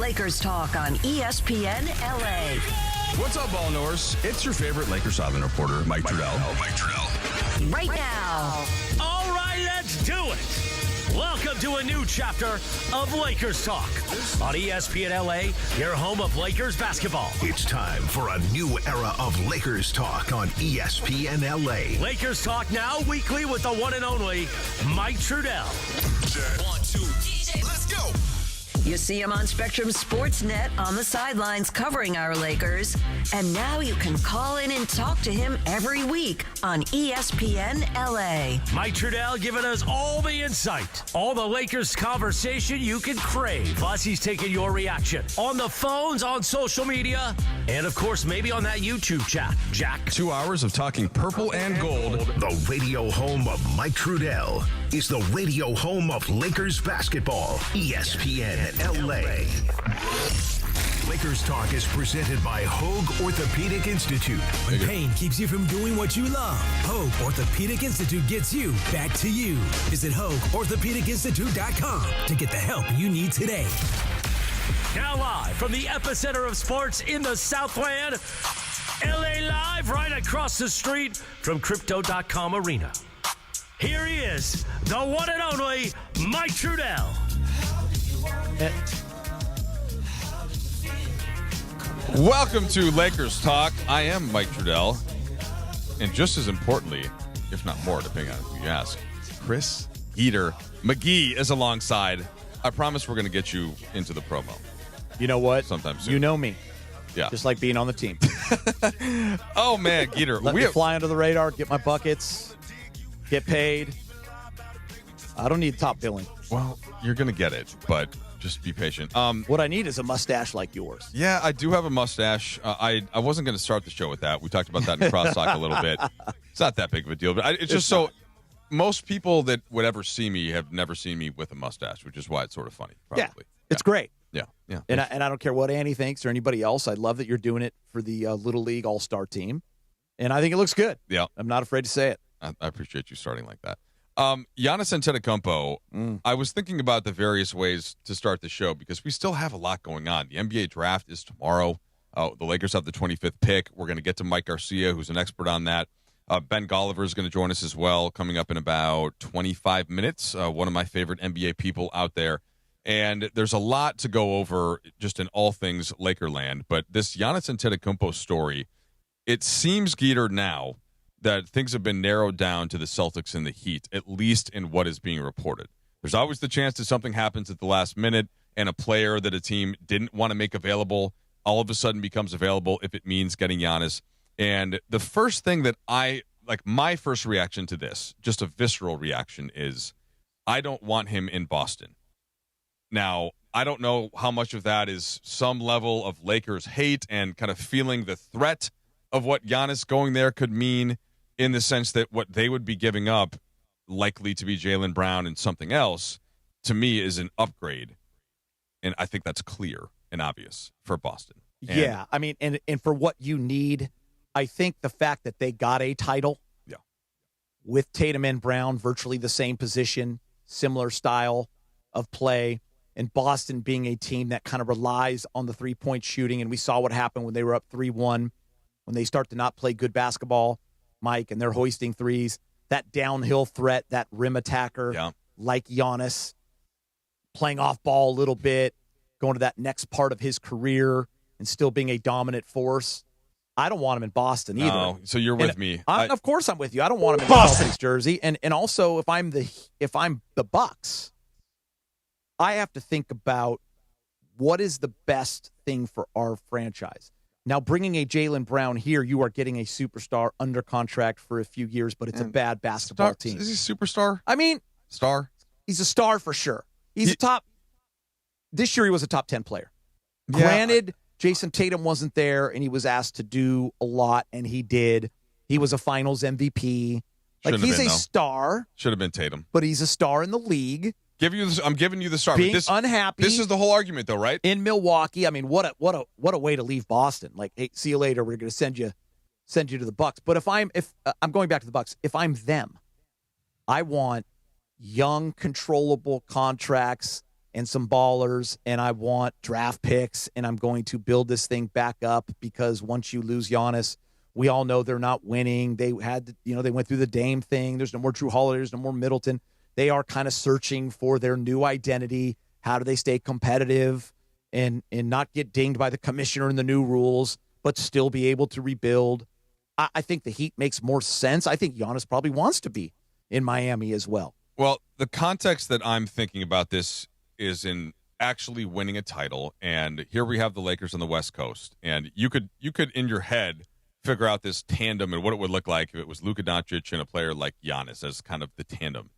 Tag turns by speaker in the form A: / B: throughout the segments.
A: Lakers Talk on ESPN LA.
B: What's up, Ball Knowers? It's your favorite Lakers Southern reporter, Mike Trudell.
A: Right now.
C: All right, let's do it. Welcome to a new chapter of Lakers Talk on ESPN LA, your home of Lakers basketball.
D: It's time for a new era of Lakers Talk on ESPN LA.
C: Lakers Talk now weekly with the one and only Mike Trudell.
B: 1, 2, DJ, let's go.
A: You see him on Spectrum Sportsnet on the sidelines covering our Lakers. And now you can call in and talk to him every week on ESPN LA.
C: Mike Trudell giving us all the insight, all the Lakers conversation you can crave. Plus, he's taking your reaction on the phones, on social media, and of course, maybe on that YouTube chat. Jack.
B: 2 hours of talking purple and gold.
D: The radio home of Mike Trudell is the radio home of Lakers basketball. ESPN LA. Lakers Talk is presented by Hoag Orthopedic Institute.
E: When pain keeps you from doing what you love, Hoag Orthopedic Institute gets you back to you. Visit HoagOrthopedicInstitute.com to get the help you need today.
C: Now live from the epicenter of sports in the Southland, LA Live, right across the street from Crypto.com Arena. Here he is, the one and only Mike Trudell.
F: Welcome to Lakers Talk. I am Mike Trudell. And just as importantly, if not more, depending on who you ask, Chris McGee is alongside. I promise we're going to get you into the promo.
G: You know what?
F: Sometime soon.
G: You know me.
F: Yeah.
G: Just like being on the team.
F: Oh, man, Geeter.
G: Let me fly under the radar, get my buckets, get paid. I don't need top billing.
F: Well, you're going to get it, but just be patient.
G: What I need is a mustache like yours.
F: Yeah, I do have a mustache. I wasn't going to start the show with that. We talked about that in crosstalk a little bit. It's not that big of a deal, but it's just so most people that would ever see me have never seen me with a mustache, which is why it's sort of funny, probably.
G: Yeah, it's great.
F: Yeah.
G: And I don't care what Annie thinks or anybody else. I love that you're doing it for the Little League All-Star team. And I think it looks good.
F: Yeah.
G: I'm not afraid to say it.
F: I appreciate you starting like that. Giannis Antetokounmpo, I was thinking about the various ways to start the show because we still have a lot going on. The NBA draft is tomorrow. The Lakers have the 25th pick. We're going to get to Mike Garcia, who's an expert on that. Ben Golliver is going to join us as well, coming up in about 25 minutes. One of my favorite NBA people out there. And there's a lot to go over just in all things Lakerland. But this Giannis Antetokounmpo story, it seems, Geeter, now that things have been narrowed down to the Celtics and the Heat, at least in what is being reported. There's always the chance that something happens at the last minute and a player that a team didn't want to make available all of a sudden becomes available if it means getting Giannis. And the first thing that my first reaction to this, just a visceral reaction, is I don't want him in Boston. Now, I don't know how much of that is some level of Lakers hate and kind of feeling the threat of what Giannis going there could mean, in the sense that what they would be giving up, likely to be Jaylen Brown and something else, to me is an upgrade. And I think that's clear and obvious for Boston.
G: Yeah, I mean, and for what you need, I think the fact that they got a title with Tatum and Brown, virtually the same position, similar style of play, and Boston being a team that kind of relies on the three-point shooting, and we saw what happened when they were up 3-1, when they start to not play good basketball, Mike, and they're hoisting threes, that downhill threat, that rim attacker, like Giannis, playing off ball a little bit, going to that next part of his career and still being a dominant force. I don't want him in Boston either.
F: Oh, so you're with me.
G: Of course I'm with you. I don't want him in Boston's jersey. And also if I'm the Bucks, I have to think about what is the best thing for our franchise. Now, bringing a Jaylen Brown here, you are getting a superstar under contract for a few years, but it's a bad basketball team.
F: Is he a superstar?
G: I mean,
F: star.
G: He's a star for sure. He's a top. This year, he was a top 10 player.
F: Yeah.
G: Granted, Jason Tatum wasn't there, and he was asked to do a lot, and he did. He was a Finals MVP. He's a star.
F: Should have been Tatum,
G: but he's a star in the league.
F: I'm giving you the star.
G: Being unhappy.
F: This is the whole argument, though, right?
G: In Milwaukee, I mean, what a way to leave Boston. Like, hey, see you later. We're going to send you to the Bucks. But if I'm going back to the Bucks, if I'm them, I want young, controllable contracts and some ballers, and I want draft picks, and I'm going to build this thing back up because once you lose Giannis, we all know they're not winning. They had, they went through the Dame thing. There's no more Drew Holiday. There's no more Middleton. They are kind of searching for their new identity. How do they stay competitive and not get dinged by the commissioner and the new rules, but still be able to rebuild? I think the Heat makes more sense. I think Giannis probably wants to be in Miami as well.
F: Well, the context that I'm thinking about this is in actually winning a title, and here we have the Lakers on the West Coast, and you could in your head figure out this tandem and what it would look like if it was Luka Doncic and a player like Giannis as kind of the tandem.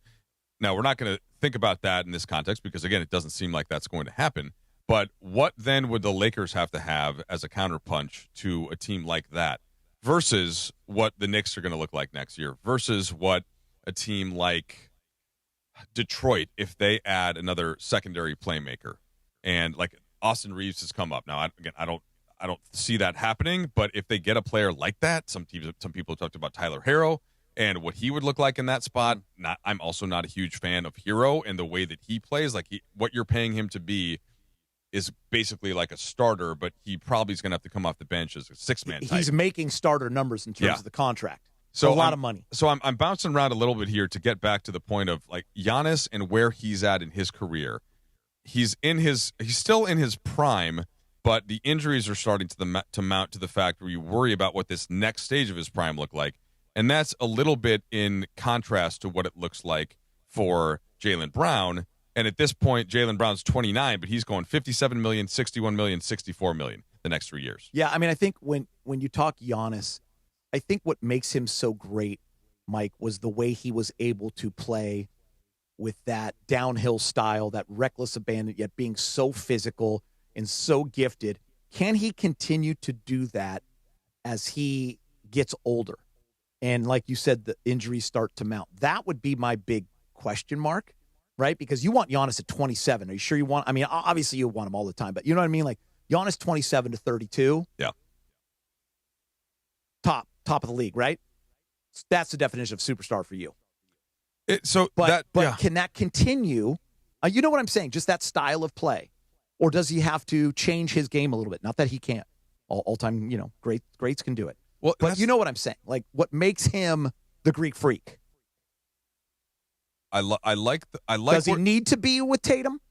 F: Now, we're not going to think about that in this context because, again, it doesn't seem like that's going to happen. But what then would the Lakers have to have as a counterpunch to a team like that versus what the Knicks are going to look like next year versus what a team like Detroit, if they add another secondary playmaker, and like Austin Reeves has come up. Now, I don't see that happening, but if they get a player like that, some people talked about Tyler Herro and what he would look like in that spot. I'm also not a huge fan of Herro and the way that he plays. Like what you're paying him to be is basically like a starter, but he probably is going to have to come off the bench as a six-man type.
G: He's making starter numbers in terms of the contract.
F: So
G: a lot of money.
F: So I'm bouncing around a little bit here to get back to the point of like Giannis and where he's at in his career. He's still in his prime, but the injuries are starting to mount to the fact where you worry about what this next stage of his prime look like. And that's a little bit in contrast to what it looks like for Jaylen Brown. And at this point, Jaylen Brown's 29, but he's going $57 million, $61 million, $64 million the next 3 years.
G: Yeah, I mean, I think when you talk Giannis, I think what makes him so great, Mike, was the way he was able to play with that downhill style, that reckless abandon, yet being so physical and so gifted. Can he continue to do that as he gets older? And like you said, the injuries start to mount. That would be my big question mark, right? Because you want Giannis at 27. Are you sure you want? I mean, obviously you want him all the time, but you know what I mean? Like Giannis 27 to 32.
F: Yeah.
G: Top of the league, right? That's the definition of superstar for you.
F: But
G: can that continue? You know what I'm saying? Just that style of play. Or does he have to change his game a little bit? Not that he can't. All-time, greats can do it.
F: Well,
G: but you know what I'm saying? Like, what makes him the Greek freak?
F: I like.
G: Does he need to be with Tatum?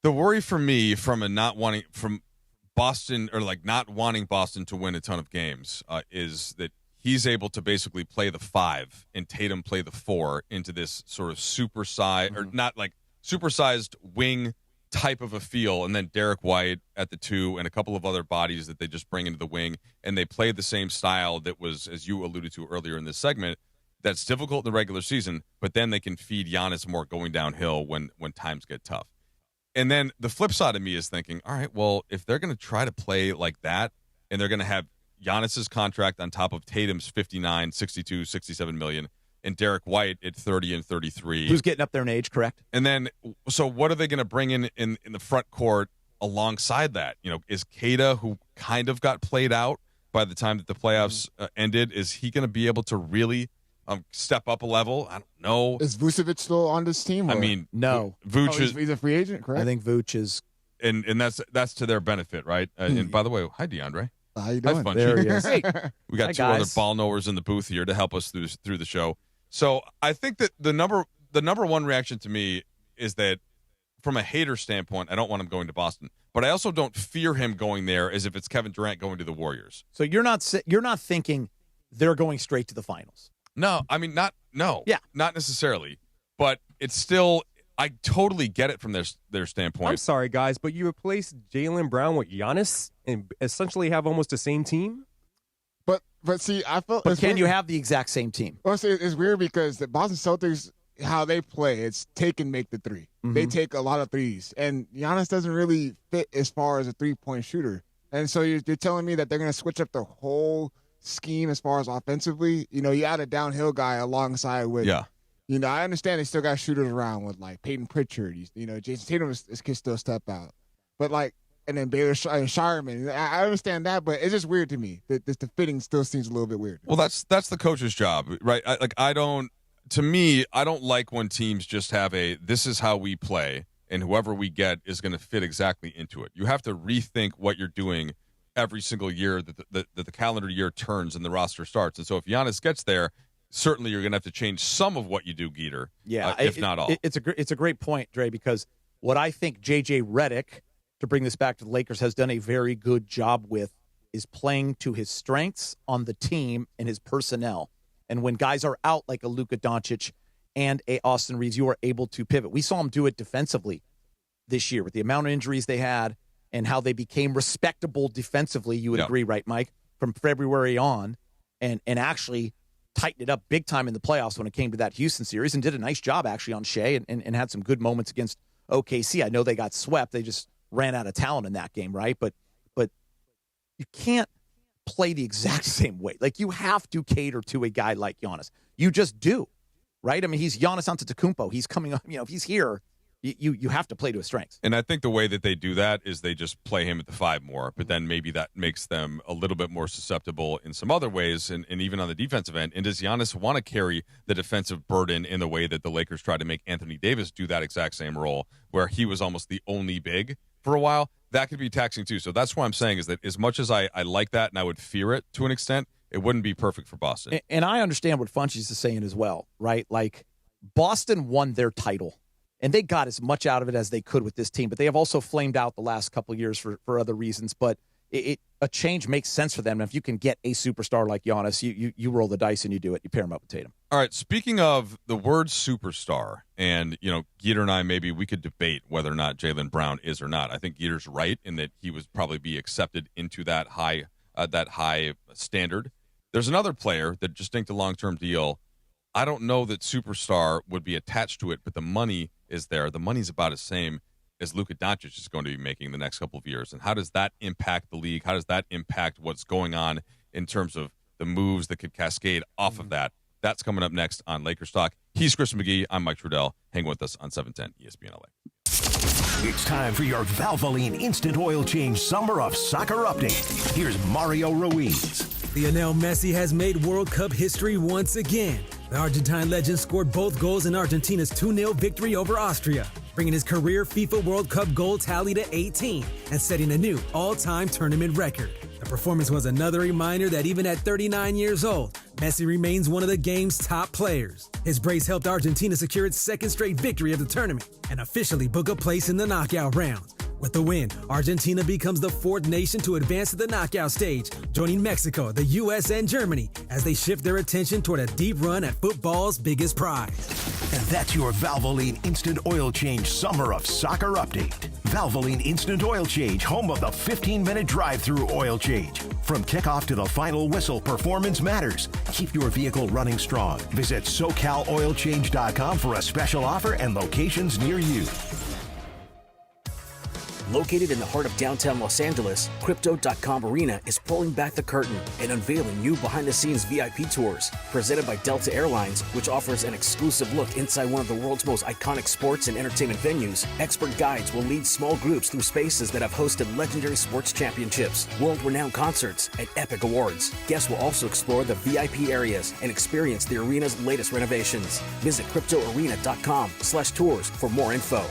F: The worry for me from Boston, or like not wanting Boston to win a ton of games, is that he's able to basically play the 5 and Tatum play the 4 into this sort of supersized, or not like supersized wing type of a feel, and then Derek White at the 2 and a couple of other bodies that they just bring into the wing, and they play the same style that was, as you alluded to earlier in this segment, that's difficult in the regular season, but then they can feed Giannis more going downhill when times get tough. And then the flip side of me is thinking, all right, well, if they're going to try to play like that, and they're going to have Giannis's contract on top of Tatum's 59, 62, 67 million, and Derek White at 30 and 33.
G: Who's getting up there in age, correct?
F: And then, so what are they going to bring in the front court alongside that? Is Keita, who kind of got played out by the time that the playoffs ended, is he going to be able to really step up a level? I don't know.
H: Is Vucevic still on this team? Or?
F: I mean,
G: no.
F: Vooch is.
H: He's a free agent, correct?
G: I think Vooch is.
F: And that's to their benefit, right? And by the way, hi, DeAndre.
H: How you doing?
G: There he is.
F: We got
G: Hi,
F: two other
G: guys.
F: ball knowers in the booth here to help us through the show. So I think that the number one reaction to me is that from a hater standpoint, I don't want him going to Boston, but I also don't fear him going there as if it's Kevin Durant going to the Warriors.
G: So you're not thinking they're going straight to the finals.
F: No, I mean not necessarily, but it's still. I totally get it from their standpoint.
I: I'm sorry, guys, but you replaced Jaylen Brown with Giannis and essentially have almost the same team?
H: But see, I felt.
G: But can you have the exact same team?
H: Well, see, it's weird because the Boston Celtics, how they play, it's take and make the 3.
G: Mm-hmm.
H: They take a lot of threes, and Giannis doesn't really fit as far as a 3-point shooter. And so you're telling me that they're going to switch up the whole scheme as far as offensively? You add a downhill guy alongside with.
F: Yeah.
H: I understand they still got shooters around with like Peyton Pritchard. Jason Tatum can still step out, but like. And then Baylor and Shireman. I understand that, but it's just weird to me. The fitting still seems a little bit weird.
F: Well, that's the coach's job, right? I don't like when teams just have this is how we play, and whoever we get is going to fit exactly into it. You have to rethink what you're doing every single year that the calendar year turns and the roster starts. And so if Giannis gets there, certainly you're going to have to change some of what you do, Geeter, if not all.
G: It's a great point, Dre, because what I think J.J. Redick, to bring this back to the Lakers, has done a very good job with is playing to his strengths on the team and his personnel. And when guys are out like a Luka Doncic and a Austin Reeves, you are able to pivot. We saw him do it defensively this year with the amount of injuries they had and how they became respectable defensively. You would agree, right, Mike? From February on, and actually tightened it up big time in the playoffs when it came to that Houston series, and did a nice job actually on Shea and had some good moments against OKC. I know they got swept. They just ran out of talent in that game, right? But you can't play the exact same way. Like, you have to cater to a guy like Giannis. You just do, right? I mean, he's Giannis Antetokounmpo. He's coming up, if he's here, you have to play to his strengths.
F: And I think the way that they do that is they just play him at the 5 more, but then maybe that makes them a little bit more susceptible in some other ways, and even on the defensive end. And does Giannis want to carry the defensive burden in the way that the Lakers tried to make Anthony Davis do that exact same role, where he was almost the only big for a while? That could be taxing too. So that's what I'm saying, is that as much as I like that and I would fear it to an extent, it wouldn't be perfect for Boston.
G: And I understand what Funchies is saying as well, right? Like, Boston won their title, and they got as much out of it as they could with this team, but they have also flamed out the last couple of years for other reasons. But a change makes sense for them. And if you can get a superstar like Giannis, you roll the dice and you do it. You pair him up with Tatum.
F: All right, speaking of the word superstar, and, Geeter and I, maybe we could debate whether or not Jaylen Brown is or not. I think Geeter's right in that he would probably be accepted into that high standard. There's another player that just inked a long-term deal. I don't know that superstar would be attached to it, but the money is there. The money's about the same as Luka Doncic is going to be making the next couple of years. And how does that impact the league? How does that impact what's going on in terms of the moves that could cascade off of that? That's coming up next on Lakers Talk. He's Chris McGee. I'm Mike Trudell. Hang with us on 710 ESPN LA.
D: It's time for your Valvoline Instant Oil Change Summer of Soccer update. Here's Mario Ruiz.
E: Lionel Messi has made World Cup history once again. The Argentine legend scored both goals in Argentina's 2-0 victory over Austria, bringing his career FIFA World Cup goal tally to 18 and setting a new all-time tournament record. The performance was another reminder that even at 39 years old, Messi remains one of the game's top players. His brace helped Argentina secure its second straight victory of the tournament and officially book a place in the knockout rounds. With the win, Argentina becomes the 4th nation to advance to the knockout stage, joining Mexico, the U.S., and Germany as they shift their attention toward a deep run at football's biggest prize.
D: And that's your Valvoline Instant Oil Change Summer of Soccer update. Valvoline Instant Oil Change, home of the 15-minute drive-through oil change. From kickoff to the final whistle, performance matters. Keep your vehicle running strong. Visit SoCalOilChange.com for a special offer and locations near you.
J: Located in the heart of downtown Los Angeles, Crypto.com Arena is pulling back the curtain and unveiling new behind-the-scenes VIP tours presented by Delta Airlines, which offers an exclusive look inside one of the world's most iconic sports and entertainment venues. Expert guides will lead small groups through spaces that have hosted legendary sports championships, world-renowned concerts, and epic awards. Guests will also explore the VIP areas and experience the arena's latest renovations. Visit CryptoArena.com/tours for more info.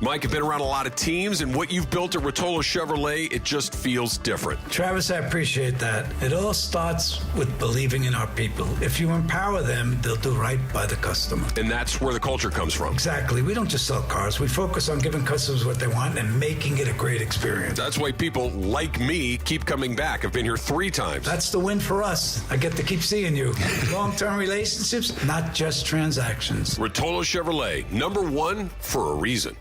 K: Mike, you've been around a lot of teams, and what you've built at Rotolo Chevrolet, it just feels different.
L: Travis, I appreciate that. It all starts with believing in our people. If you empower them, they'll do right by the customer.
K: And that's where the culture comes from.
L: Exactly. We don't just sell cars. We focus on giving customers what they want and making it a great experience.
K: That's why people like me keep coming back. I've been here 3 times.
L: That's the win for us. I get to keep seeing you. Long-term relationships, not just transactions.
K: Rotolo Chevrolet, #1 for a reason.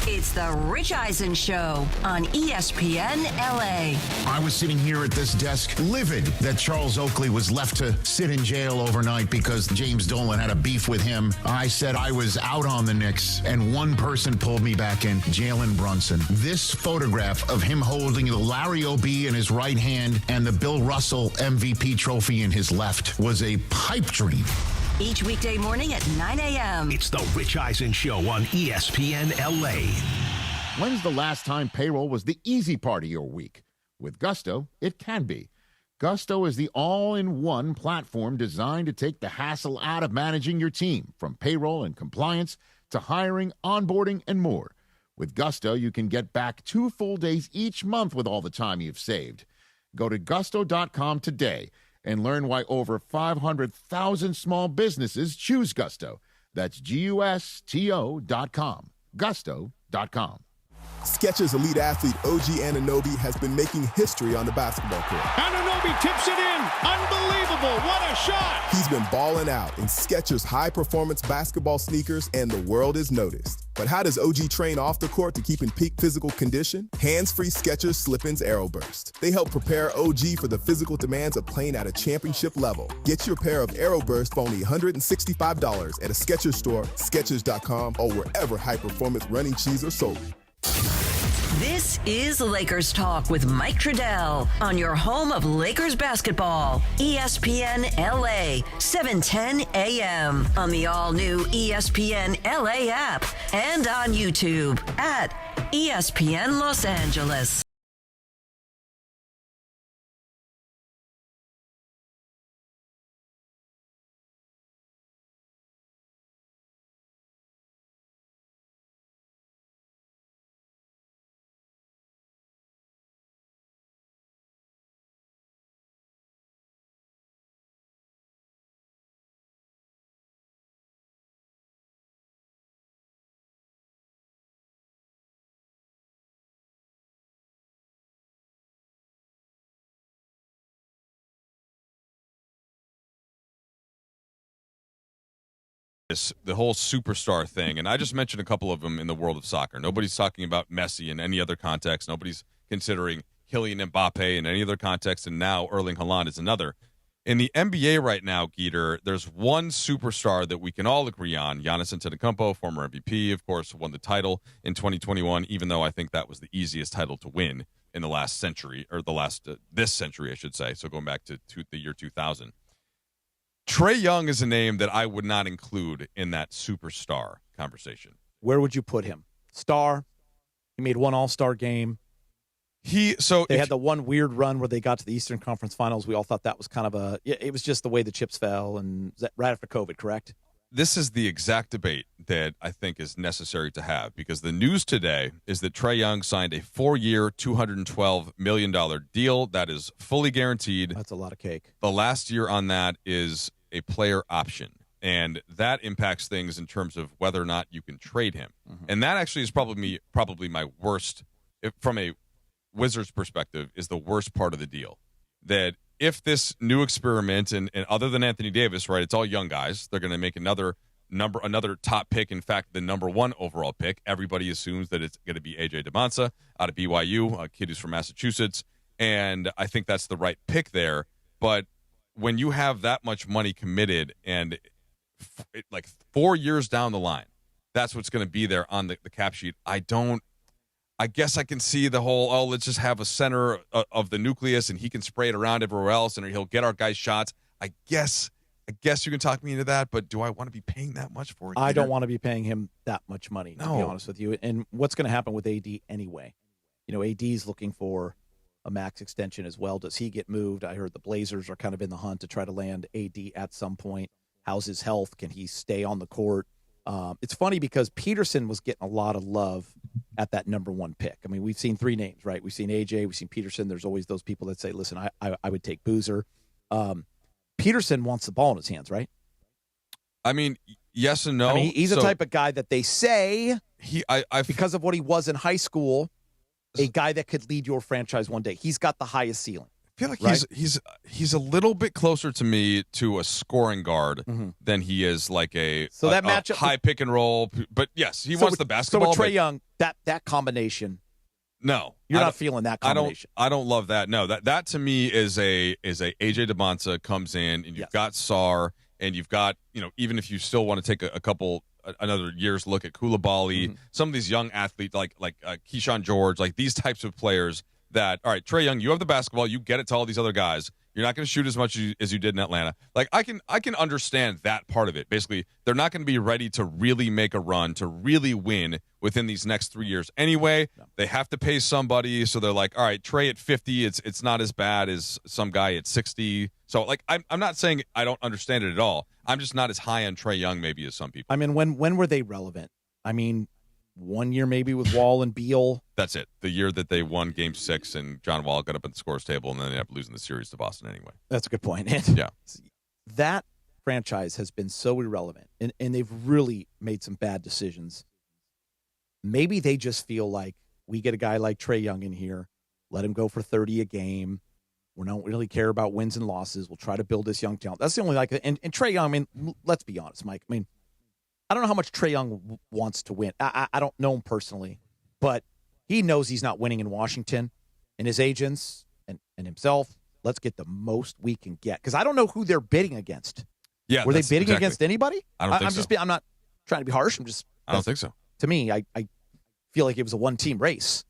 A: It's the Rich Eisen Show on ESPN LA.
M: I was sitting here at this desk livid that Charles Oakley was left to sit in jail overnight because James Dolan had a beef with him. I said I was out on the Knicks, and one person pulled me back in, Jalen Brunson. This photograph of him holding the Larry O'B in his right hand and the Bill Russell MVP trophy in his left was a pipe dream.
A: Each weekday morning at 9 a.m.
D: It's the Rich Eisen Show on ESPN LA.
N: When's the last time payroll was the easy part of your week? With Gusto, it can be. Gusto is the all-in-one platform designed to take the hassle out of managing your team, from payroll and compliance to hiring, onboarding, and more. With Gusto, you can get back 2 full days each month with all the time you've saved. Go to gusto.com today and learn why over 500,000 small businesses choose Gusto. That's GUSTO.com. Gusto.com.
O: Skechers elite athlete OG Anunoby has been making history on the basketball court.
P: Anunoby tips it in. Unbelievable. What a shot.
O: He's been balling out in Skechers high-performance basketball sneakers, and the world is noticed. But how does OG train off the court to keep in peak physical condition? Hands-free Skechers Slip-ins Aeroburst. They help prepare OG for the physical demands of playing at a championship level. Get your pair of Aeroburst for only $165 at a Skechers store, Skechers.com, or wherever high-performance running shoes are sold.
A: This is Lakers Talk with Mike Trudell on your home of Lakers basketball, ESPN LA, 710 AM, on the all-new ESPN LA app, and on YouTube at ESPN Los Angeles.
F: The whole superstar thing, and I just mentioned a couple of them in the world of soccer. Nobody's talking about Messi in any other context. Nobody's considering Kylian Mbappe in any other context, and now Erling Haaland is another. In the NBA right now, Geeter, there's one superstar that we can all agree on. Giannis Antetokounmpo, former MVP, of course, won the title in 2021, even though I think that was the easiest title to win in the last century, or this century, I should say, so going back to the year 2000. Trae Young is a name that I would not include in that superstar conversation.
G: Where would you put him? Star. He made one All-Star game. They had the one weird run where they got to the Eastern Conference Finals. We all thought that was kind of it was just the way the chips fell, and right after COVID, correct?
F: This is the exact debate that I think is necessary to have, because the news today is that Trae Young signed a 4-year, $212 million deal that is fully guaranteed.
G: That's a lot of cake.
F: The last year on that is a player option, and that impacts things in terms of whether or not you can trade him. Mm-hmm. And that actually is probably my worst, from a Wizards perspective, is the worst part of the deal. That if this new experiment, and other than Anthony Davis, right, it's all young guys, they're going to make another top pick, in fact, the number 1 overall pick. Everybody assumes that it's going to be A.J. DeMonsa out of BYU, a kid who's from Massachusetts, and I think that's the right pick there. But when you have that much money committed and like 4 years down the line, that's what's going to be there on the cap sheet. I guess I can see the whole, let's just have a center of the nucleus and he can spray it around everywhere else and he'll get our guys shots. I guess you can talk me into that, but do I want to be paying that much for it?
G: I don't want to be paying him that much money, to be honest with you. And what's going to happen with AD anyway? You know, AD's looking for a max extension as well. Does he get moved? I heard the Blazers are kind of in the hunt to try to land AD at some point. How's his health? Can he stay on the court? It's funny because Peterson was getting a lot of love at that number 1 pick. I mean, we've seen 3 names, right? We've seen AJ, we've seen Peterson. There's always those people that say, listen, I would take Boozer. Peterson wants the ball in his hands, right?
F: I mean, yes and no.
G: I mean, he's the type of guy that they say, because of what he was in high school, a guy that could lead your franchise one day. He's got the highest ceiling.
F: I feel like he's a little bit closer to me to a scoring guard than he is like a matchup, high pick and roll. But yes, he wants the basketball.
G: So with Trae Young, that combination.
F: No,
G: you're not feeling that combination.
F: I don't love that. No, that to me is a AJ DeMonsa comes in and you've got Sarr and you've got, even if you still want to take another year's look at Koulibaly, some of these young athletes like Keyshawn George, like these types of players. That, all right, Trae Young, you have the basketball, you get it to all these other guys. You're not going to shoot as much as you did in Atlanta. Like, I can understand that part of it. Basically, they're not going to be ready to really make a run, to really win within these next 3 years anyway. No. They have to pay somebody, so they're like, all right, Trae at 50, it's not as bad as some guy at 60. So, like, I'm not saying I don't understand it at all. I'm just not as high on Trae Young maybe as some people.
G: I mean, when were they relevant? I mean, 1 year maybe with Wall and Beal.
F: That's it. The year that they won Game 6 and John Wall got up at the scores table, and then they ended up losing the series to Boston anyway.
G: That's a good point. And
F: yeah.
G: That franchise has been so irrelevant, and they've really made some bad decisions. Maybe they just feel like we get a guy like Trae Young in here, let him go for 30 a game. We don't really care about wins and losses. We'll try to build this young talent. That's the only and Trae Young, I mean, let's be honest, Mike. I mean, I don't know how much Trae Young wants to win. I don't know him personally, but he knows he's not winning in Washington, and his agents and himself, let's get the most we can get. Because I don't know who they're bidding against.
F: Yeah,
G: were they bidding against anybody?
F: I don't think so.
G: I'm not trying to be harsh.
F: I don't think so.
G: To me, I feel like it was a one-team race.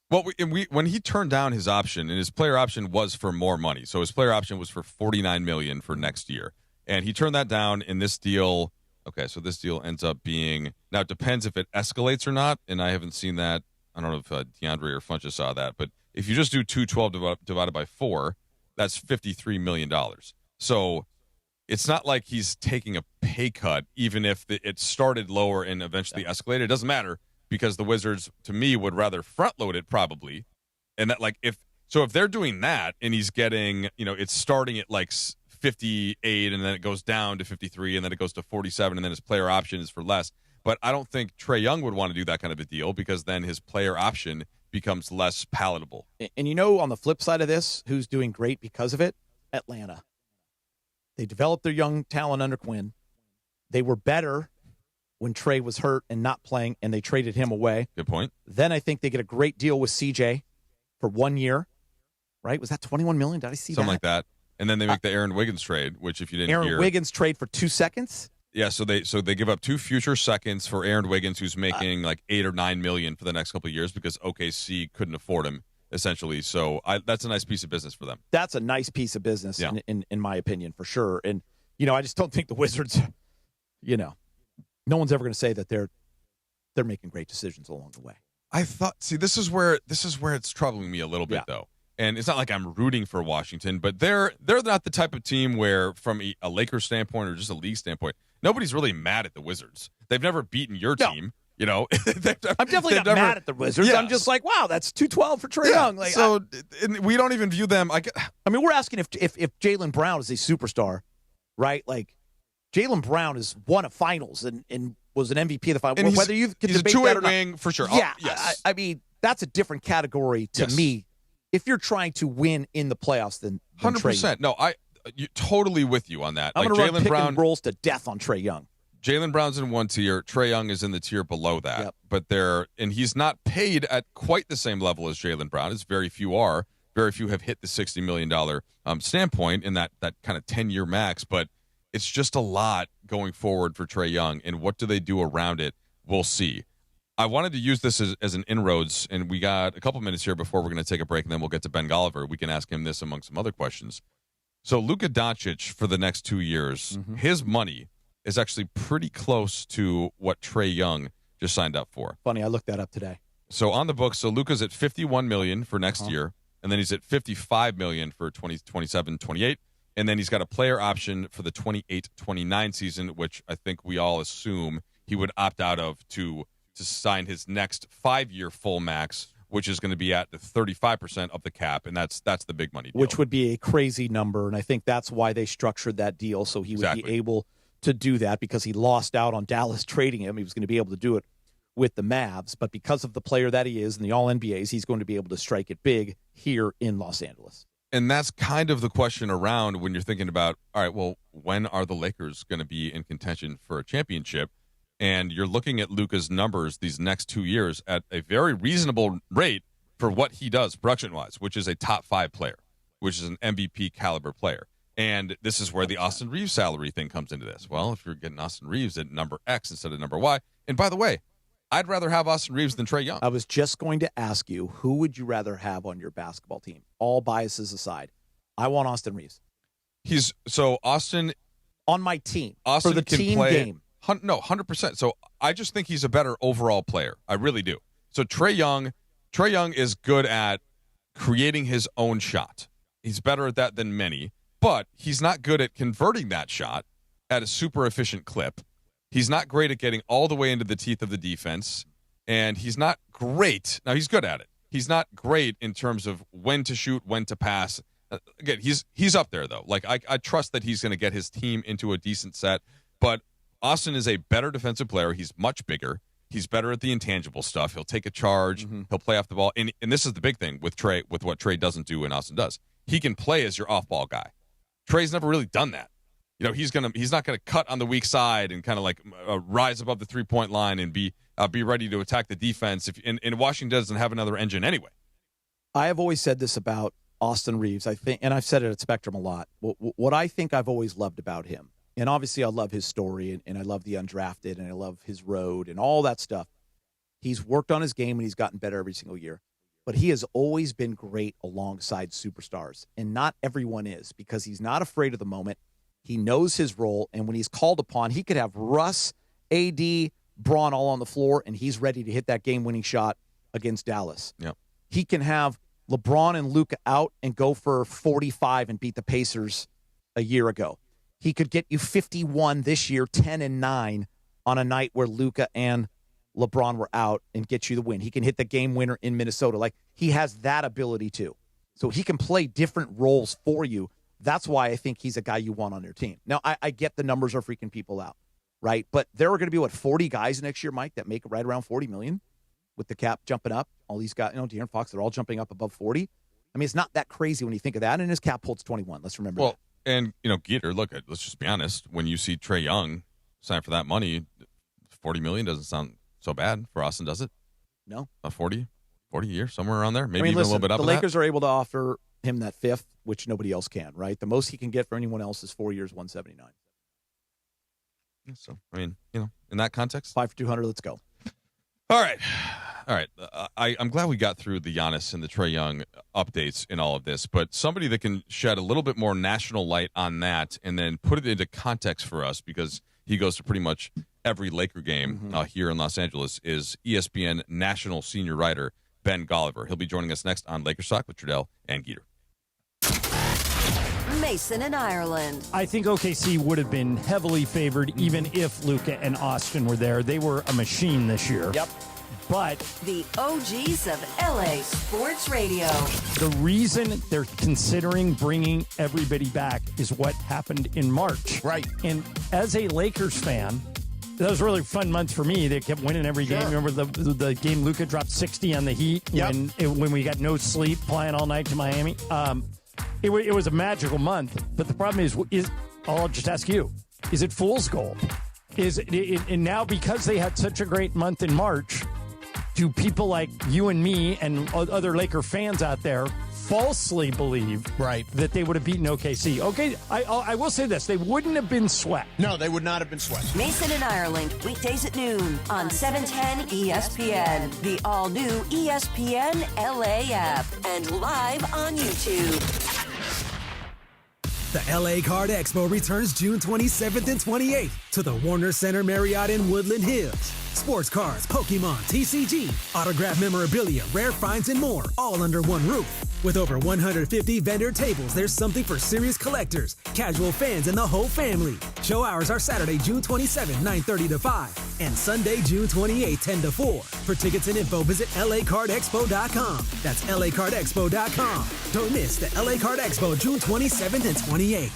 F: Well, when he turned down his option, and his player option was for more money, so his player option was for $49 million for next year, and he turned that down in this deal. Okay, so this deal ends up being, now it depends if it escalates or not, and I haven't seen that. I don't know if DeAndre or Funches saw that, but if you just do 212 divided by 4, that's $53 million. So it's not like he's taking a pay cut, even if it started lower and eventually escalated. It doesn't matter, because the Wizards, to me, would rather front load it probably. And that, like, if they're doing that and he's getting, it's starting at like 58 and then it goes down to 53 and then it goes to 47 and then his player option is for less. But I don't think Trae Young would want to do that kind of a deal, because then his player option becomes less palatable.
G: And on the flip side of this, who's doing great because of it? Atlanta. They developed their young talent under Quinn. They were better when Trae was hurt and not playing, and they traded him away.
F: Good point.
G: Then I think they get a great deal with CJ for 1 year, right? Was that $21 million? Did I see
F: Something like that. And then they make the Aaron Wiggins trade, which if you didn't hear.
G: Aaron Wiggins trade for 2 seconds?
F: Yeah, so they give up 2 future seconds for Aaron Wiggins, who's making like $8 or $9 million for the next couple of years because OKC couldn't afford him, essentially. So that's a nice piece of business for them.
G: That's a nice piece of business, in my opinion, for sure. And, I just don't think the Wizards, no one's ever going to say that they're making great decisions along the way.
F: I thought, this is where it's troubling me a little bit, though. And it's not like I'm rooting for Washington, but they're not the type of team where, from a Lakers standpoint or just a league standpoint, nobody's really mad at the Wizards. They've never beaten your team. I'm
G: definitely not mad at the Wizards.
F: Yes.
G: I'm just like, wow, that's 212 for Trae Young. Like,
F: so we don't even view them. I
G: mean, we're asking if Jaylen Brown is a superstar, right? Like, Jaylen Brown has won a finals and was an MVP of the finals. Whether you can
F: he's
G: debate
F: a 2-8
G: that or not,
F: wing for sure.
G: Yeah,
F: yes.
G: I mean, that's a different category to me. If you're trying to win in the playoffs, then
F: 100%. No, you're totally with you on that.
G: I'm going to run pick and rolls to death on Trae Young.
F: Jaylen Brown's in one tier. Trae Young is in the tier below that.
G: Yep.
F: But he's not paid at quite the same level as Jaylen Brown, as very few are. Very few have hit the $60 million standpoint in that kind of 10-year max. But it's just a lot going forward for Trae Young. And what do they do around it? We'll see. I wanted to use this as an inroads, and we got a couple minutes here before we're going to take a break, and then we'll get to Ben Golliver. We can ask him this among some other questions. So Luka Doncic for the next 2 years, his money is actually pretty close to what Trae Young just signed up for.
G: Funny, I looked that up today.
F: So on the books, so Luka's at $51 million for next year, and then he's at $55 million for 2027-28, and then he's got a player option for the 28-29 season, which I think we all assume he would opt out of to sign his next 5-year full max, which is going to be at the 35% of the cap, and that's the big money deal.
G: Which would be a crazy number, and I think that's why they structured that deal, so he would be able to do that, because he lost out on Dallas trading him. He was going to be able to do it with the Mavs, but because of the player that he is and the All-NBAs, he's going to be able to strike it big here in Los Angeles.
F: And that's kind of the question around when you're thinking about, all right, well, when are the Lakers going to be in contention for a championship? And you're looking at Luka's numbers these next 2 years at a very reasonable rate for what he does production-wise, which is a top 5 player, which is an MVP caliber player. And this is where the Austin Reeves salary thing comes into this. Well, if you're getting Austin Reeves at number X instead of number Y, and by the way, I'd rather have Austin Reeves than Trae Young.
G: I was just going to ask you, who would you rather have on your basketball team? All biases aside, I want Austin Reeves.
F: Austin
G: on my team
F: Austin
G: for the
F: can
G: team
F: play,
G: game.
F: No, 100%. So I just think he's a better overall player. I really do. So Trae Young is good at creating his own shot. He's better at that than many, but he's not good at converting that shot at a super efficient clip. He's not great at getting all the way into the teeth of the defense, and he's not great. Now, he's good at it. He's not great in terms of when to shoot, when to pass. Again, he's up there, though. Like, I trust that he's going to get his team into a decent set, but Austin is a better defensive player. He's much bigger. He's better at the intangible stuff. He'll take a charge. He'll play off the ball. And this is the big thing with Trey, with what Trey doesn't do and Austin does. He can play as your off-ball guy. Trey's never really done that. He's not gonna cut on the weak side and kind of like rise above the 3-point line and be ready to attack the defense. And Washington doesn't have another engine anyway.
G: I have always said this about Austin Reeves. I think, and I've said it at Spectrum a lot. What I think I've always loved about him, and obviously I love his story, and I love the undrafted, and I love his road and all that stuff. He's worked on his game and he's gotten better every single year. But he has always been great alongside superstars, and not everyone is, because he's not afraid of the moment. He knows his role, and when he's called upon, he could have Russ, AD, Braun all on the floor, and he's ready to hit that game-winning shot against Dallas.
F: Yep.
G: He can have LeBron and Luka out and go for 45 and beat the Pacers a year ago. He could get you 51 this year, 10-9 on a night where Luka and LeBron were out and get you the win. He can hit the game winner in Minnesota. Like, he has that ability too. So he can play different roles for you. That's why I think he's a guy you want on your team. Now, I get the numbers are freaking people out, right? But there are going to be, 40 guys next year, Mike, that make right around $40 million with the cap jumping up. All these guys, De'Aaron Fox, they're all jumping up above 40. I mean, it's not that crazy when you think of that, and his cap holds 21. Let's remember that.
F: And, Geeter, look, let's just be honest. When you see Trae Young sign for that money, $40 million doesn't sound so bad for Austin, does it?
G: No.
F: 40 a year, somewhere around there? Maybe even a little bit up.
G: The Lakers are able to offer him that fifth, which nobody else can, right? The most he can get for anyone else is 4 years, 179.
F: So, I mean, in that context.
G: 5 for 200, let's go.
F: All right. I'm glad we got through the Giannis and the Trae Young updates in all of this, but somebody that can shed a little bit more national light on that and then put it into context for us, because he goes to pretty much every Laker game here in Los Angeles, is ESPN national senior writer Ben Golliver. He'll be joining us next on Lakers Talk with Trudell and Geeter.
A: Mason in Ireland.
Q: I think OKC would have been heavily favored even if Luka and Austin were there. They were a machine this year.
G: Yep.
Q: But
A: the OGs of LA Sports Radio.
Q: The reason they're considering bringing everybody back is what happened in March.
M: Right.
Q: And as a Lakers fan, that was a really fun month for me. They kept winning every game. Remember the game Luka dropped 60 on the Heat when we got no sleep playing all night to Miami? It was a magical month. But the problem is I'll just ask you, is it fool's gold? And now because they had such a great month in March, do people like you and me and other Laker fans out there falsely believe that they would have beaten OKC? Okay, I will say this. They wouldn't have been swept.
R: No, they would not have been swept.
A: Mason in Ireland, weekdays at noon on 710 ESPN, the all-new ESPN LA app, and live on YouTube.
E: The LA Card Expo returns June 27th and 28th to the Warner Center Marriott in Woodland Hills. Sports cards, Pokemon, TCG, autographed memorabilia, rare finds, and more, all under one roof. With over 150 vendor tables, there's something for serious collectors, casual fans, and the whole family. Show hours are Saturday, June 27, 9:30 to 5, and Sunday, June 28, 10 to 4. For tickets and info, visit lacardexpo.com. That's lacardexpo.com. Don't miss the LA Card Expo, June 27th and 28th.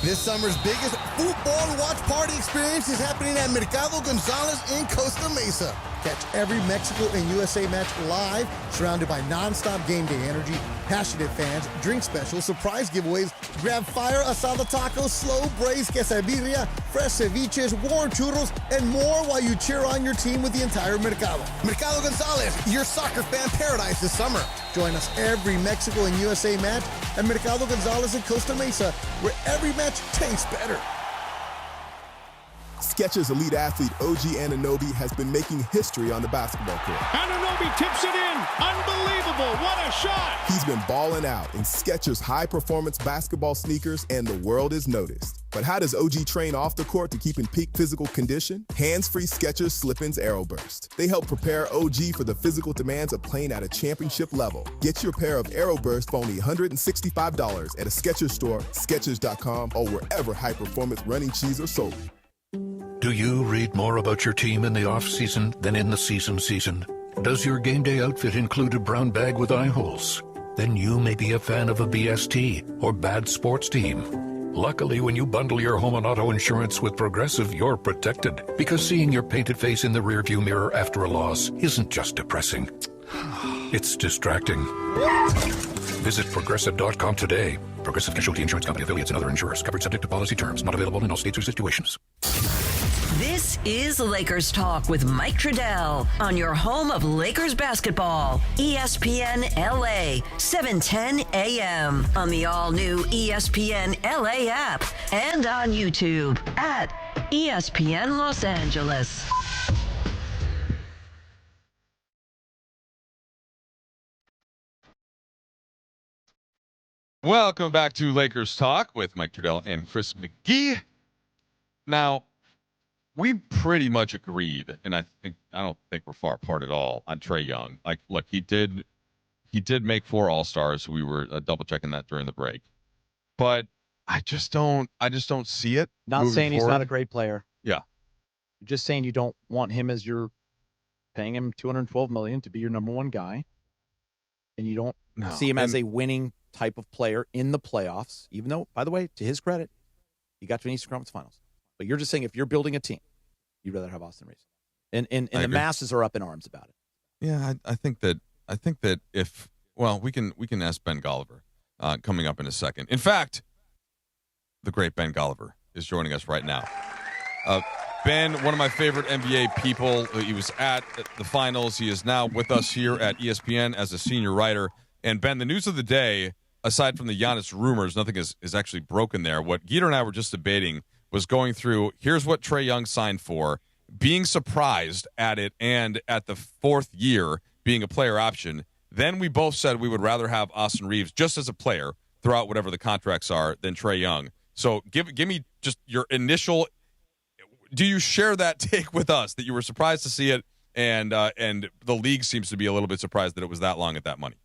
R: This summer's biggest football watch party experience is happening at Mercado Gonzalez in Costa Mesa. Catch every Mexico and USA match live, surrounded by non-stop game day energy, passionate fans, drink specials, surprise giveaways, grab fire asada tacos, slow braised quesadilla, fresh ceviches, warm churros, and more while you cheer on your team with the entire Mercado. Mercado Gonzalez, your soccer fan paradise this summer. Join us every Mexico and USA match at Mercado Gonzalez in Costa Mesa, where every match tastes better.
O: Skechers elite athlete OG Anunoby has been making history on the basketball court.
P: Anunoby tips it in. Unbelievable. What a shot.
O: He's been balling out in Skechers high-performance basketball sneakers, and the world is noticed. But how does OG train off the court to keep in peak physical condition? Hands-free Skechers Slip-ins Aeroburst. They help prepare OG for the physical demands of playing at a championship level. Get your pair of Aeroburst for only $165 at a Skechers store, Skechers.com, or wherever high-performance running shoes are sold.
S: Do you read more about your team in the off-season than in the season? Does your game day outfit include a brown bag with eye holes? Then you may be a fan of a BST or bad sports team. Luckily, when you bundle your home and auto insurance with Progressive, you're protected. Because seeing your painted face in the rearview mirror after a loss isn't just depressing. It's distracting. Visit Progressive.com today. Progressive Casualty Insurance Company, affiliates, and other insurers. Covered subject to policy terms. Not available in all states or situations.
A: This is Lakers Talk with Mike Trudell on your home of Lakers basketball. ESPN LA, 710 AM on the all-new ESPN LA app and on YouTube at ESPN Los Angeles.
F: Welcome back to Lakers Talk with Mike Trudell and Chris McGee. Now, we pretty much agreed, and I don't think we're far apart at all on Trae Young. Like, look, he did make 4 All-Stars. We were double checking that during the break, but I just don't see it.
G: Not saying
F: forward.
G: He's not a great player.
F: Yeah,
G: You're just saying you don't want him as your paying him $212 million to be your number one guy, and you don't see him as a winning type of player in the playoffs. Even though, by the way, to his credit, he got to an Eastern Conference Finals. But you're just saying if you're building a team, you'd rather have Austin Reeves, and the masses are up in arms about it.
F: Yeah, I think that if we can ask Ben Golliver coming up in a second. In fact, the great Ben Golliver is joining us right now. Ben, one of my favorite NBA people. He was at the finals. He is now with us here at ESPN as a senior writer. And Ben, the news of the day, aside from the Giannis rumors, nothing is actually broken there. What Geeter and I were just debating was going through, here's what Trae Young signed for, being surprised at it, and at the 4th year being a player option. Then we both said we would rather have Austin Reeves just as a player throughout whatever the contracts are than Trae Young. So give me just your initial, do you share that take with us that you were surprised to see it, and the league seems to be a little bit surprised that it was that long at that money?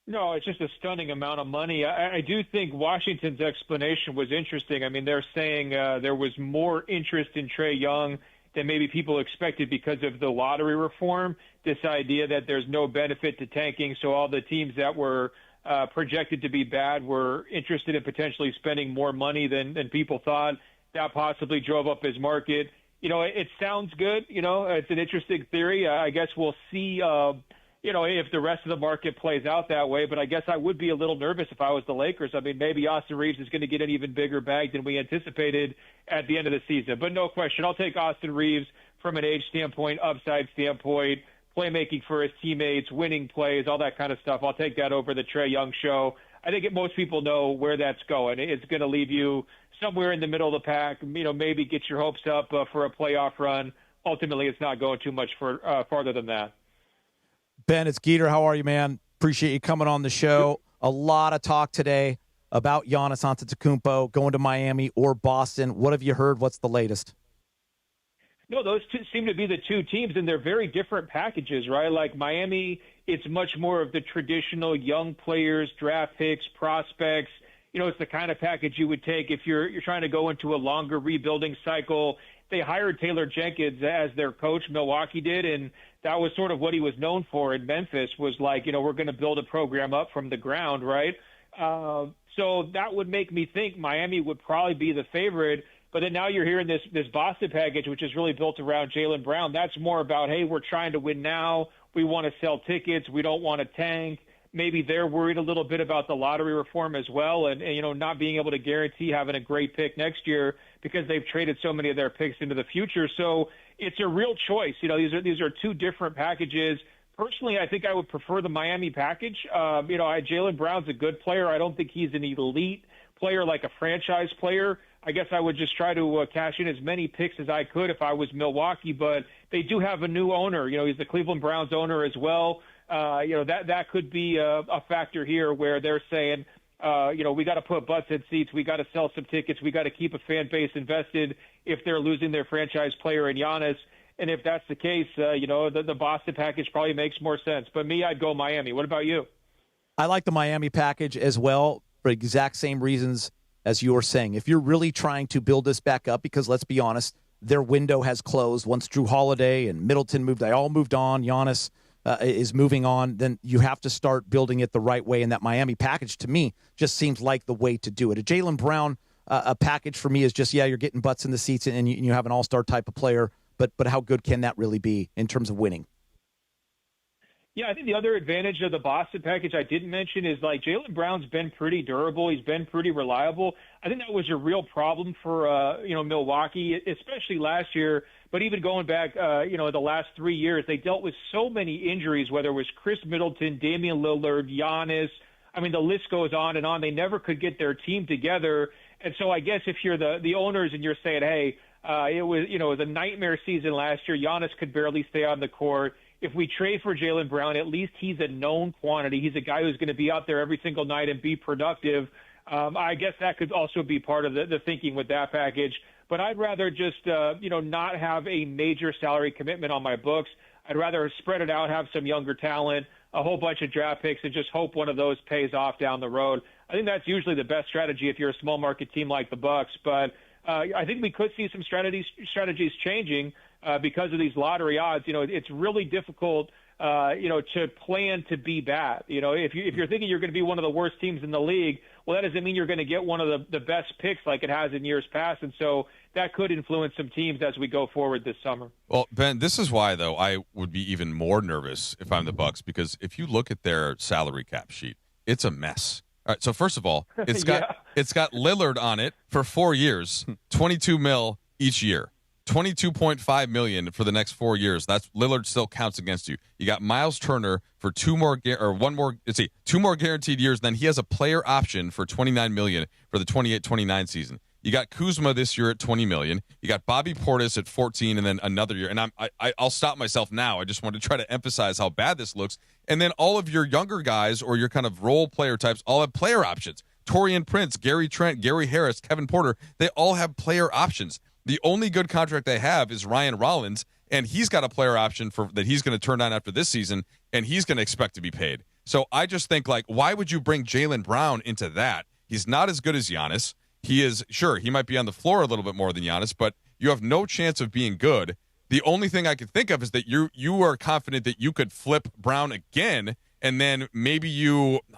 T: No, it's just a stunning amount of money. I do think Washington's explanation was interesting. I mean, they're saying there was more interest in Trae Young than maybe people expected because of the lottery reform, this idea that there's no benefit to tanking, so all the teams that were projected to be bad were interested in potentially spending more money than people thought. That possibly drove up his market. You know, it sounds good. You know, it's an interesting theory. I guess we'll see if the rest of the market plays out that way, but I guess I would be a little nervous if I was the Lakers. I mean, maybe Austin Reeves is going to get an even bigger bag than we anticipated at the end of the season. But no question, I'll take Austin Reeves from an age standpoint, upside standpoint, playmaking for his teammates, winning plays, all that kind of stuff. I'll take that over the Trae Young show. I think most people know where that's going. It's going to leave you somewhere in the middle of the pack, maybe get your hopes up for a playoff run. Ultimately, it's not going too much farther than that.
G: Ben, it's Geeter. How are you, man? Appreciate you coming on the show. A lot of talk today about Giannis Antetokounmpo going to Miami or Boston. What have you heard? What's the latest?
T: No, those two seem to be the two teams, and they're very different packages, right? Like Miami, it's much more of the traditional young players, draft picks, prospects. It's the kind of package you would take if you're trying to go into a longer rebuilding cycle. They hired Taylor Jenkins as their coach, Milwaukee did, and that was sort of what he was known for in Memphis, was like, we're going to build a program up from the ground, right? So that would make me think Miami would probably be the favorite. But then now you're hearing this Boston package, which is really built around Jaylen Brown. That's more about, hey, we're trying to win now. We want to sell tickets. We don't want to tank. Maybe they're worried a little bit about the lottery reform as well, and not being able to guarantee having a great pick next year because they've traded so many of their picks into the future. So it's a real choice. These are two different packages. Personally, I think I would prefer the Miami package. Jaylen Brown's a good player. I don't think he's an elite player like a franchise player. I guess I would just try to cash in as many picks as I could if I was Milwaukee, but they do have a new owner. He's the Cleveland Browns owner as well. That could be a factor here where they're saying, we got to put butts in seats. We got to sell some tickets. We got to keep a fan base invested if they're losing their franchise player in Giannis. And if that's the case, the Boston package probably makes more sense. But me, I'd go Miami. What about you?
G: I like the Miami package as well for exact same reasons as you were saying. If you're really trying to build this back up, because let's be honest, their window has closed. Once Drew Holiday and Middleton moved, they all moved on. Giannis is moving on. Then you have to start building it the right way. And that Miami package, to me, just seems like the way to do it. A Jaylen Brown a package for me is just, you're getting butts in the seats and you have an all-star type of player. But how good can that really be in terms of winning?
T: Yeah, I think the other advantage of the Boston package I didn't mention is like Jaylen Brown's been pretty durable. He's been pretty reliable. I think that was a real problem for Milwaukee, especially last year. But even going back, the last 3 years, they dealt with so many injuries, whether it was Chris Middleton, Damian Lillard, Giannis. I mean, the list goes on and on. They never could get their team together. And so I guess if you're the owners and you're saying, hey, it was a nightmare season last year. Giannis could barely stay on the court. If we trade for Jaylen Brown, at least he's a known quantity. He's a guy who's going to be out there every single night and be productive. I guess that could also be part of the thinking with that package. But I'd rather just, not have a major salary commitment on my books. I'd rather spread it out, have some younger talent, a whole bunch of draft picks, and just hope one of those pays off down the road. I think that's usually the best strategy if you're a small market team like the Bucks. But I think we could see some strategies changing because of these lottery odds. It's really difficult, to plan to be bad. If you're thinking you're going to be one of the worst teams in the league, well, that doesn't mean you're going to get one of the best picks like it has in years past. And so that could influence some teams as we go forward this summer.
F: Well, Ben, this is why, though, I would be even more nervous if I'm the Bucks, because if you look at their salary cap sheet, it's a mess. All right, so first of all, it's got Lillard on it for 4 years, $22 million each year, $22.5 million for the next 4 years. That's Lillard still counts against you. You got Miles Turner for two more guaranteed years. Then he has a player option for $29 million for the 28-29 season. You got Kuzma this year at $20 million. You got Bobby Portis at 14, and then another year. And I'll stop myself now. I just want to try to emphasize how bad this looks. And then all of your younger guys or your kind of role player types all have player options. Taurean Prince, Gary Trent, Gary Harris, Kevin Porter, they all have player options. The only good contract they have is Ryan Rollins, and he's got a player option that he's going to turn down after this season, and he's going to expect to be paid. So I just think, why would you bring Jaylen Brown into that? He's not as good as Giannis. He is, sure, he might be on the floor a little bit more than Giannis, but you have no chance of being good. The only thing I could think of is that you are confident that you could flip Brown again, and then maybe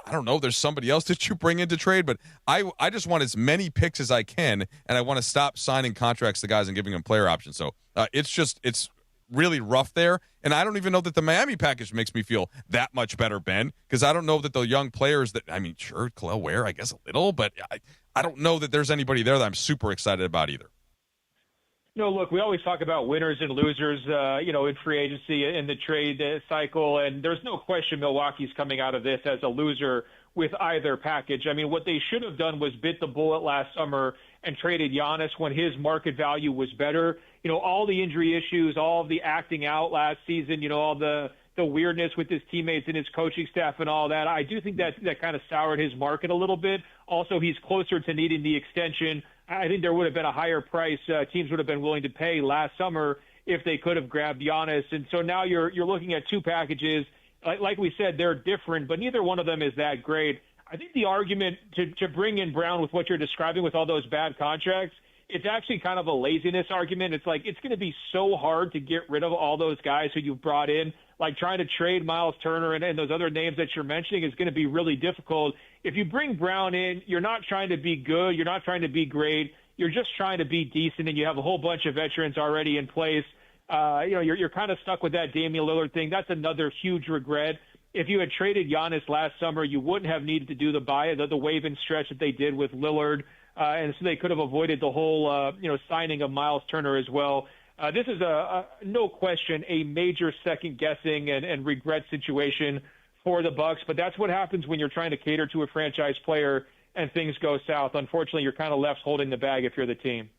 F: I don't know, there's somebody else that you bring into trade, but I just want as many picks as I can, and I want to stop signing contracts to guys and giving them player options. So it's really rough there, and I don't even know that the Miami package makes me feel that much better, Ben, because I don't know that the young players sure, Khalil Ware, I guess a little, but I don't know that there's anybody there that I'm super excited about either.
T: Look, we always talk about winners and losers, in free agency in the trade cycle, and there's no question Milwaukee's coming out of this as a loser with either package. I mean, what they should have done was bit the bullet last summer and traded Giannis when his market value was better. All the injury issues, all of the acting out last season, all the weirdness with his teammates and his coaching staff and all that. I do think that kind of soured his market a little bit. Also, he's closer to needing the extension. I think there would have been a higher price teams would have been willing to pay last summer if they could have grabbed Giannis. And so now you're looking at two packages. Like we said, they're different, but neither one of them is that great. I think the argument to bring in Brown with what you're describing with all those bad contracts, it's actually kind of a laziness argument. It's like it's going to be so hard to get rid of all those guys who you've brought in. Like trying to trade Miles Turner and those other names that you're mentioning is going to be really difficult. If you bring Brown in, you're not trying to be good. You're not trying to be great. You're just trying to be decent, and you have a whole bunch of veterans already in place. You're kind of stuck with that Damian Lillard thing. That's another huge regret. If you had traded Giannis last summer, you wouldn't have needed to do the wave and stretch that they did with Lillard, and so they could have avoided the whole signing of Miles Turner as well. This is no question a major second guessing and regret situation for the Bucks, but that's what happens when you're trying to cater to a franchise player and things go south. Unfortunately, you're kind of left holding the bag if you're the team.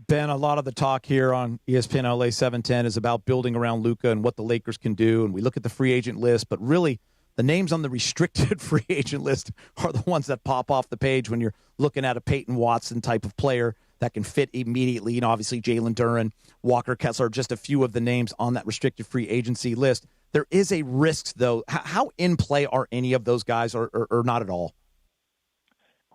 G: Ben, a lot of the talk here on ESPN LA 710 is about building around Luka and what the Lakers can do, and we look at the free agent list, but really the names on the restricted free agent list are the ones that pop off the page when you're looking at a Peyton Watson type of player that can fit immediately. Obviously Jalen Duren, Walker Kessler, just a few of the names on that restricted free agency list. There is a risk, though. How in play are any of those guys or not at all?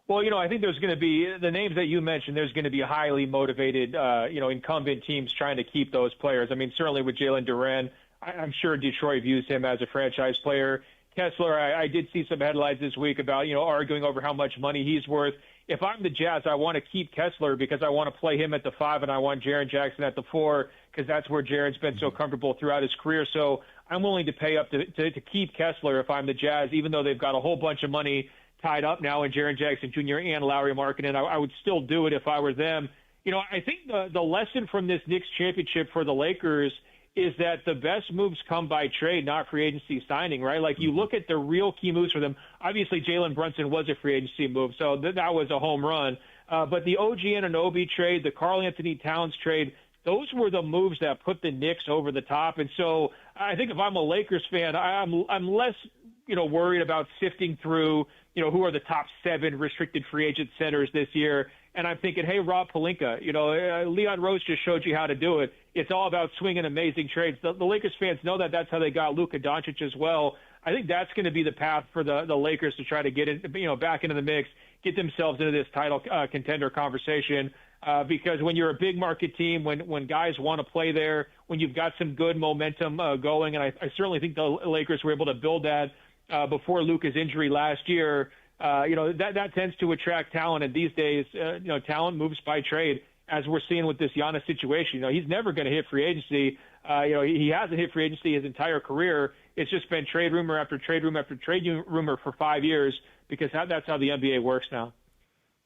T: Well, I think there's going to be the names that you mentioned. There's going to be highly motivated, incumbent teams trying to keep those players. I mean, certainly with Jalen Duren, I'm sure Detroit views him as a franchise player. Kessler, I did see some headlines this week about, arguing over how much money he's worth. If I'm the Jazz, I want to keep Kessler because I want to play him at the 5 and I want Jaren Jackson at the 4 because that's where Jaren's been so comfortable throughout his career. So I'm willing to pay up to keep Kessler if I'm the Jazz, even though they've got a whole bunch of money tied up now in Jaren Jackson Jr. and Lauri Markkanen. I would still do it if I were them. I think the lesson from this Knicks championship for the Lakers is that the best moves come by trade, not free agency signing, right? Like, you look at the real key moves for them. Obviously, Jalen Brunson was a free agency move, so that was a home run. But the OG Anunoby trade, the Karl Anthony Towns trade, those were the moves that put the Knicks over the top. And so I think if I'm a Lakers fan, I'm less, worried about sifting through, who are the top 7 restricted free agent centers this year. And I'm thinking, hey, Rob Pelinka, Leon Rose just showed you how to do it. It's all about swinging amazing trades. The Lakers fans know that. That's how they got Luka Doncic as well. I think that's going to be the path for the Lakers to try to get back into the mix, get themselves into this title contender conversation. Because when you're a big market team, when guys want to play there, when you've got some good momentum going, and I certainly think the Lakers were able to build that before Luka's injury last year. That tends to attract talent, and these days, talent moves by trade, as we're seeing with this Giannis situation. He's never going to hit free agency. He hasn't hit free agency his entire career. It's just been trade rumor after trade rumor after trade rumor for 5 years because that's how the NBA works now.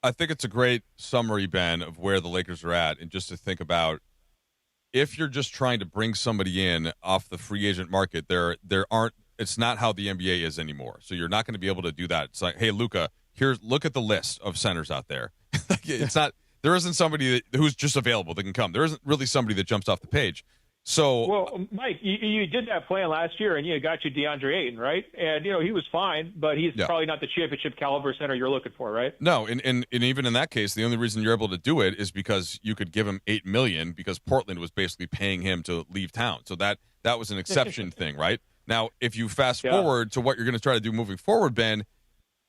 F: I think it's a great summary, Ben, of where the Lakers are at, and just to think about if you're just trying to bring somebody in off the free agent market, there aren't. It's not how the NBA is anymore. So you're not going to be able to do that. It's like, hey, Luka, look at the list of centers out there. It's not. There isn't somebody who's just available that can come. There isn't really somebody that jumps off the page. So,
T: well, Mike, you did that plan last year, and you got you DeAndre Ayton, right? And he was fine, but he's probably not the championship caliber center you're looking for, right?
F: No, and even in that case, the only reason you're able to do it is because you could give him $8 million because Portland was basically paying him to leave town. So that was an exception thing, right? Now, if you fast forward to what you're going to try to do moving forward, Ben,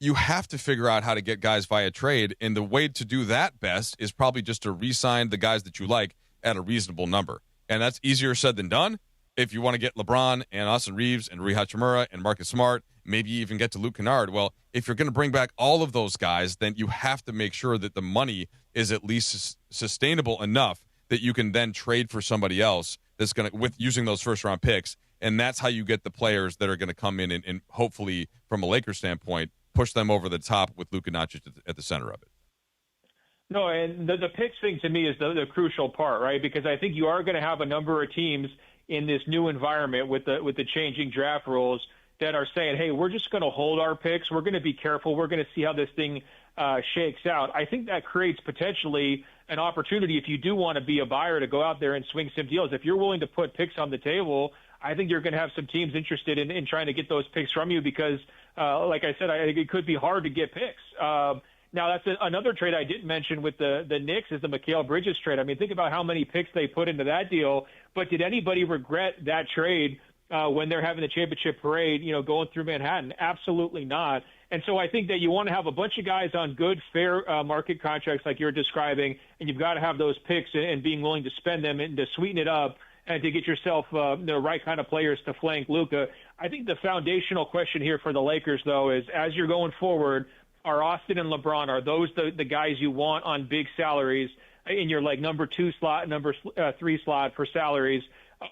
F: you have to figure out how to get guys via trade, and the way to do that best is probably just to re-sign the guys that you like at a reasonable number. And that's easier said than done. If you want to get LeBron and Austin Reeves and Rui Hachimura and Marcus Smart, maybe even get to Luke Kennard. Well, if you're going to bring back all of those guys, then you have to make sure that the money is at least sustainable enough that you can then trade for somebody else that's going to, with using those first-round picks. And that's how you get the players that are going to come in and hopefully, from a Lakers standpoint, push them over the top with Luka Doncic at the center of it.
T: No, and the picks thing to me is the crucial part, right? Because I think you are going to have a number of teams in this new environment with the changing draft rules that are saying, hey, we're just going to hold our picks. We're going to be careful. We're going to see how this thing shakes out. I think that creates potentially an opportunity if you do want to be a buyer to go out there and swing some deals. If you're willing to put picks on the table, I think you're going to have some teams interested in trying to get those picks from you because, like I said, I think it could be hard to get picks. Now, that's another trade I didn't mention with the Knicks is the Mikal Bridges trade. I mean, think about how many picks they put into that deal. But did anybody regret that trade when they're having the championship parade, going through Manhattan? Absolutely not. And so I think that you want to have a bunch of guys on good, fair market contracts like you're describing, and you've got to have those picks and being willing to spend them and to sweeten it up and to get yourself the right kind of players to flank Luka. I think the foundational question here for the Lakers, though, is as you're going forward, are Austin and LeBron, are those the guys you want on big salaries in your number 2 slot, number 3 slot for salaries?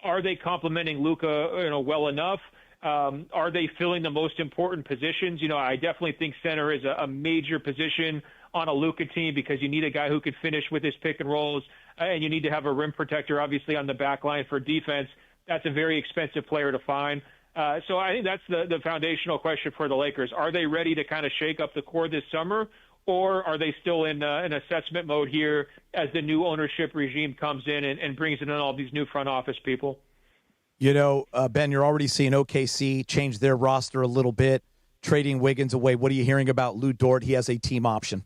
T: Are they complementing Luka well enough? Are they filling the most important positions? I definitely think center is a major position on a Luka team because you need a guy who could finish with his pick and rolls, and you need to have a rim protector, obviously, on the back line for defense. That's a very expensive player to find. So I think that's the foundational question for the Lakers. Are they ready to kind of shake up the core this summer, or are they still in an assessment mode here as the new ownership regime comes in and brings in all these new front office people?
G: Ben, you're already seeing OKC change their roster a little bit, trading Wiggins away. What are you hearing about Lou Dort? He has a team option.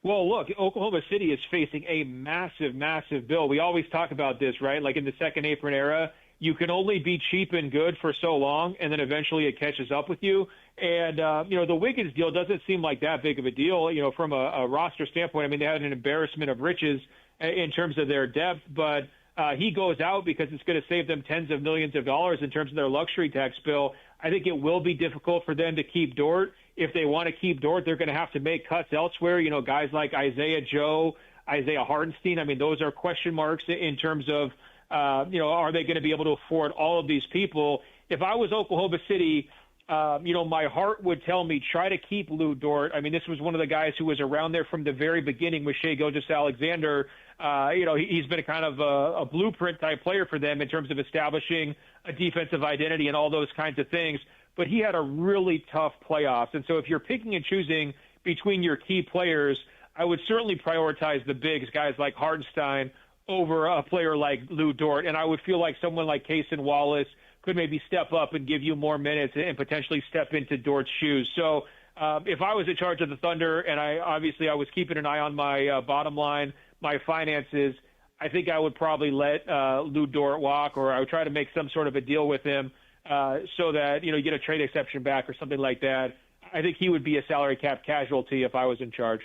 T: Well, look, Oklahoma City is facing a massive, massive bill. We always talk about this, right? Like in the second apron era, you can only be cheap and good for so long, and then eventually it catches up with you. And, the Wiggins deal doesn't seem like that big of a deal, from a roster standpoint. I mean, they had an embarrassment of riches in terms of their depth, but he goes out because it's going to save them tens of millions of dollars in terms of their luxury tax bill. I think it will be difficult for them to keep Dort. If they want to keep Dort, they're going to have to make cuts elsewhere. Guys like Isaiah Joe, Isaiah Hartenstein, I mean, those are question marks in terms of, are they going to be able to afford all of these people? If I was Oklahoma City, my heart would tell me try to keep Lou Dort. I mean, this was one of the guys who was around there from the very beginning with Shai Gilgeous-Alexander. He's been a kind of a blueprint type player for them in terms of establishing a defensive identity and all those kinds of things. But he had a really tough playoffs. And so if you're picking and choosing between your key players, I would certainly prioritize the bigs, guys like Hartenstein, over a player like Lou Dort. And I would feel like someone like Cason Wallace could maybe step up and give you more minutes and potentially step into Dort's shoes. So if I was in charge of the Thunder and I was keeping an eye on my bottom line, my finances, I think I would probably let Lou Dort walk, or I would try to make some sort of a deal with him so that, you get a trade exception back or something like that. I think he would be a salary cap casualty if I was in charge.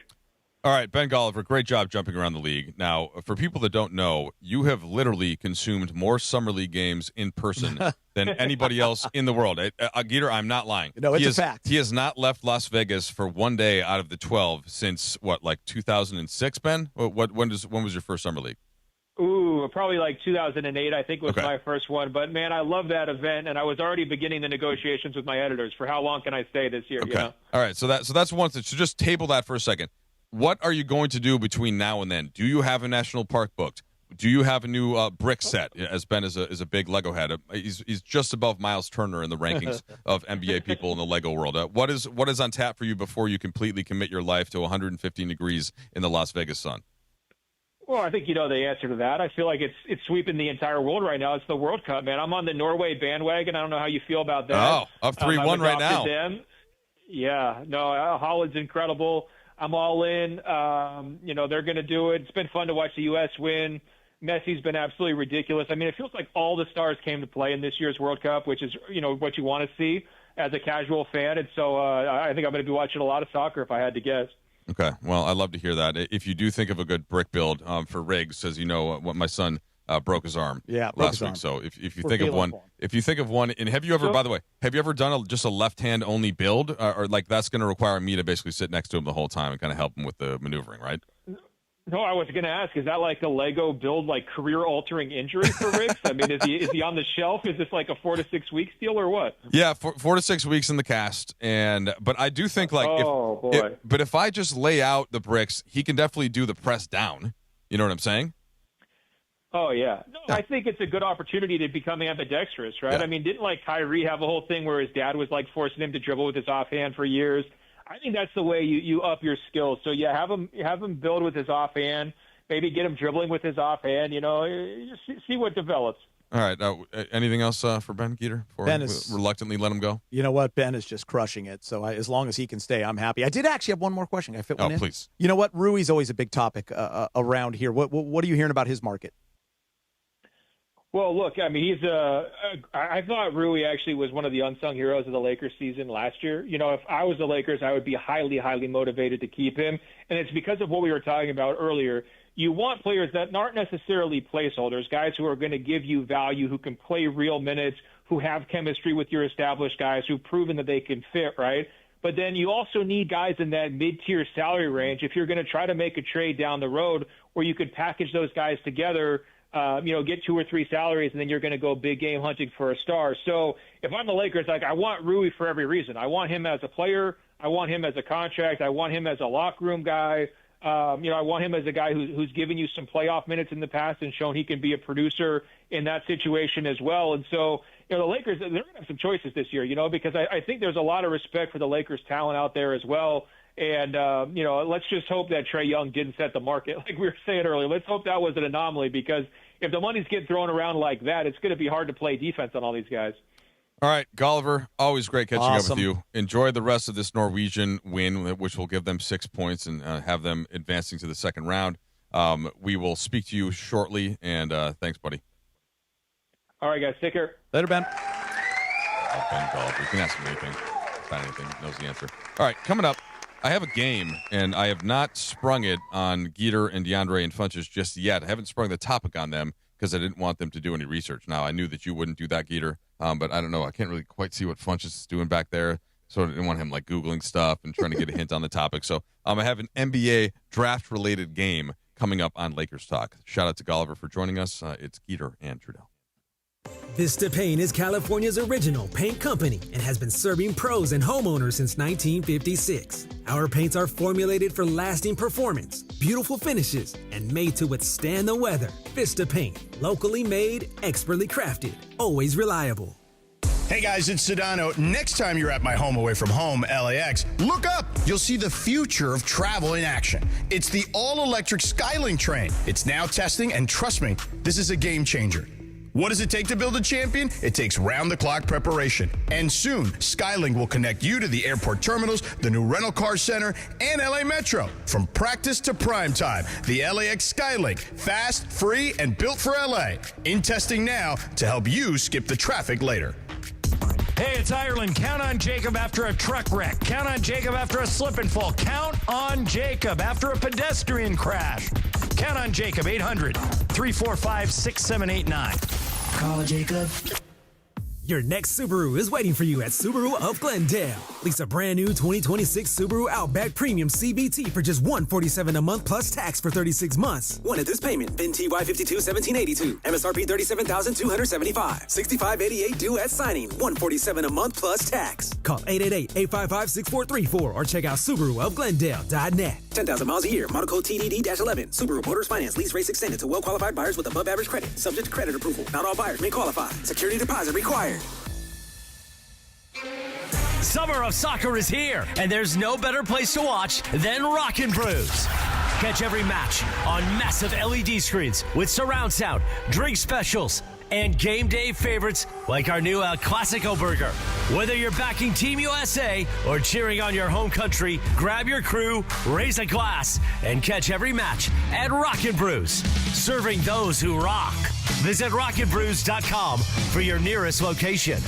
F: All right, Ben Golliver, great job jumping around the league. Now, for people that don't know, you have literally consumed more Summer League games in person than anybody else in the world. Geeter, I'm not lying.
G: No, it's a fact.
F: He has not left Las Vegas for one day out of the 12 since, 2006, Ben? When was your first Summer League?
T: Ooh, probably like 2008, I think was my first one. But, man, I love that event, and I was already beginning the negotiations with my editors for how long can I stay this year.
F: Okay. All right, so that's one thing. So just table that for a second. What are you going to do between now and then? Do you have a national park booked? Do you have a new brick set? As Ben is a big Lego head. He's just above Miles Turner in the rankings of NBA people in the Lego world. What is on tap for you before you completely commit your life to 115 degrees in the Las Vegas sun?
T: Well, I think you know the answer to that. I feel like it's sweeping the entire world right now. It's the World Cup, man. I'm on the Norway bandwagon. I don't know how you feel about that.
F: Oh, up 3-1 right now.
T: Them. Yeah, no, Holland's incredible. I'm all in. They're going to do it. It's been fun to watch the U.S. win. Messi's been absolutely ridiculous. I mean, it feels like all the stars came to play in this year's World Cup, which is, what you want to see as a casual fan. And so I think I'm going to be watching a lot of soccer if I had to guess.
F: Okay. Well, I'd love to hear that. If you do think of a good brick build for Riggs, as you know, what my son broke his arm last week. So if you think of one, and have you ever, by the way, have you ever done just a left-hand only build, or like that's going to require me to basically sit next to him the whole time and kind of help him with the maneuvering, right?
T: No, I was going to ask, is that like a Lego build, like career-altering injury for Riggs? I mean, is he on the shelf? Is this like a 4 to 6 weeks deal or what?
F: Yeah, 4 to 6 weeks in the cast, but I do think but if I just lay out the bricks, he can definitely do the press down. You know what I'm saying?
T: Oh, yeah. No, I think it's a good opportunity to become ambidextrous, right?
F: Yeah.
T: I mean, didn't like Kyrie have a whole thing where his dad was like forcing him to dribble with his offhand for years? I think that's the way you up your skills. So, yeah, have him build with his offhand, maybe get him dribbling with his offhand, just see what develops.
F: All right. Anything else for Ben Geeter before
G: Ben
F: reluctantly let him go?
G: You know what? Ben is just crushing it. So as long as he can stay, I'm happy. I did actually have one more question. Can I fit one in?
F: Please.
G: You know what? Rui's always a big topic around here. What are you hearing about his market?
T: Well, look, I mean, I thought Rui actually was one of the unsung heroes of the Lakers season last year. If I was the Lakers, I would be highly, highly motivated to keep him. And it's because of what we were talking about earlier. You want players that aren't necessarily placeholders, guys who are going to give you value, who can play real minutes, who have chemistry with your established guys, who've proven that they can fit, right? But then you also need guys in that mid-tier salary range if you're going to try to make a trade down the road where you could package those guys together, get 2 or 3 salaries, and then you're going to go big game hunting for a star. So if I'm the Lakers, I want Rui for every reason. I want him as a player. I want him as a contract. I want him as a locker room guy. I want him as a guy who's given you some playoff minutes in the past and shown he can be a producer in that situation as well. And so, the Lakers, they're going to have some choices this year, because I think there's a lot of respect for the Lakers' talent out there as well. And, let's just hope that Trae Young didn't set the market. Like we were saying earlier, let's hope that was an anomaly, because if the money's getting thrown around like that, it's going to be hard to play defense on all these guys.
F: All right, Golliver, always great catching up with you. Enjoy the rest of this Norwegian win, which will give them 6 points and have them advancing to the second round. We will speak to you shortly, and thanks, buddy.
T: All right, guys. Take care.
G: Later, Ben.
F: Ben Golf. You can ask him anything. About anything. Knows the answer. All right, coming up, I have a game, and I have not sprung it on Geeter and DeAndre and Funches just yet. I haven't sprung the topic on them because I didn't want them to do any research. Now, I knew that you wouldn't do that, Geeter, but I don't know. I can't really quite see what Funches is doing back there, so I didn't want him, like, Googling stuff and trying to get a hint on the topic. So I have an NBA draft-related game coming up on Lakers Talk. Shout out to Golliver for joining us. It's Geeter and Trudell.
E: Vista Paint is California's original paint company and has been serving pros and homeowners since 1956. Our paints are formulated for lasting performance, beautiful finishes, and made to withstand the weather. Vista Paint, locally made, expertly crafted, always reliable.
U: Hey guys, it's Sedano. Next time you're at my home away from home, LAX, look up. You'll see the future of travel in action. It's the all-electric Skylink train. It's now testing, and trust me, this is a game changer. What does it take to build a champion? It takes round-the-clock preparation. And soon, Skylink will connect you to the airport terminals, the new rental car center, and LA Metro. From practice to prime time, the LAX Skylink. Fast, free, and built for LA. In testing now to help you skip the traffic later.
Q: Hey, it's Ireland. Count on Jacob after a truck wreck. Count on Jacob after a slip and fall. Count on Jacob after a pedestrian crash. Count on Jacob, 800-345-6789.
E: Call Jacob. Your next Subaru is waiting for you at Subaru of Glendale. Lease a brand new 2026 Subaru Outback Premium CBT for just $147 a month plus tax for 36 months. One at this payment. VIN TY521782. MSRP $37,275. $6588 due at signing. $147 a month plus tax. Call 888-855-6434 or check out SubaruofGlendale.net. 10,000 miles a year. Model code TDD-11. Subaru Motors Finance. Lease rates extended to well-qualified buyers with above average credit. Subject to credit approval. Not all buyers may qualify. Security deposit required.
C: Summer of soccer is here, and there's no better place to watch than Rockin' Brews. Catch every match on massive LED screens with surround sound, drink specials, and game day favorites like our new El Clasico burger. Whether you're backing Team USA or cheering on your home country, grab your crew, raise a glass, and catch every match at Rockin' Brews, serving those who rock. Visit rockinbrews.com for your nearest location.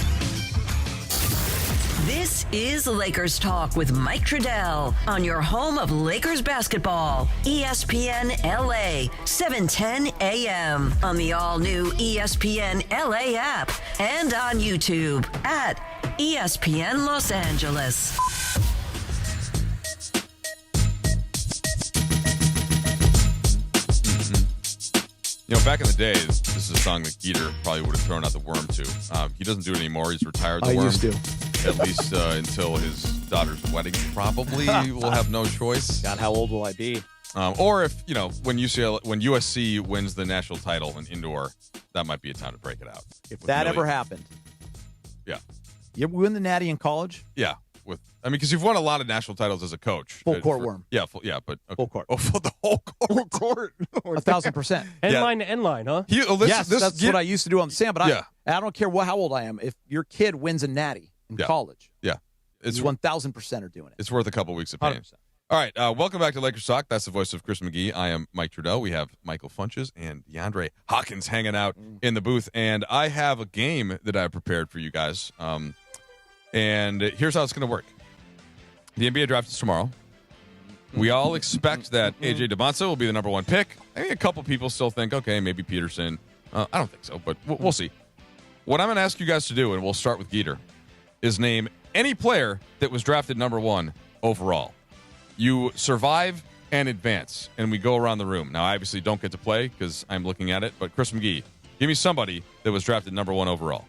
A: This is Lakers Talk with Mike Trudell on your home of Lakers basketball, ESPN LA, 710 AM on the all-new ESPN LA app and on YouTube at ESPN Los Angeles.
F: You know, back in the day, this is a song that Geeter probably would have thrown out the worm to. He doesn't do it anymore. He's retired the worm.
G: I used to.
F: At least until his daughter's wedding, probably. Will have no choice.
G: God, how old will I be?
F: Or if, when USC wins the national title in indoor, that might be a time to break it out.
G: If that ever happened.
F: Yeah.
G: You ever win the Natty in college?
F: Yeah. Because you've won a lot of national titles as a coach.
G: Full court worm.
F: Yeah, but okay.
G: Full court.
F: Oh, for the whole court.
H: Full court.
G: 1,000%.
I: End line to end line, huh?
G: That's what I used to do on the sand, but I don't care how old I am. If your kid wins a Natty in college, it's 1,000% are doing it.
F: It's worth a couple weeks of pain.
G: 100%.
F: All right, welcome back to Lakers Talk. That's the voice of Chris McGee. I am Mike Trudell. We have Michael Funches and DeAndre Hawkins hanging out in the booth, and I have a game that I prepared for you guys. And here's how it's going to work. The NBA draft is tomorrow. We all expect that A.J. DeMonsa will be the number one pick. I think a couple people still think, okay, maybe Peterson. I don't think so, but we'll see. What I'm going to ask you guys to do, and we'll start with Geeter, is name any player that was drafted number one overall. You survive and advance, and we go around the room. Now, I obviously don't get to play because I'm looking at it, but Chris McGee, give me somebody that was drafted number one overall.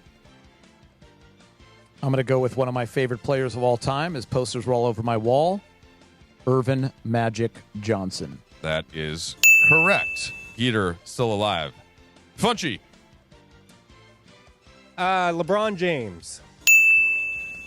G: I'm going to go with one of my favorite players of all time. His posters were all over my wall. Irvin Magic Johnson.
F: That is correct. Geeter still alive. Funchy.
I: LeBron James.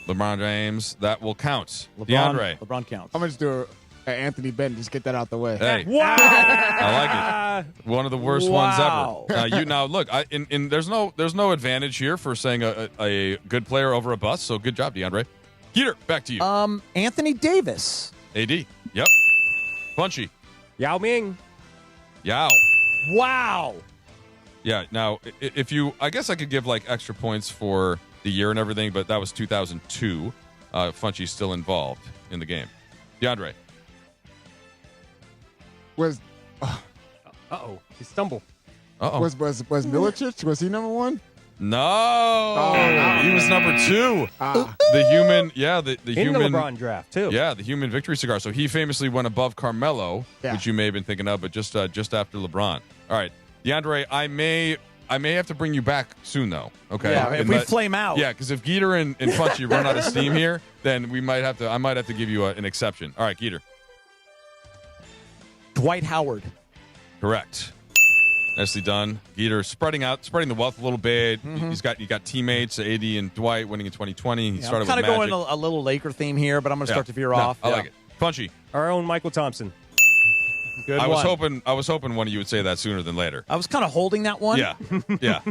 F: LeBron James. That will count. DeAndre.
G: LeBron counts.
H: I'm going to do Anthony Benton. Just get that out the way.
F: Hey.
I: Wow.
F: I like it. One of the worst ones ever. Now look, there's no advantage here for saying a good player over a bust. So good job, DeAndre. Geeter, back to you.
G: Anthony Davis.
F: AD. Yep. Punchy.
I: Yao Ming.
F: Yao.
G: Wow.
F: Yeah. Now, if you, I guess I could give like extra points for the year and everything, but that was 2002. Funchy's still involved in the game. DeAndre.
H: Was
I: Uh-oh. He stumbled.
F: Uh-oh.
H: was Milicic? Was he number one?
F: No, he was number 2. The human, the
I: In
F: human
I: the LeBron draft, too.
F: Yeah, the human victory cigar. So he famously went above Carmelo, which you may have been thinking of, but just after LeBron. All right, DeAndre, I may have to bring you back soon, though. Okay,
G: Yeah, if we flame out.
F: Yeah, because if Geeter and Funchy run out of steam here, then I might have to give you an exception. All right, Geeter.
G: Dwight Howard.
F: Correct. Nicely done. Geeter spreading the wealth a little bit. You got teammates, AD and Dwight winning in 2020. He started
G: I'm
F: with
G: kind
F: Magic.
G: of going a little Laker theme here, but I'm going to start to veer off.
F: I like it. Punchy.
I: Our own Michael Thompson.
G: Good
F: I
G: one.
F: was hoping one of you would say that sooner than later.
G: I was kind of holding that one.
F: Yeah. Yeah.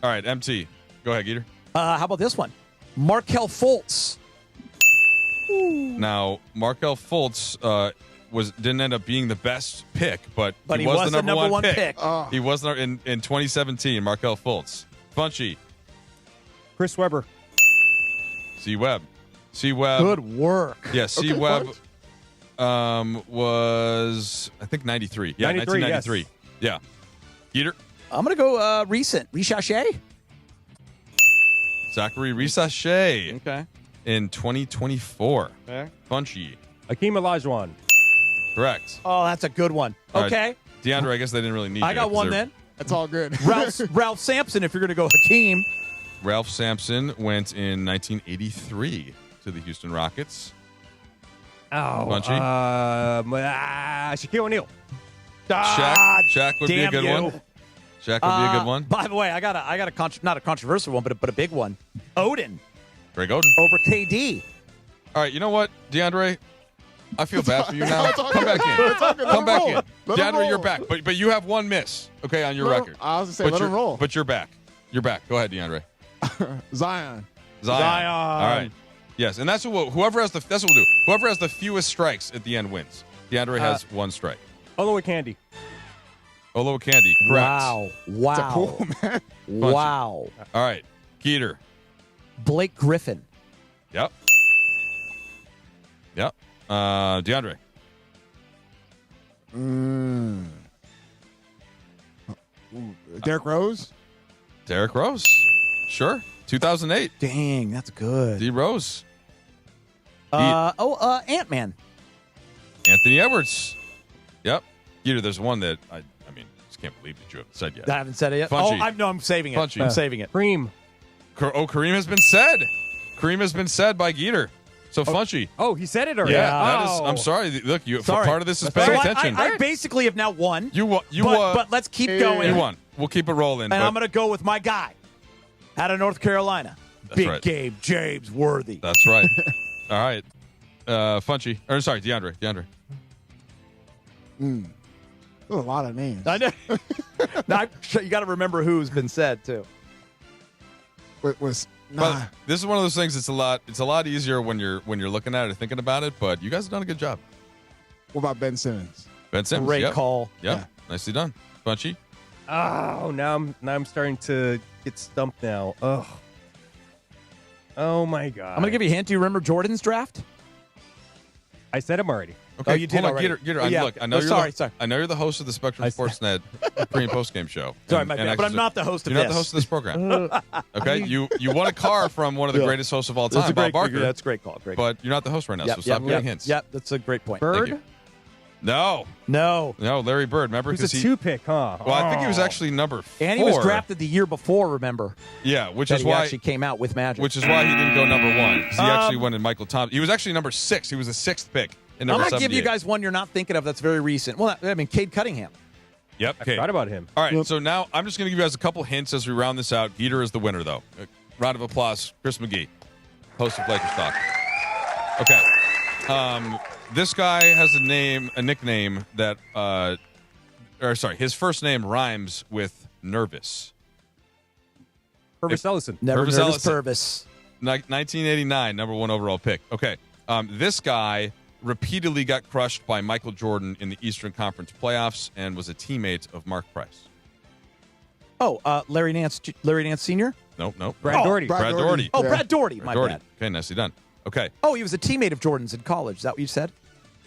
F: All right, MT. Go ahead, Geeter.
G: How about this one? Markelle Fultz.
F: Now, Markelle Fultz didn't end up being the best pick, but
G: he was
F: the number one pick.
G: Oh.
F: He was in 2017, Markelle Fultz. Funchy.
I: Chris Webber.
F: C. Webb. C. Webb.
G: Good work.
F: Yeah, C. Webb was, I think, 93. Yeah, 1993.
I: Yes.
F: Yeah. Geeter.
G: I'm going to go recent. Richache.
F: Zachary Risache.
G: Okay.
F: In 2024.
G: Okay.
F: Funchy.
I: Akeem Olajuwon.
F: Correct.
G: Oh, that's a good one.
F: All
G: Okay.
F: right. DeAndre, I guess they didn't really need
G: I
F: you
G: got
F: 'cause
G: one
F: they're-
G: then.
H: That's all good.
G: Ralph Sampson, if you're going to go Hakeem.
F: Ralph Sampson went in 1983 to the Houston Rockets.
I: Oh.
F: Bunchy?
I: Shaquille O'Neal.
F: Shaq would be a good one. Shaq would be a good one.
G: By the way, I got a not a controversial one, but a big one. Odin
F: Greg Oden.
G: over KD.
F: All right, you know what, DeAndre? I feel bad for you now.
H: It's all
F: Come
H: good.
F: back
H: It's all
F: in.
H: good.
F: Come back
H: Let
F: in.
H: him roll. Let him
F: DeAndre, you're
H: roll.
F: back. But you have one miss, okay, on your
H: Let him-
F: record.
H: I was gonna say,
F: But
H: let him
F: you're-
H: roll.
F: But you're back. You're back. Go ahead, DeAndre.
H: Zion.
F: Zion. All right. Yes, and that's what whoever has the that's what we'll do. Whoever has the fewest strikes at the end wins. DeAndre has one strike.
I: Olowe Candy.
F: Olowe Candy. Correct.
G: Wow.
H: It's a pool, man.
G: Wow.
F: All right. Geeter.
G: Blake Griffin.
F: Yep. Yep. DeAndre.
H: Derrick Rose.
F: Derrick Rose. Sure. 2008.
G: Dang, that's good.
F: D Rose.
G: Ant-Man.
F: Anthony Edwards. Yep. Geeter, there's one that I mean, just can't believe that you haven't said yet.
G: I haven't said it yet.
F: Funchy.
G: I'm saving it.
F: Funchy.
G: I'm saving it.
I: Kareem.
F: Kareem has been said. Kareem has been said by Geeter. So Funchy.
I: Oh, he said it already.
F: Yeah, that is. I'm sorry. Look,
G: Sorry.
F: part of this is
G: So
F: paying attention.
G: I basically have now won.
F: You won.
G: But let's keep going.
F: You won. We'll keep it rolling.
G: And I'm going to go with my guy out of North Carolina.
F: That's
G: Big
F: right.
G: game, James Worthy.
F: That's right. All right. Funchy. Or sorry, DeAndre.
H: There's a lot of names.
G: I know. Now, you got to remember who's been said too.
F: But this is one of those things. It's a lot easier when you're looking at it or thinking about it. But you guys have done a good job.
H: What about Ben Simmons?
F: Ben Simmons.
G: Great
F: yep.
G: call.
F: Yep.
H: Yeah.
F: Nicely done. Funchy.
I: Oh, now I'm starting to get stumped now. Ugh. Oh my God.
G: I'm going to give you a hint. Do you remember Jordan's draft?
I: I said him already.
F: Okay,
G: you did
F: hold on,
G: already.
F: Geeter,
G: Yeah.
F: look, I know
G: Sorry.
F: I know you're the host of the Spectrum Sportsnet pre and post game show.
G: Sorry, my bad, but I'm not the host of
F: You're
G: this.
F: not the host of this program. Okay, you won a car from one of the greatest hosts of all time, Bob Barker.
G: That's a great call. Great call.
F: But you're not the host right now, so stop giving hints.
G: Yep, that's a great point.
F: Thank you. No, Larry Bird. Remember,
I: He was a 2-pick, huh?
F: Well, I think he was actually number 4.
G: And he was drafted the year before. Remember?
F: Yeah, which
G: that
F: is
G: he
F: why
G: actually came out with Magic.
F: Which is why he didn't go number 1. 'Cause he actually went in Michael Thompson. He was actually number 6. He was the 6th pick.
G: I'm going to give you guys one you're not thinking of that's very recent. Well, I mean, Cade Cunningham.
F: Yep.
I: I forgot about him.
F: All right, so now I'm just going to give you guys a couple hints as we round this out. Geeter is the winner, though. Round of applause, Chris McGee, host of Lakers Talk. Okay. This guy has a nickname that, his first name rhymes with nervous.
I: Purvis Ellison.
G: Never
F: Purvis
G: nervous
F: Ellison.
G: Purvis.
F: 1989, number 1 overall pick. Okay. This guy repeatedly got crushed by Michael Jordan in the Eastern Conference playoffs and was a teammate of Mark Price.
G: Larry Nance Sr.?
F: Nope.
G: Brad Daugherty.
F: Brad Daugherty.
G: Oh, Brad Daugherty. My bad.
F: Okay, nicely done. Okay.
G: Oh, he was a teammate of Jordan's in college. Is that what you said?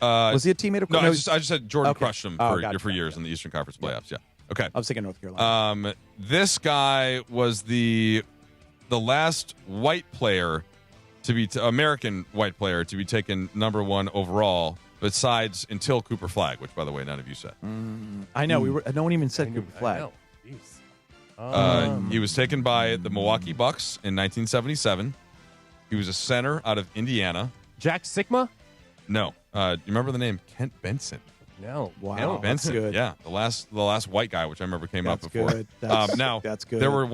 G: Was he a teammate of?
F: No, I just said Jordan crushed him for years in the Eastern Conference playoffs. Yeah. Okay.
G: I was thinking North Carolina.
F: This guy was the last white player to be American white player to be taken number 1 overall, besides until Cooper Flagg, which by the way none of you said.
G: I know no one even said Cooper Flagg.
F: He was taken by the Milwaukee Bucks in 1977. He was a center out of Indiana.
I: Jack Sikma?
F: No. You remember the name Kent Benson?
I: No.
G: Wow.
F: Kent Benson.
G: That's good.
F: Yeah, the last white guy, which I remember came up before.
G: Good. That's good.
F: There were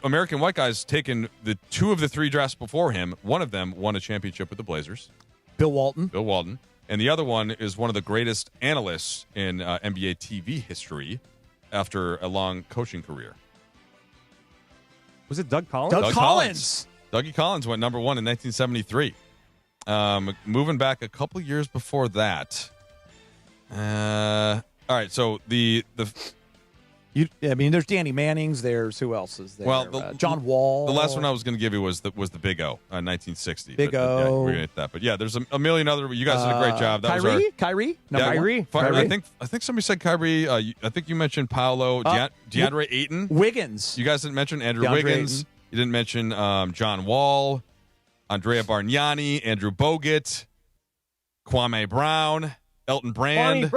F: American white guys taken the 2 of the 3 drafts before him. One of them won a championship with the Blazers.
G: Bill Walton.
F: And the other one is one of the greatest analysts in NBA TV history after a long coaching career.
I: Was it Doug Collins?
G: Doug Collins.
F: Dougie Collins went number 1 in 1973. Moving back a couple years before that. All right, so
G: there's Danny Manning's. There's who else is there?
F: Well,
G: John Wall.
F: The last one I was going to give you was the Big O, 1960.
G: Big O.
F: Yeah, we're going to hit that. But yeah, there's a million other. You guys did a great job. That
G: Kyrie?
F: was
G: Kyrie?
F: Kyrie.
G: Kyrie?
F: I think somebody said Kyrie. I think you mentioned Paolo, DeAndre Ayton,
G: Wiggins.
F: You guys didn't mention Andrew
G: DeAndre
F: Wiggins.
G: Ayton.
F: You didn't mention John Wall, Andrea Bargnani, Andrew Bogut, Kwame Brown, Elton Brand,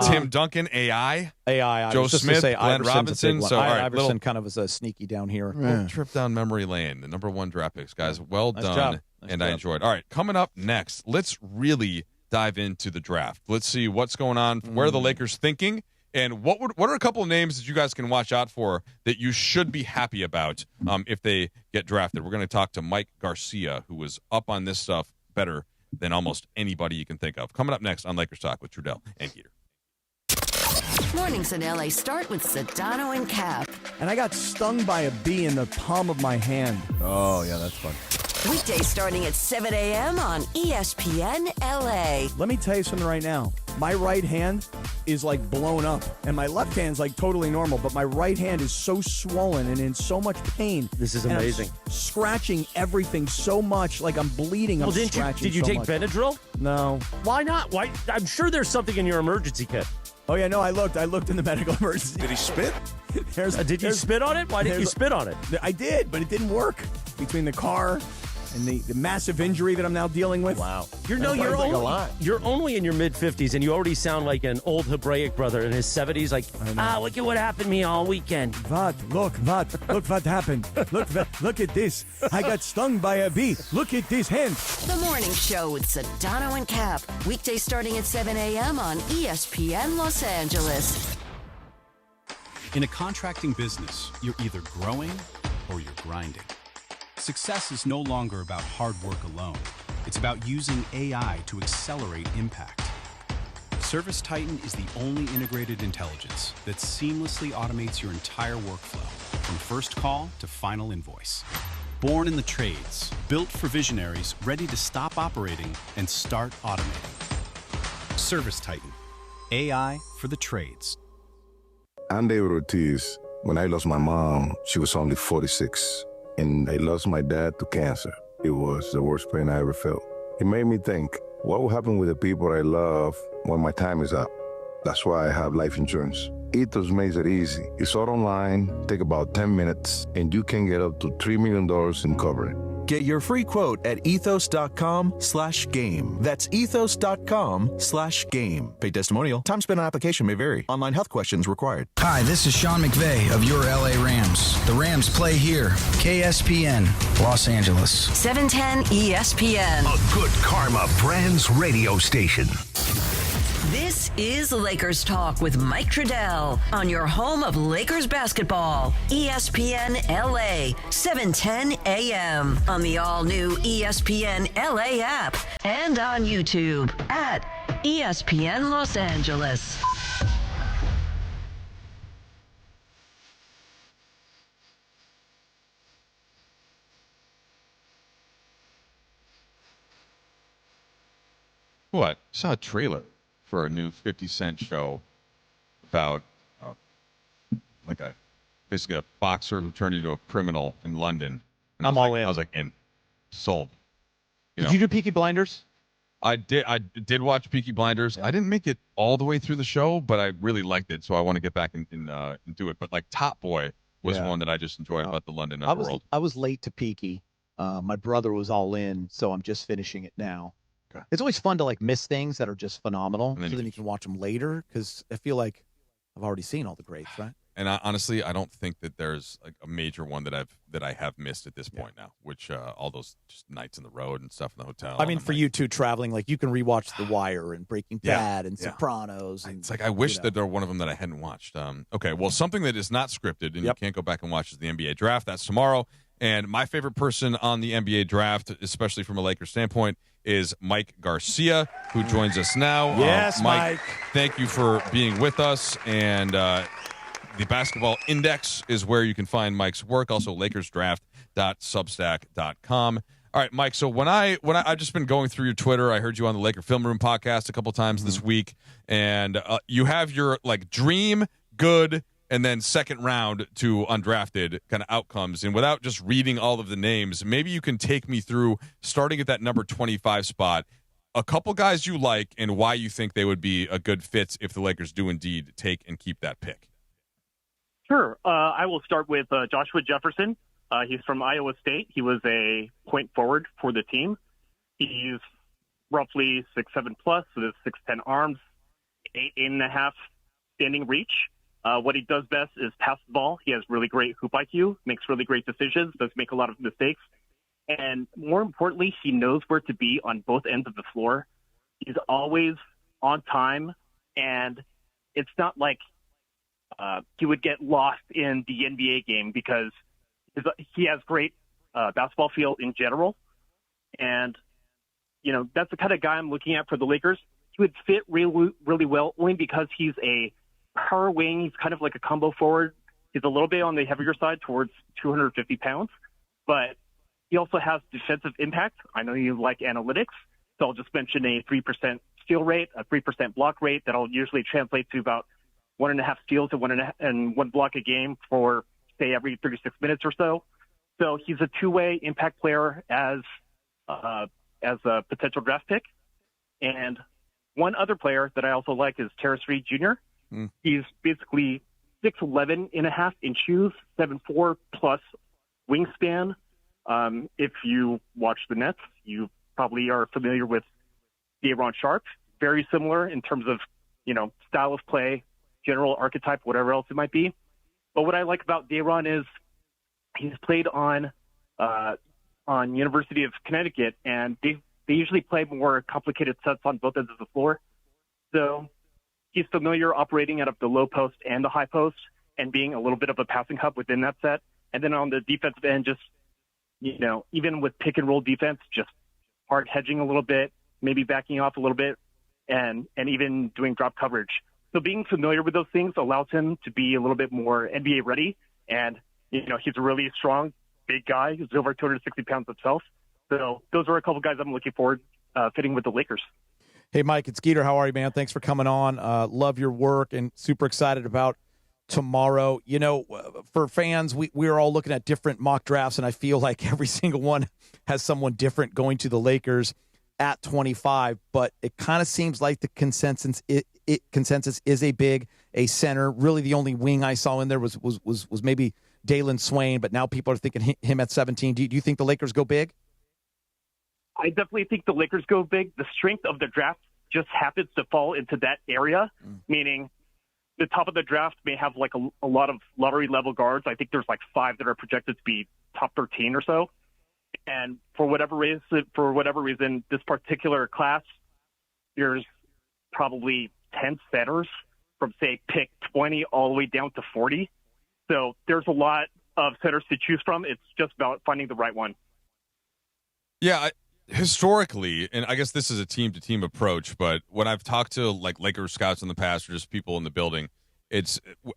F: Tim Duncan, AI, Joe Smith, Glenn Robinson. So, all right,
G: Iverson kind of was a sneaky down here.
F: Little trip down memory lane. The number 1 draft picks, guys. Well done, and I enjoyed. All right, coming up next, let's really dive into the draft. Let's see what's going on. Where are the Lakers thinking? And what are a couple of names that you guys can watch out for that you should be happy about if they get drafted? We're going to talk to Mike Garcia, who was up on this stuff better than almost anybody you can think of. Coming up next on Lakers Talk with Trudell and Geeter.
A: Mornings in LA start with Sedano and Cap.
B: And I got stung by a bee in the palm of my hand.
I: Oh, yeah, that's fun.
A: Weekdays starting at 7 a.m. on ESPN LA.
B: Let me tell you something right now. My right hand is like blown up, and my left hand's like totally normal, but my right hand is so swollen and in so much pain.
V: This is amazing.
B: I'm scratching everything so much, like I'm bleeding.
V: Well, did you take Benadryl?
B: No.
V: Why not? Why? I'm sure there's something in your emergency kit.
B: Oh, yeah, no, I looked in the medical emergency.
V: Did he spit? Did you spit on it? Why didn't you spit on it?
B: I did, but it didn't work. Between the car and the massive injury that I'm now dealing with.
V: Wow. You're only in your mid-50s, and you already sound like an old Hebraic brother in his 70s. Like, look at what happened to me all weekend.
B: Look what happened. Look at this. I got stung by a bee. Look at this hand.
A: The Morning Show with Sedano and Cap. Weekdays starting at 7 a.m. on ESPN Los Angeles.
W: In a contracting business, you're either growing or you're grinding. Success is no longer about hard work alone. It's about using AI to accelerate impact. ServiceTitan is the only integrated intelligence that seamlessly automates your entire workflow, from first call to final invoice. Born in the trades, built for visionaries ready to stop operating and start automating. ServiceTitan, AI for the trades.
X: I'm David Ortiz. When I lost my mom, she was only 46. And I lost my dad to cancer. It was the worst pain I ever felt. It made me think, what will happen with the people I love when my time is up? That's why I have life insurance. Ethos makes it easy. It's all online, take about 10 minutes, and you can get up to $3 million in coverage.
Y: Get your free quote at ethos.com/game. That's ethos.com/game. Paid testimonial. Time spent on application may vary. Online health questions required.
Z: Hi, this is Sean McVay of your LA Rams. The Rams play here. KSPN, Los Angeles.
A: 710 ESPN.
D: A good karma brands radio station.
A: This is Lakers Talk with Mike Trudell on your home of Lakers basketball. ESPN LA, 710 AM on the all-new ESPN LA app and on YouTube at ESPN Los Angeles.
F: What? I saw a trailer for a new 50 Cent show about like a basically a boxer who turned into a criminal in London. And
G: I'm all in.
F: I was like, in. Sold.
G: Did you do Peaky Blinders?
F: I did watch Peaky Blinders. I didn't make it all the way through the show, but I really liked it, so I want to get back and do it. But like Top Boy was one that I just enjoyed about the London underworld.
G: I was late to Peaky. My brother was all in, so I'm just finishing it now. Okay. It's always fun to like miss things that are just phenomenal, so then you can watch them later. Because I feel like I've already seen all the greats, right?
F: And honestly, I don't think that there's like a major one that I have missed at this point now. Which all those just nights in the road and stuff in the hotel.
G: I mean, for you too, traveling, like you can rewatch The Wire and Breaking Bad and Sopranos. And,
F: it's like I wish that there were one of them that I hadn't watched. Okay, well, something that is not scripted and you can't go back and watch is the NBA draft. That's tomorrow. And my favorite person on the NBA draft, especially from a Lakers standpoint, is Mike Garcia, who joins us now.
G: Yes, Mike.
F: Thank you for being with us. And the Basketball Index is where you can find Mike's work. Also, LakersDraft.substack.com. All right, Mike. So when I've just been going through your Twitter, I heard you on the Laker Film Room podcast a couple times this week, and you have your like dream, good, and then second round to undrafted kind of outcomes. And without just reading all of the names, maybe you can take me through starting at that number 25 spot. A couple guys you like and why you think they would be a good fit if the Lakers do indeed take and keep that pick.
J: Sure. I will start with Joshua Jefferson. He's from Iowa State. He was a point forward for the team. He's roughly 6'7" plus with 6'10" arms, 8.5 standing reach. What he does best is pass the ball. He has really great hoop IQ, makes really great decisions, does make a lot of mistakes. And more importantly, he knows where to be on both ends of the floor. He's always on time, and it's not like he would get lost in the NBA game because he has great basketball feel in general. And, you know, that's the kind of guy I'm looking at for the Lakers. He would fit really, really well only because he's a power wing. He's kind of like a combo forward. He's a little bit on the heavier side towards 250 pounds, but he also has defensive impact. I know you like analytics, so I'll just mention a 3% steal rate, a 3% block rate that'll usually translate to about 1.5 steals and 1 block a game for, say, every 36 minutes or so. So he's a two-way impact player as a potential draft pick. And one other player that I also like is Terrence Reed Jr. He's basically 6'11 and a half in shoes, 7'4 plus wingspan. If you watch the Nets, you probably are familiar with Day'Ron Sharpe. Very similar in terms of, you know, style of play, general archetype, whatever else it might be. But what I like about Day'Ron is he's played on University of Connecticut, and they usually play more complicated sets on both ends of the floor. So he's familiar operating out of the low post and the high post and being a little bit of a passing hub within that set. And then on the defensive end, just, you know, even with pick and roll defense, just hard hedging a little bit, maybe backing off a little bit, and even doing drop coverage. So being familiar with those things allows him to be a little bit more NBA ready. And, you know, he's a really strong, big guy. He's over 260 pounds himself. So those are a couple guys I'm looking forward fitting with the Lakers.
G: Hey, Mike, it's Skeeter. How are you, man? Thanks for coming on. Love your work and super excited about tomorrow. You know, for fans, we're all looking at different mock drafts, and I feel like every single one has someone different going to the Lakers at 25. But it kind of seems like the consensus is a center. Really, the only wing I saw in there was maybe Dalen Swain, but now people are thinking him at 17. Do you think the Lakers go big?
J: I definitely think the Lakers go big. The strength of the draft just happens to fall into that area, meaning the top of the draft may have like a lot of lottery-level guards. I think there's like 5 that are projected to be top 13 or so. And for whatever reason, this particular class, there's probably 10 centers from, say, pick 20 all the way down to 40. So there's a lot of centers to choose from. It's just about finding the right one.
F: Yeah, historically, and I guess this is a team-to-team approach, but when I've talked to like Lakers scouts in the past or just people in the building,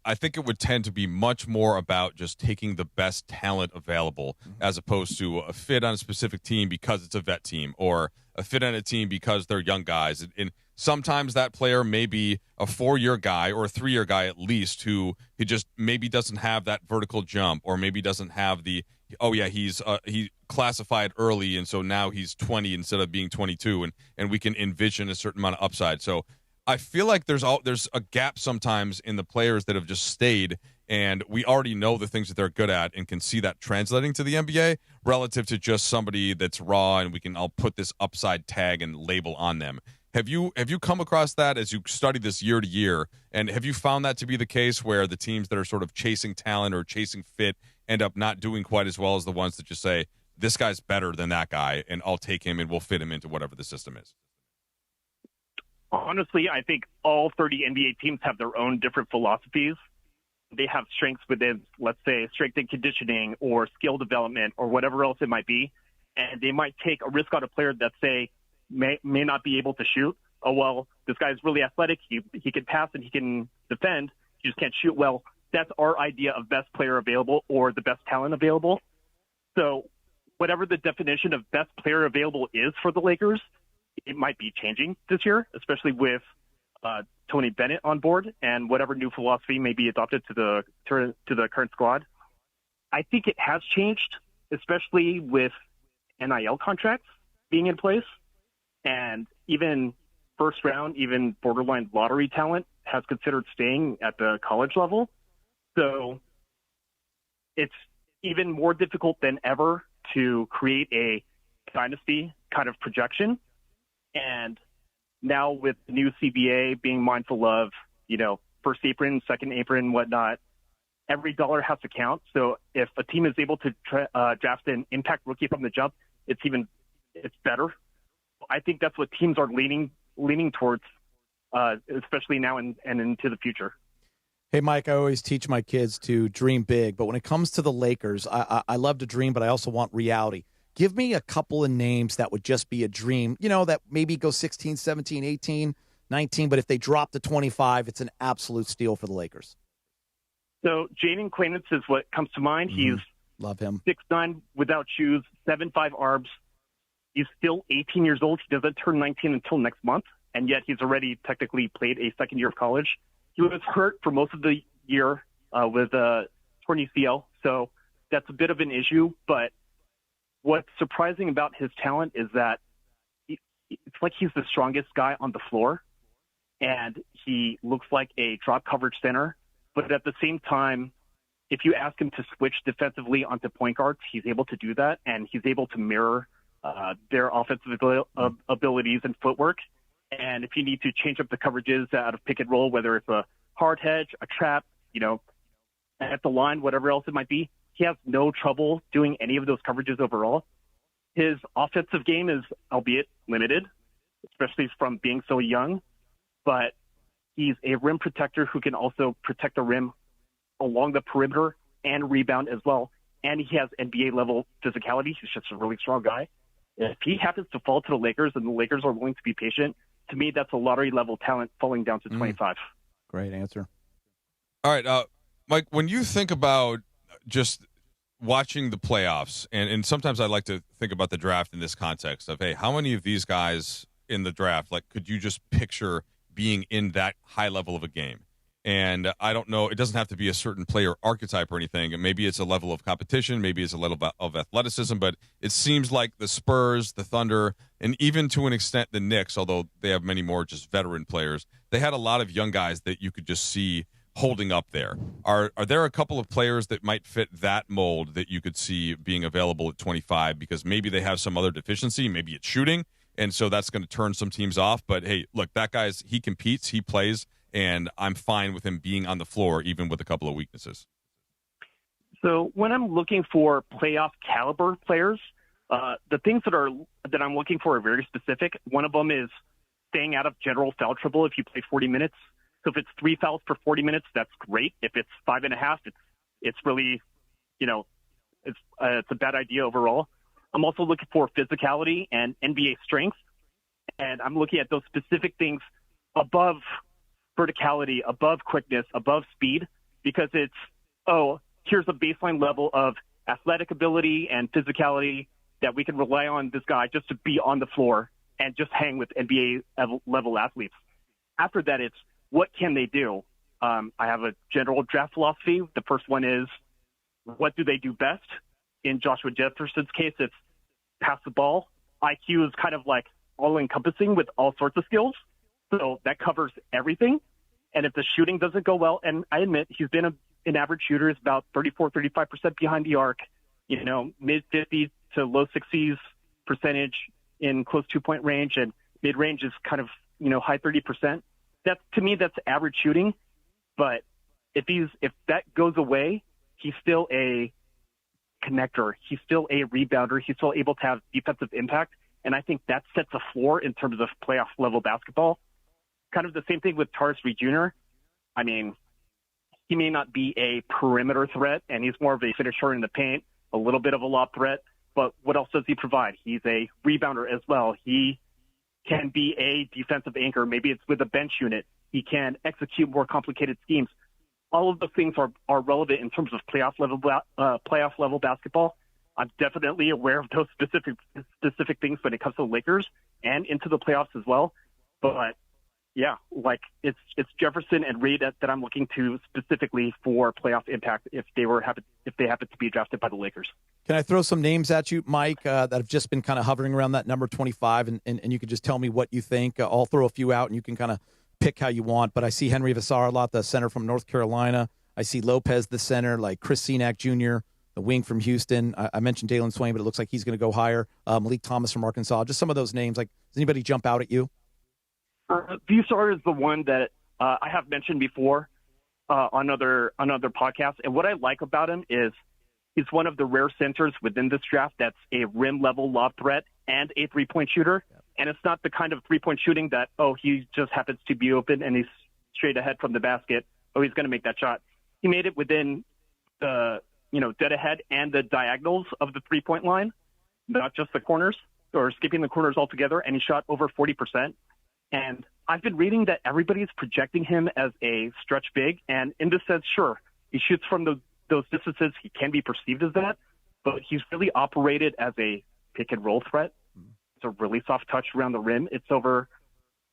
F: I think it would tend to be much more about just taking the best talent available as opposed to a fit on a specific team because it's a vet team or a fit on a team because they're young guys. And sometimes that player may be a 4-year guy or a 3-year guy at least who he just maybe doesn't have that vertical jump, or maybe doesn't have the, he classified early, and so now he's 20 instead of being 22, and we can envision a certain amount of upside. So I feel like there's a gap sometimes in the players that have just stayed, and we already know the things that they're good at and can see that translating to the NBA relative to just somebody that's raw and I'll put this upside tag and label on them. Have you come across that as you study this year to year, and have you found that to be the case where the teams that are sort of chasing talent or chasing fit end up not doing quite as well as the ones that just say, this guy's better than that guy, and I'll take him and we'll fit him into whatever the system is?
J: Honestly, I think all 30 NBA teams have their own different philosophies. They have strengths within, let's say, strength and conditioning or skill development or whatever else it might be, and they might take a risk on a player that, say, may not be able to shoot. Oh, well, this guy's really athletic. He can pass and he can defend. He just can't shoot well. That's our idea of best player available or the best talent available. So whatever the definition of best player available is for the Lakers, it might be changing this year, especially with Tony Bennett on board and whatever new philosophy may be adopted to the current squad. I think it has changed, especially with NIL contracts being in place, and even first round, even borderline lottery talent has considered staying at the college level. So it's even more difficult than ever to create a dynasty kind of projection. And now with the new CBA being mindful of, first apron, second apron, whatnot, every dollar has to count. So if a team is able to draft an impact rookie from the jump, it's better. I think that's what teams are leaning towards, especially now and into the future.
G: Hey, Mike, I always teach my kids to dream big, but when it comes to the Lakers, I love to dream, but I also want reality. Give me a couple of names that would just be a dream, that maybe go 16, 17, 18, 19, but if they drop to 25, it's an absolute steal for the Lakers.
J: So Jaden Clemens is what comes to mind. He's
G: love him.
J: 6'9", without shoes, 7'5" arms. He's still 18 years old. He doesn't turn 19 until next month, and yet he's already technically played a second year of college. He was hurt for most of the year with a torn ACL, so that's a bit of an issue. But what's surprising about his talent is that it's like he's the strongest guy on the floor, and he looks like a drop coverage center. But at the same time, if you ask him to switch defensively onto point guards, he's able to do that, and he's able to mirror their offensive abilities and footwork. And if you need to change up the coverages out of pick and roll, whether it's a hard hedge, a trap, at the line, whatever else it might be, he has no trouble doing any of those coverages overall. His offensive game is, albeit limited, especially from being so young, but he's a rim protector who can also protect the rim along the perimeter and rebound as well. And he has NBA-level physicality. He's just a really strong guy. If he happens to fall to the Lakers and the Lakers are willing to be patient, to me, that's a lottery-level talent falling down to 25.
G: Great answer.
F: All right, Mike, when you think about just watching the playoffs, and sometimes I like to think about the draft in this context of, hey, how many of these guys in the draft, could you just picture being in that high level of a game? And I don't know, it doesn't have to be a certain player archetype or anything. Maybe it's a level of competition, maybe it's a level of athleticism, but it seems like the Spurs, the Thunder, and even to an extent the Knicks, although they have many more just veteran players, they had a lot of young guys that you could just see holding up there. Are there a couple of players that might fit that mold that you could see being available at 25 because maybe they have some other deficiency, maybe it's shooting, and so that's going to turn some teams off, but hey, look, that guy's, he competes, he plays, and I'm fine with him being on the floor, even with a couple of weaknesses.
J: So when I'm looking for playoff caliber players, the things that I'm looking for are very specific. One of them is staying out of general foul trouble if you play 40 minutes. So if it's 3 fouls per 40 minutes, that's great. If it's 5.5, it's really, it's a bad idea overall. I'm also looking for physicality and NBA strength, and I'm looking at those specific things above verticality, above quickness, above speed, because it's, here's a baseline level of athletic ability and physicality that we can rely on this guy just to be on the floor and just hang with NBA level athletes. After that, it's what can they do? I have a general draft philosophy. The first one is, what do they do best? In Joshua Jefferson's case, it's pass the ball. IQ is kind of like all-encompassing with all sorts of skills. So that covers everything. And if the shooting doesn't go well, and I admit he's been an average shooter, is about 35% behind the arc, mid-50s to low 60s percentage in close two-point range, and mid-range is kind of, high 30%. To me, that's average shooting. But if that goes away, he's still a connector. He's still a rebounder. He's still able to have defensive impact. And I think that sets a floor in terms of playoff level basketball. Kind of the same thing with Tariq Reed Jr. I mean, he may not be a perimeter threat, and he's more of a finisher in the paint, a little bit of a lob threat. But what else does he provide? He's a rebounder as well. He can be a defensive anchor. Maybe it's with a bench unit. He can execute more complicated schemes. All of those things are relevant in terms of playoff level basketball. I'm definitely aware of those specific things when it comes to the Lakers and into the playoffs as well. But yeah, it's Jefferson and Reed that I'm looking to specifically for playoff impact if they happen to be drafted by the Lakers.
G: Can I throw some names at you, Mike, that have just been kind of hovering around that number 25, and you can just tell me what you think? I'll throw a few out, and you can kind of pick how you want. But I see Henry Vassar a lot, the center from North Carolina. I see Lopez, the center, like Chris Senac Jr., the wing from Houston. I mentioned Dalen Swain, but it looks like he's going to go higher. Malik Thomas from Arkansas. Just some of those names. Does anybody jump out at you?
J: Vassar is the one that I have mentioned before on other podcasts. And what I like about him is he's one of the rare centers within this draft that's a rim-level lob threat and a three-point shooter. Yep. And it's not the kind of three-point shooting that, he just happens to be open and he's straight ahead from the basket. He's going to make that shot. He made it within the, dead ahead and the diagonals of the three-point line, not just the corners or skipping the corners altogether. And he shot over 40%. And I've been reading that everybody's projecting him as a stretch big. And in this sense, sure, he shoots from those distances. He can be perceived as that, but he's really operated as a pick and roll threat. It's a really soft touch around the rim. It's over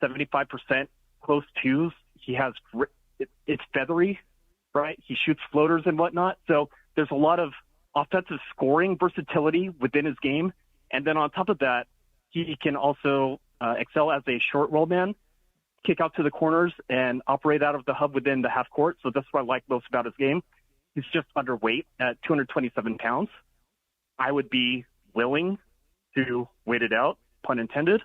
J: 75% close twos. He has it's feathery, right? He shoots floaters and whatnot. So there's a lot of offensive scoring versatility within his game. And then on top of that, he can also excel as a short roll man, kick out to the corners, and operate out of the hub within the half court. So that's what I like most about his game. He's just underweight at 227 pounds. I would be willing to wait it out, pun intended,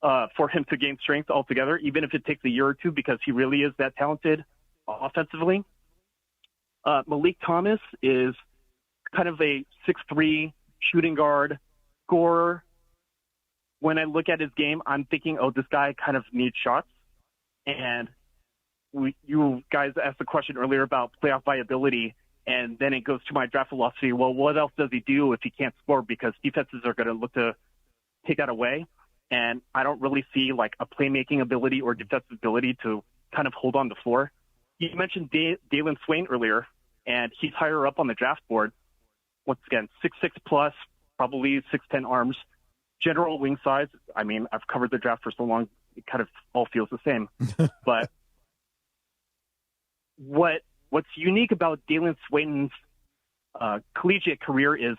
J: for him to gain strength altogether, even if it takes a year or two, because he really is that talented offensively. Malik Thomas is kind of a 6'3" shooting guard, scorer. When I look at his game, I'm thinking, this guy kind of needs shots. And you guys asked the question earlier about playoff viability, and then it goes to my draft philosophy. Well, what else does he do if he can't score? Because defenses are going to look to take that away. And I don't really see a playmaking ability or defensive ability to kind of hold on the floor. You mentioned Dalen Swain earlier, and he's higher up on the draft board. Once again, 6'6" plus, probably 6'10" arms. General wing size. I mean, I've covered the draft for so long, it kind of all feels the same. But what's unique about Dalen Swain's collegiate career is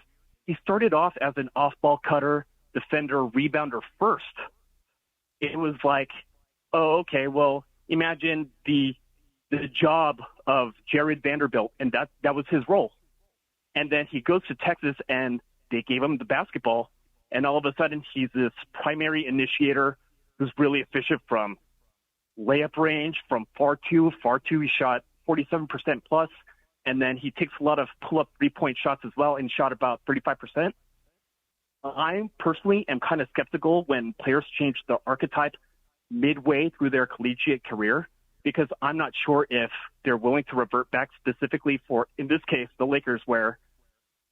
J: he started off as an off-ball cutter, defender, rebounder first. It was like, okay, well, imagine the job of Jared Vanderbilt, and that was his role. And then he goes to Texas, and they gave him the basketball. And all of a sudden, he's this primary initiator who's really efficient from layup range, from far two. He shot 47% plus. And then he takes a lot of pull-up three-point shots as well and shot about 35%. I personally am kind of skeptical when players change the archetype midway through their collegiate career, because I'm not sure if they're willing to revert back specifically for, in this case, the Lakers, where,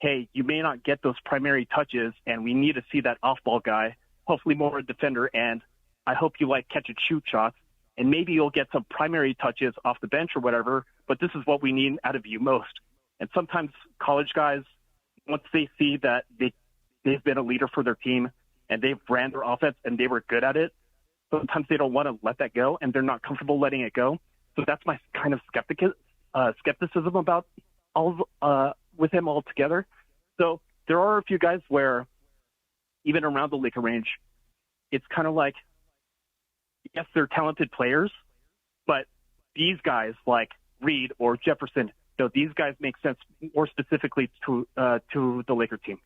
J: hey, you may not get those primary touches, and we need to see that off-ball guy, hopefully more a defender, and I hope you catch-and-shoot shots, and maybe you'll get some primary touches off the bench or whatever, but this is what we need out of you most. And sometimes college guys, once they see that they've been a leader for their team and they've ran their offense and they were good at it, sometimes they don't want to let that go and they're not comfortable letting it go. So that's my kind of skepticism about with him altogether. So there are a few guys where even around the Laker range, it's kind of like, yes, they're talented players, but these guys like Reed or Jefferson, these guys make sense more specifically to the Laker team.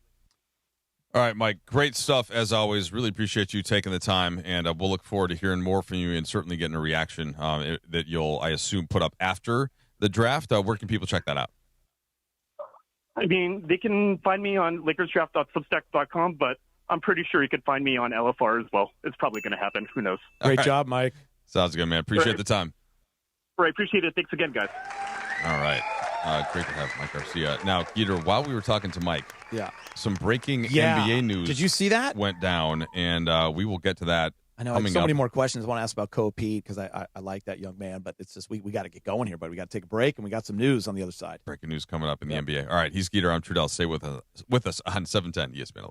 F: All right, Mike, great stuff as always. Really appreciate you taking the time, and we'll look forward to hearing more from you and certainly getting a reaction that you'll, I assume, put up after the draft. Where can people check that out?
J: I mean, they can find me on LakersDraft.substack.com, but I'm pretty sure you could find me on LFR as well. It's probably going to happen. Who knows?
B: Great job, Mike.
F: Sounds good, man. Appreciate the time.
J: All right, appreciate it. Thanks again, guys.
F: All right. Great to have Mike Garcia. Now, Peter, while we were talking to Mike, some breaking NBA news.
G: Did you see that?
F: Went down, and we will get to that.
G: I know. I have so many more questions I want to ask about Kobe Pete because I like that young man, but it's just we got to get going here, but we got to take a break, and we got some news on the other side.
F: Breaking news coming up in the NBA. All right, he's Skeeter. I'm Trudell. Stay with us on 710 ESPN LA.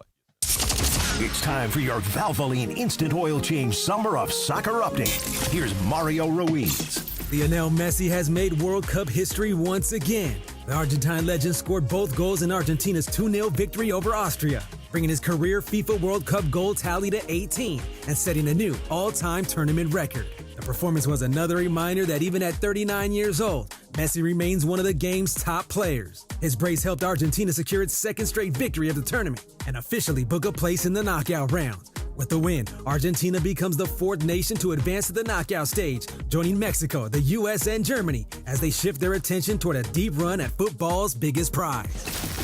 D: It's time for your Valvoline Instant Oil Change Summer of Soccer update. Here's Mario Ruiz.
E: Lionel Messi has made World Cup history once again. The Argentine legend scored both goals in Argentina's 2-0 victory over Austria, bringing his career FIFA World Cup goal tally to 18 and setting a new all-time tournament record. The performance was another reminder that even at 39 years old, Messi remains one of the game's top players. His brace helped Argentina secure its second straight victory of the tournament and officially book a place in the knockout rounds. With the win, Argentina becomes the fourth nation to advance to the knockout stage, joining Mexico, the U.S., and Germany as they shift their attention toward a deep run at football's biggest prize.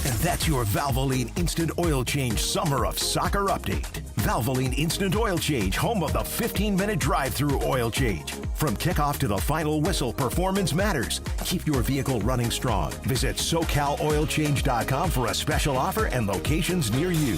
D: And that's your Valvoline Instant Oil Change Summer of Soccer update. Valvoline Instant Oil Change, home of the 15-minute drive-through oil change. From kickoff to the final whistle, performance matters. Keep your vehicle running strong. Visit SoCalOilChange.com for a special offer and locations near you.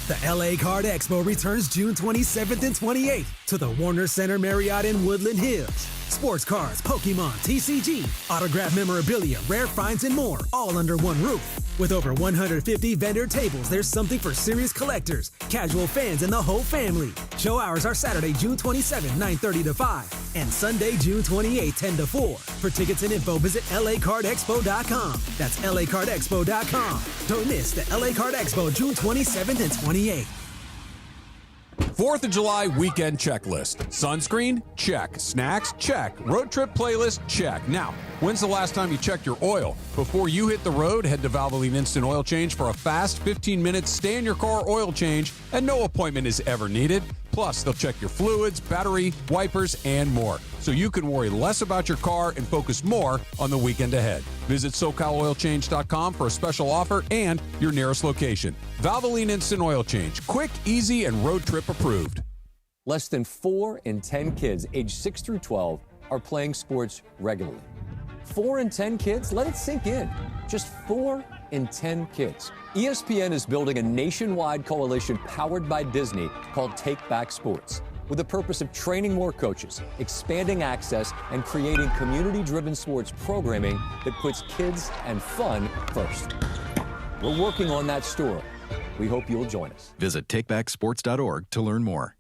E: The LA Card Expo returns June 27th and 28th to the Warner Center Marriott in Woodland Hills. Sports cars, Pokemon, TCG, autographed memorabilia, rare finds, and more, all under one roof. With over 150 vendor tables, there's something for serious collectors, casual fans, and the whole family. Show hours are Saturday, June 27, 9:30 to 5, and Sunday, June 28, 10 to 4. For tickets and info, visit LACardExpo.com. That's LACardExpo.com. Don't miss the LA Card Expo, June 27th and 28th.
K: 4th of July weekend checklist. Sunscreen? Check. Snacks? Check. Road trip playlist? Check. Now, when's the last time you checked your oil? Before you hit the road, head to Valvoline Instant Oil Change for a fast 15-minute stay-in-your-car oil change, and no appointment is ever needed. Plus, they'll check your fluids, battery, wipers, and more, so you can worry less about your car and focus more on the weekend ahead. Visit SoCalOilChange.com for a special offer and your nearest location. Valvoline Instant Oil Change. Quick, easy, and road trip approved.
L: Less than 4 in 10 kids aged 6 through 12 are playing sports regularly. 4 in 10 kids? Let it sink in. Just 4 in 10 kids. ESPN is building a nationwide coalition powered by Disney called Take Back Sports, with the purpose of training more coaches, expanding access, and creating community-driven sports programming that puts kids and fun first. We're working on that story. We hope you'll join us.
M: Visit takebacksports.org to learn more.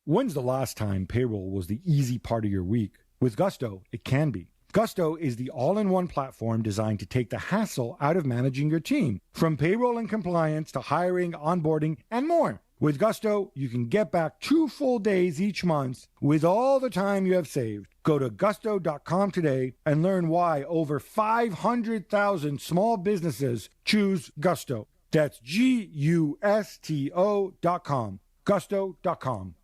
N: When's the last time payroll was the easy part of your week? With Gusto, it can be. Gusto is the all-in-one platform designed to take the hassle out of managing your team, from payroll and compliance to hiring, onboarding, and more. With Gusto, you can get back 2 full days each month with all the time you have saved. Go to gusto.com today and learn why over 500,000 small businesses choose Gusto. That's Gusto.com. Gusto.com.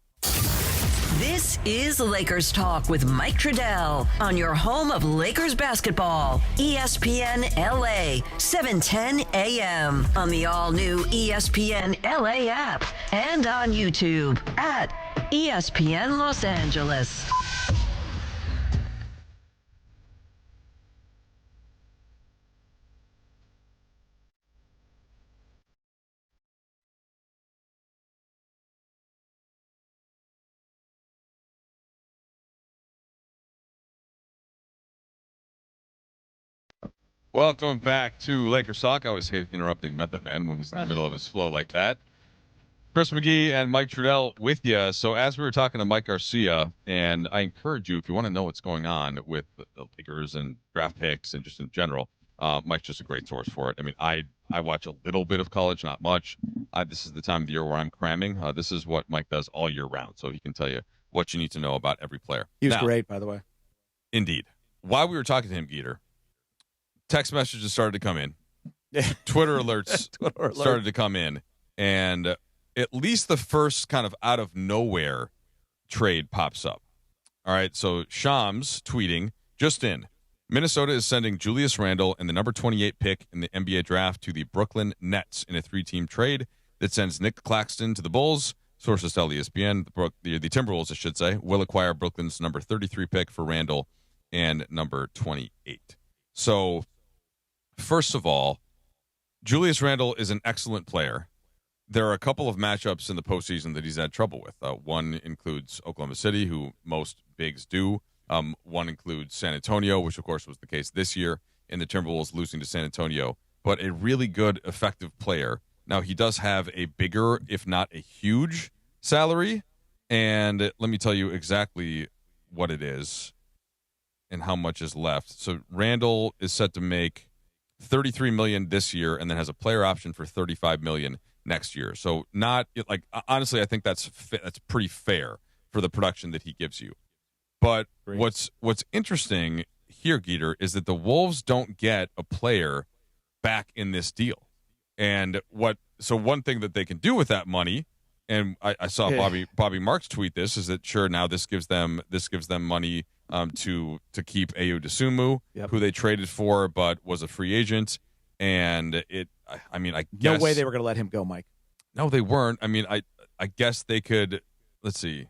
A: This is Lakers Talk with Mike Trudell on your home of Lakers basketball, ESPN LA, 710 AM on the all-new ESPN LA app and on YouTube at ESPN Los Angeles.
F: Welcome back to Lakers Talk. I always hate interrupting Method Man when he's in the middle of his flow like that. Chris McGee and Mike Trudell with you. So as we were talking to Mike Garcia, and I encourage you, if you want to know what's going on with the Lakers and draft picks and just in general, Mike's just a great source for it. I mean, I watch a little bit of college, not much. This is the time of the year where I'm cramming. This is what Mike does all year round, so he can tell you what you need to know about every player.
G: He was great, by the way.
F: Indeed. While we were talking to him, Geeter, text messages started to come in. Twitter alerts started to come in, and at least the first kind of out of nowhere trade pops up. All right, so Shams tweeting, just in, Minnesota is sending Julius Randle and the number 28 pick in the NBA draft to the Brooklyn Nets in a 3-team trade that sends Nick Claxton to the Bulls. Sources tell ESPN, the Timberwolves, I should say, will acquire Brooklyn's number 33 pick for Randle and number 28. So, first of all, Julius Randle is an excellent player. There are a couple of matchups in the postseason that he's had trouble with. One includes Oklahoma City, who most bigs do. One includes San Antonio, which, of course, was the case this year in the Timberwolves losing to San Antonio. But a really good, effective player. Now, he does have a bigger, if not a huge, salary. And let me tell you exactly what it is and how much is left. So Randle is set to make $33 million this year and then has a player option for $35 million next year. So not like, honestly, I think that's pretty fair for the production that he gives you. But what's interesting here, Geeter, is that the Wolves don't get a player back in this deal. And one thing that they can do with that money, and I saw Bobby Marks tweet this, is that sure, now this gives them money to keep Ayo Dosunmu, who they traded for but was a free agent. And I guess
G: no way they were going to let him go, Mike.
F: No, they weren't. I mean, I guess they could. Let's see.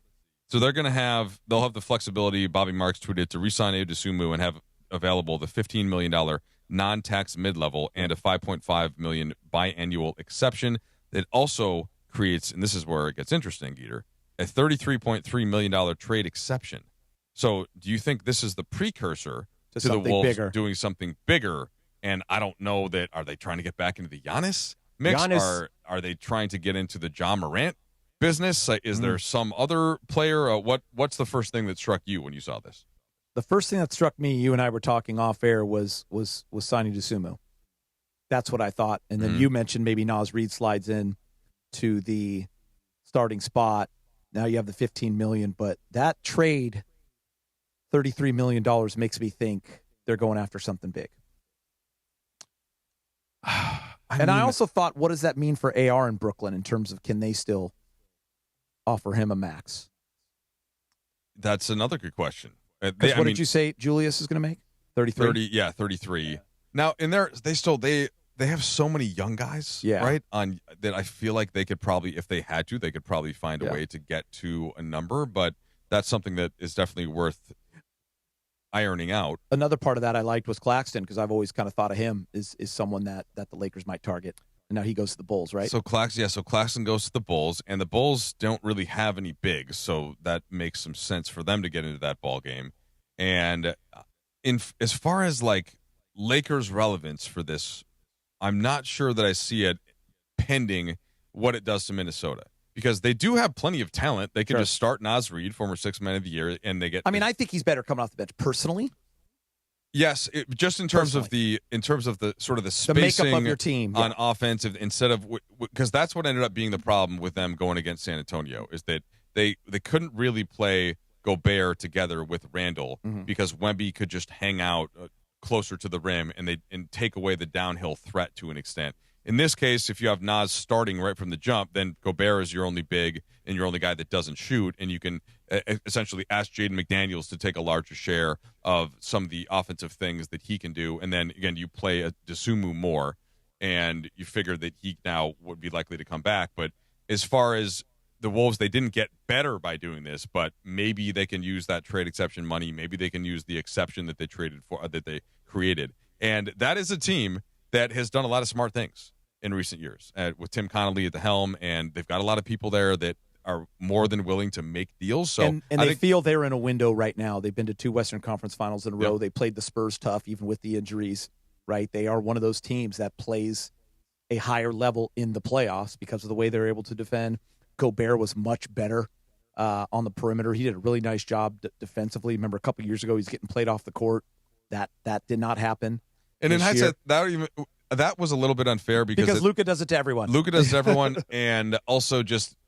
F: So they'll have the flexibility, Bobby Marks tweeted, to re-sign Ayo Dosunmu and have available the $15 million non-tax mid-level and a $5.5 million biannual exception that also creates, and this is where it gets interesting, Geeter, a $33.3 million trade exception. So do you think this is the precursor to the Wolves doing something bigger? And I don't know that, are they trying to get back into the Giannis mix? Are they trying to get into the Ja Morant business? Is there some other player? What's the first thing that struck you when you saw this?
G: The first thing that struck me, you and I were talking off air, was signing Dosunmu. That's what I thought. And then you mentioned maybe Naz Reid slides in to the starting spot. Now you have the $15 million, but that trade, $33 million, makes me think they're going after something big. I also thought, what does that mean for AR in Brooklyn in terms of, can they still offer him a max?
F: That's another good question.
G: What did you say Julius is going to make? 33?
F: 33. Now, in there, they have so many young guys, right? That I feel like they could probably, if they had to, they could probably find a way to get to a number. But that's something that is definitely worth ironing out.
G: Another part of that I liked was Claxton, because I've always kind of thought of him as someone that the Lakers might target. And now he goes to the Bulls, right?
F: So Claxton goes to the Bulls, and the Bulls don't really have any bigs, so that makes some sense for them to get into that ball game. And as far as like Lakers relevance for this, I'm not sure that I see it pending what it does to Minnesota, because they do have plenty of talent. They can just start Naz Reid, former Sixth Man of the Year, and they get.
G: I mean, I think he's better coming off the bench personally.
F: Yes, just in terms of the sort of the spacing
G: makeup of your team
F: on offensive, instead of, because that's what ended up being the problem with them going against San Antonio, is that they couldn't really play Gobert together with Randle because Wemby could just hang out closer to the rim and take away the downhill threat to an extent. In this case, if you have Naz starting right from the jump, then Gobert is your only big and your only guy that doesn't shoot, and you can essentially ask Jaden McDaniels to take a larger share of some of the offensive things that he can do. And then, again, you play a Dosunmu more, and you figure that he now would be likely to come back. But as far as the Wolves, they didn't get better by doing this, but maybe they can use that trade exception money. Maybe they can use the exception that they traded for, that they created. And that is a team that has done a lot of smart things in recent years with Tim Connolly at the helm, and they've got a lot of people there that are more than willing to make deals. So
G: and they feel they're in a window right now. They've been to 2 Western Conference Finals in a row. They played the Spurs tough, even with the injuries, right? They are one of those teams that plays a higher level in the playoffs because of the way they're able to defend. Gobert was much better on the perimeter. He did a really nice job defensively. Remember a couple years ago, he's getting played off the court. That did not happen.
F: And in hindsight, that was a little bit unfair because
G: Luka does it to everyone.
F: Luka does it to everyone, and also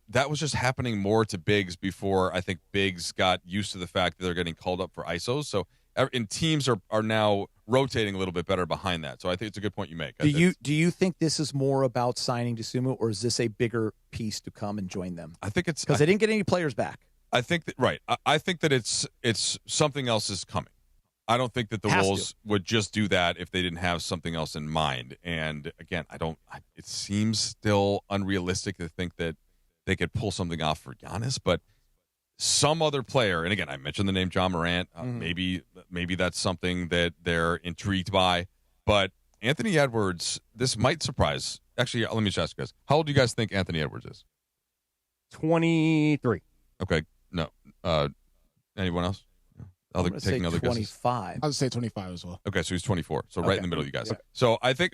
F: that was just happening more to bigs before I think bigs got used to the fact that they're getting called up for ISOs. So and teams are now rotating a little bit better behind that. So I think it's a good point you make.
G: Do you think this is more about signing DeSumo, or is this a bigger piece to come and join them?
F: I think it's
G: because they didn't get any players back.
F: I think that right. I think that it's something else is coming. I don't think that the Wolves would just do that if they didn't have something else in mind. And again, it seems still unrealistic to think that they could pull something off for Giannis, but some other player, and again, I mentioned the name John Morant. Maybe that's something that they're intrigued by. But Anthony Edwards, this might surprise. Actually, let me just ask you guys: how old do you guys think Anthony Edwards is?
I: 23.
F: Okay, no. Anyone else? Taking other
G: 25.
H: I would say 25 as well.
F: Okay, so he's 24. So right in the middle of you guys. Okay. So I think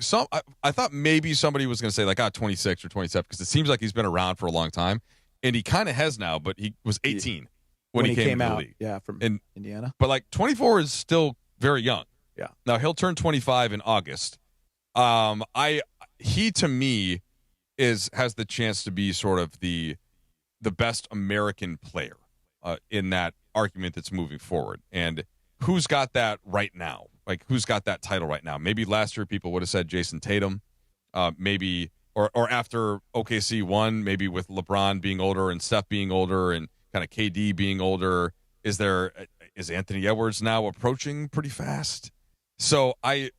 F: I thought maybe somebody was going to say like 26 or 27 because it seems like he's been around for a long time, and he kind of has now. But he was 18 when he came into
G: out.
F: the league.
G: Yeah, from Indiana.
F: But like 24 is still very young.
G: Yeah.
F: Now he'll turn 25 in August. He to me has the chance to be sort of the best American player in that argument that's moving forward. And who's got that right now? Like who's got that title right now? Maybe last year people would have said Jason Tatum, maybe or after OKC won, maybe with LeBron being older and Steph being older and kind of KD being older. Is Anthony Edwards now approaching pretty fast? So I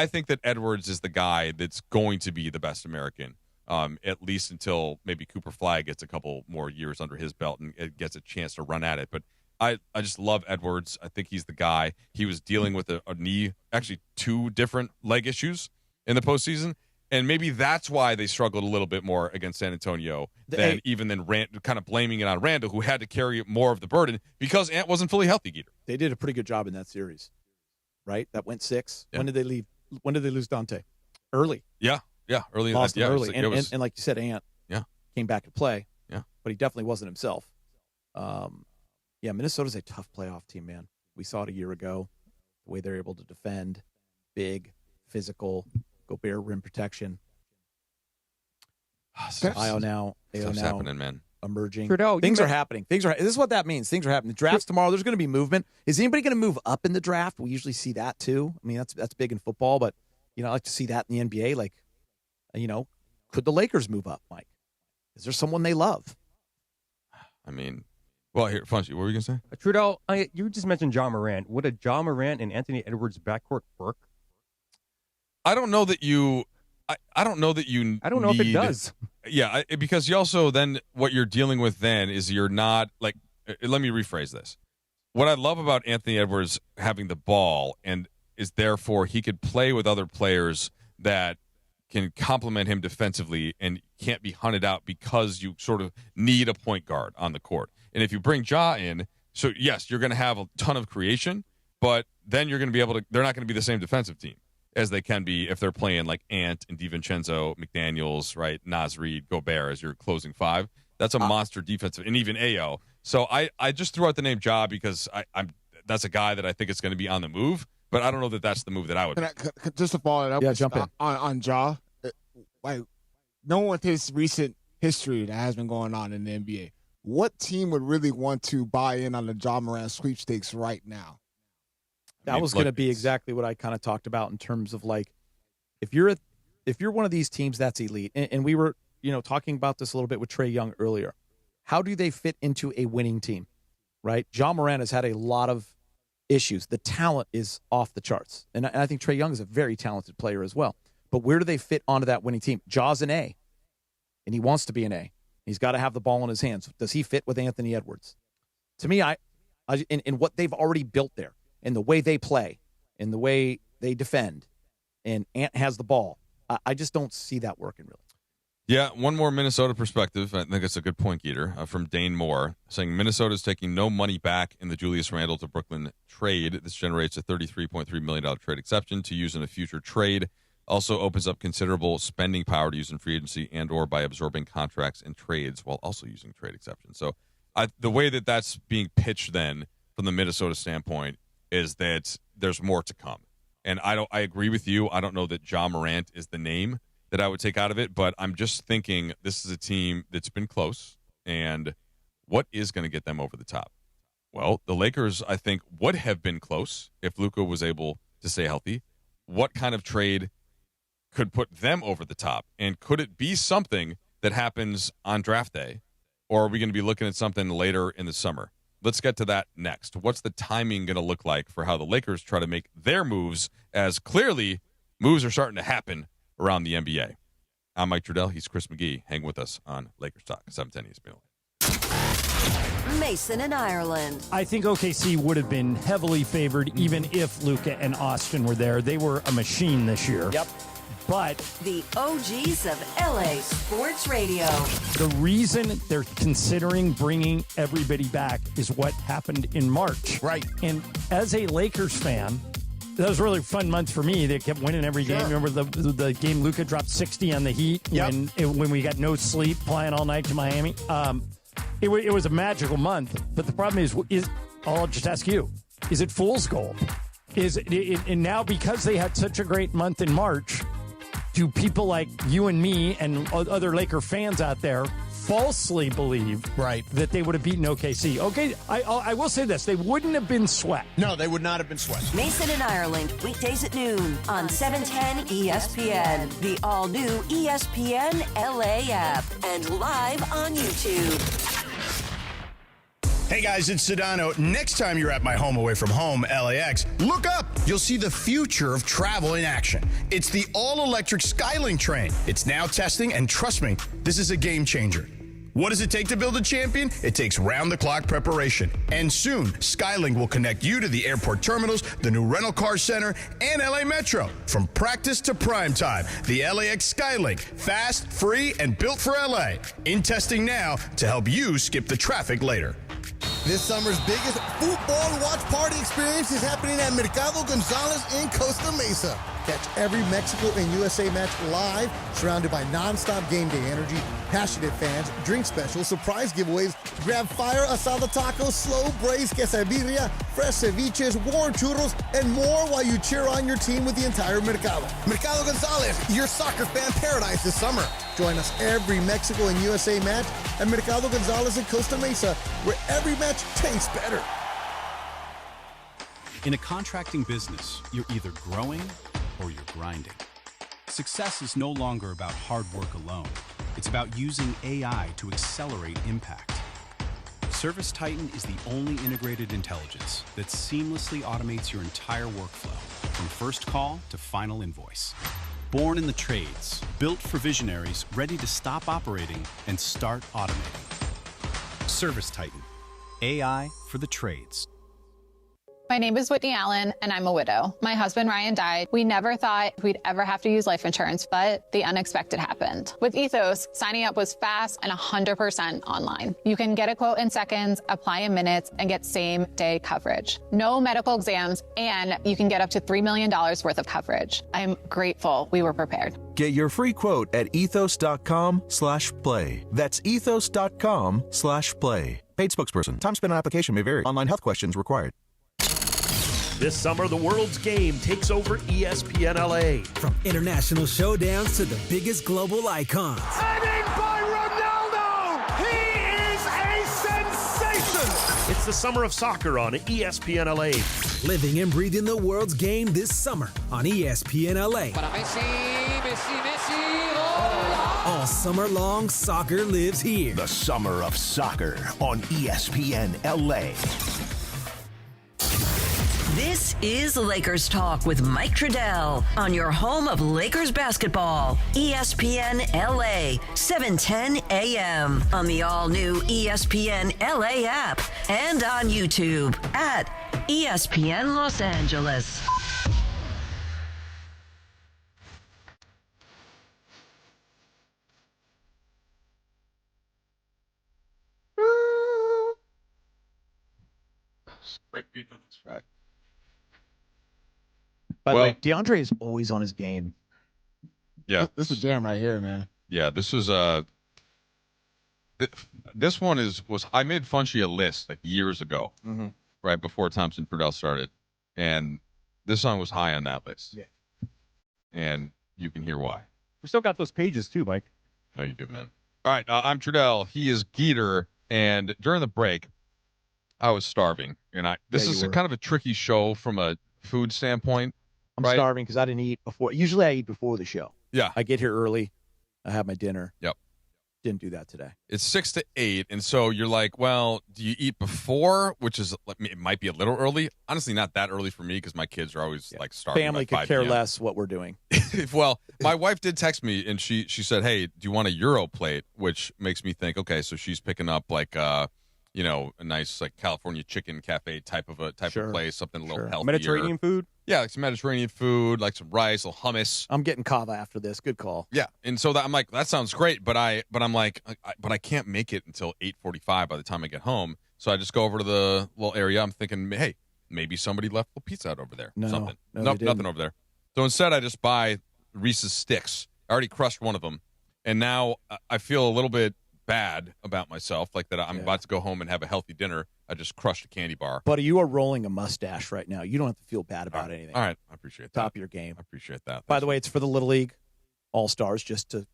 F: think that Edwards is the guy that's going to be the best American. At least until maybe Cooper Flag gets a couple more years under his belt and it gets a chance to run at it. But I just love Edwards. I think he's the guy. He was dealing with a knee, actually 2 different leg issues in the postseason. And maybe that's why they struggled a little bit more against San Antonio than kind of blaming it on Randall, who had to carry more of the burden because Ant wasn't fully healthy, Geeter.
G: They did a pretty good job in that series, right? That went 6. Yeah. When did they leave? When did they lose Dante? Early.
F: Yeah, early.
G: Lost
F: in that.
G: Early. And like you said, Ant came back to play.
F: Yeah.
G: But he definitely wasn't himself. Minnesota's a tough playoff team, man. We saw it a year ago, the way they're able to defend, big, physical, Gobert rim protection. AO now
F: happening, man.
G: Emerging.
I: Trudell,
G: things are happening. This is what that means. Things are happening. The draft's tomorrow. There's going to be movement. Is anybody going to move up in the draft? We usually see that too. I mean, that's big in football, but I like to see that in the NBA. Like, could the Lakers move up, Mike? Is there someone they love?
F: I mean, well, here, Funchy, what were you going to say?
I: Trudell, you just mentioned John Morant. Would a John Morant and Anthony Edwards backcourt work?
F: I don't know that you. I don't know that you.
I: I don't know if it does.
F: Yeah, because you also then what you're dealing with then is you're not like. Let me rephrase this. What I love about Anthony Edwards having the ball and is therefore he could play with other players that can complement him defensively and can't be hunted out because you sort of need a point guard on the court. And if you bring Ja in, so yes, you're going to have a ton of creation, but then you're going to be able to. They're not going to be the same defensive team as they can be if they're playing like Ant and DiVincenzo, McDaniels, right, Naz Reid, Gobert as your closing 5. That's a monster defensive, and even AO. So I just threw out the name Ja because that's a guy that I think is going to be on the move, but I don't know that that's the move that I would make.
H: Just to follow it up,
G: jump in.
H: on Ja, like knowing with his recent history that has been going on in the NBA, what team would really want to buy in on the Ja Morant sweepstakes right now?
G: That was going to be exactly what I kind of talked about in terms of like, if you're one of these teams that's elite, and we were talking about this a little bit with Trae Young earlier, how do they fit into a winning team, right? Ja Morant has had a lot of issues. The talent is off the charts, and I think Trae Young is a very talented player as well. But where do they fit onto that winning team? Ja's an A, and he wants to be an A. He's got to have the ball in his hands. Does he fit with Anthony Edwards? To me, in what they've already built there, in the way they play, in the way they defend, and Ant has the ball, I just don't see that working really.
F: Yeah, one more Minnesota perspective. I think it's a good point, Geeter, from Dane Moore, saying Minnesota's taking no money back in the Julius Randle to Brooklyn trade. This generates a $33.3 million trade exception to use in a future trade. Also opens up considerable spending power to use in free agency and or by absorbing contracts and trades while also using trade exceptions. So the way that that's being pitched then from the Minnesota standpoint is that there's more to come. And I agree with you. I don't know that Ja Morant is the name that I would take out of it, but I'm just thinking this is a team that's been close, and what is going to get them over the top? Well, the Lakers, I think, would have been close if Luka was able to stay healthy. What kind of trade could put them over the top? And could it be something that happens on draft day? Or are we going to be looking at something later in the summer? Let's get to that next. What's the timing going to look like for how the Lakers try to make their moves, as clearly moves are starting to happen around the NBA? I'm Mike Trudell. He's Chris McGee. Hang with us on Lakers Talk, 710 ESPN.
A: Mason in Ireland.
Q: I think OKC would have been heavily favored even if Luka and Austin were there. They were a machine this year.
G: Yep.
A: But the OGs of LA Sports Radio.
Q: The reason they're considering bringing everybody back is what happened in March.
G: Right.
Q: And as a Lakers fan, that was a really fun month for me. They kept winning every game. Remember the game Luka dropped 60 on the Heat when we got no sleep playing all night to Miami? It was a magical month. But the problem is I'll just ask you, is it fool's gold? And now because they had such a great month in March, do people like you and me and other Laker fans out there falsely believe that they would have beaten OKC? Okay, I will say this. They wouldn't have been swept.
O: No, they would not have been swept.
A: Mason in Ireland, weekdays at noon on 710 ESPN, the all-new ESPN LA app, and live on YouTube.
O: Hey guys, it's Sedano. Next time you're at my home away from home, LAX, look up. You'll see the future of travel in action. It's the all-electric Skylink train. It's now testing, and trust me, this is a game changer. What does it take to build a champion? It takes round-the-clock preparation. And soon, Skylink will connect you to the airport terminals, the new rental car center, and LA Metro. From practice to prime time, the LAX Skylink. Fast, free, and built for LA. In testing now to help you skip the traffic later.
P: This summer's biggest football watch party experience is happening at Mercado Gonzalez in Costa Mesa. Catch every Mexico and USA match live, surrounded by non-stop game day energy, passionate fans, drink specials, surprise giveaways, grab fire asada tacos, slow braised quesadilla, fresh ceviches, warm churros, and more while you cheer on your team with the entire Mercado. Mercado Gonzalez, your soccer fan paradise this summer. Join us every Mexico and USA match at Mercado Gonzalez in Costa Mesa, where every match tastes better.
W: In a contracting business, you're either growing or you're grinding. Success is no longer about hard work alone. It's about using AI to accelerate impact. ServiceTitan is the only integrated intelligence that seamlessly automates your entire workflow, from first call to final invoice. Born in the trades, built for visionaries ready to stop operating and start automating. ServiceTitan, AI for the trades.
R: My name is Whitney Allen, and I'm a widow. My husband, Ryan, died. We never thought we'd ever have to use life insurance, but the unexpected happened. With Ethos, signing up was fast and 100% online. You can get a quote in seconds, apply in minutes, and get same-day coverage. No medical exams, and you can get up to $3 million worth of coverage. I'm grateful we were prepared.
Y: Get your free quote at ethos.com/play. That's ethos.com/play. Paid spokesperson. Time spent on application may vary. Online health questions required.
C: This summer, the world's game takes over ESPN LA.
E: From international showdowns to the biggest global icons.
C: Heading by Ronaldo! He is a sensation! It's the summer of soccer on ESPN LA.
E: Living and breathing the world's game this summer on ESPN LA.
S: Para Messi.
E: All summer long, soccer lives here.
D: The summer of soccer on ESPN LA.
A: This is Lakers Talk with Mike Trudell on your home of Lakers basketball, ESPN LA, 710 AM on the all-new ESPN LA app and on YouTube at ESPN Los Angeles.
G: By the way, DeAndre is always on his game.
F: Yeah.
H: This is a jam right here, man.
F: Yeah, this was this one was I made Funchy a list like years ago, right before Thompson Trudell started, and this song was high on that list.
I: Yeah.
F: And you can hear why.
I: We still got those pages too, Mike.
F: How you doing, man? All right, I'm Trudell. He is Geeter, and during the break, I was starving, and this is kind of a tricky show from a food standpoint.
G: I'm
F: right?
G: starving because I didn't eat before. Usually I eat before the show.
F: Yeah.
G: I get here early. I have my dinner.
F: Yep.
G: Didn't do that today.
F: It's 6 to 8, and so you're like, well, do you eat before? Which is, it might be a little early. Honestly, not that early for me because my kids are always like starving.
G: Family
F: by 5
G: could care
F: p.m.
G: less what we're doing.
F: Well, my wife did text me, and she said, hey, do you want a Euro plate? Which makes me think, okay, so she's picking up like, a nice like California chicken cafe type of place, something a little healthier.
I: Mediterranean food?
F: Yeah, like some Mediterranean food, like some rice, a little hummus.
G: I'm getting kava after this. Good call.
F: Yeah, and so I'm like, that sounds great, but I'm like, but I can't make it until 8:45 by the time I get home. So I just go over to the little area. I'm thinking, hey, maybe somebody left a pizza out over there.
G: No,
F: something.
G: no,
F: Nope,
G: they didn't.
F: nothing over there. So instead, I just buy Reese's Sticks. I already crushed one of them, and now I feel a little bit bad about myself, like that I'm about to go home and have a healthy dinner. I just crushed a candy bar.
G: Buddy, you are rolling a mustache right now. You don't have to feel bad about anything.
F: All right, I appreciate that.
G: Top of your game.
F: I appreciate that.
G: By the way, it's for the Little League All-Stars, just to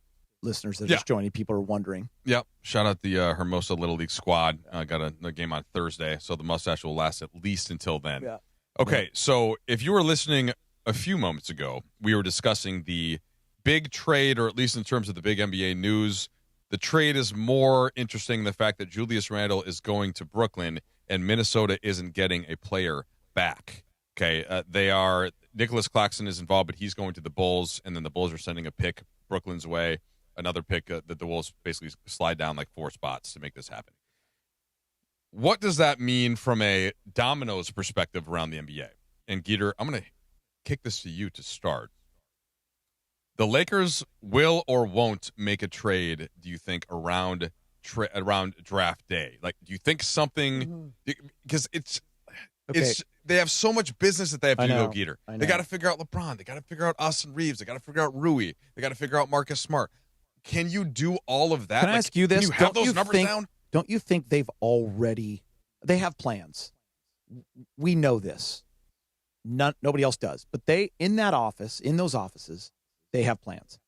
G: listeners that are just joining. People are wondering.
F: Yep. Shout out the Hermosa Little League squad. Got a game on Thursday, so the mustache will last at least until then.
G: Yeah.
F: Okay, so if you were listening a few moments ago, we were discussing the big trade, or at least in terms of the big NBA news. The trade is more interesting, the fact that Julius Randle is going to Brooklyn and Minnesota isn't getting a player back. Okay, Nicholas Claxton is involved, but he's going to the Bulls, and then the Bulls are sending a pick Brooklyn's way, another pick that the Bulls basically slide down like 4 spots to make this happen. What does that mean from a dominoes perspective around the NBA? And Geeter, I'm going to kick this to you to start. The Lakers will or won't make a trade, do you think, around draft day? Like, do you think something – because they have so much business that they have to do, Geeter. They got to figure out LeBron. They got to figure out Austin Reeves. They got to figure out Rui. They got to figure out Marcus Smart. Can you do all of that?
G: Can I ask you this?
F: Can you have those numbers down?
G: Don't you think they have plans? We know this. Nobody else does. But in those offices, they have plans.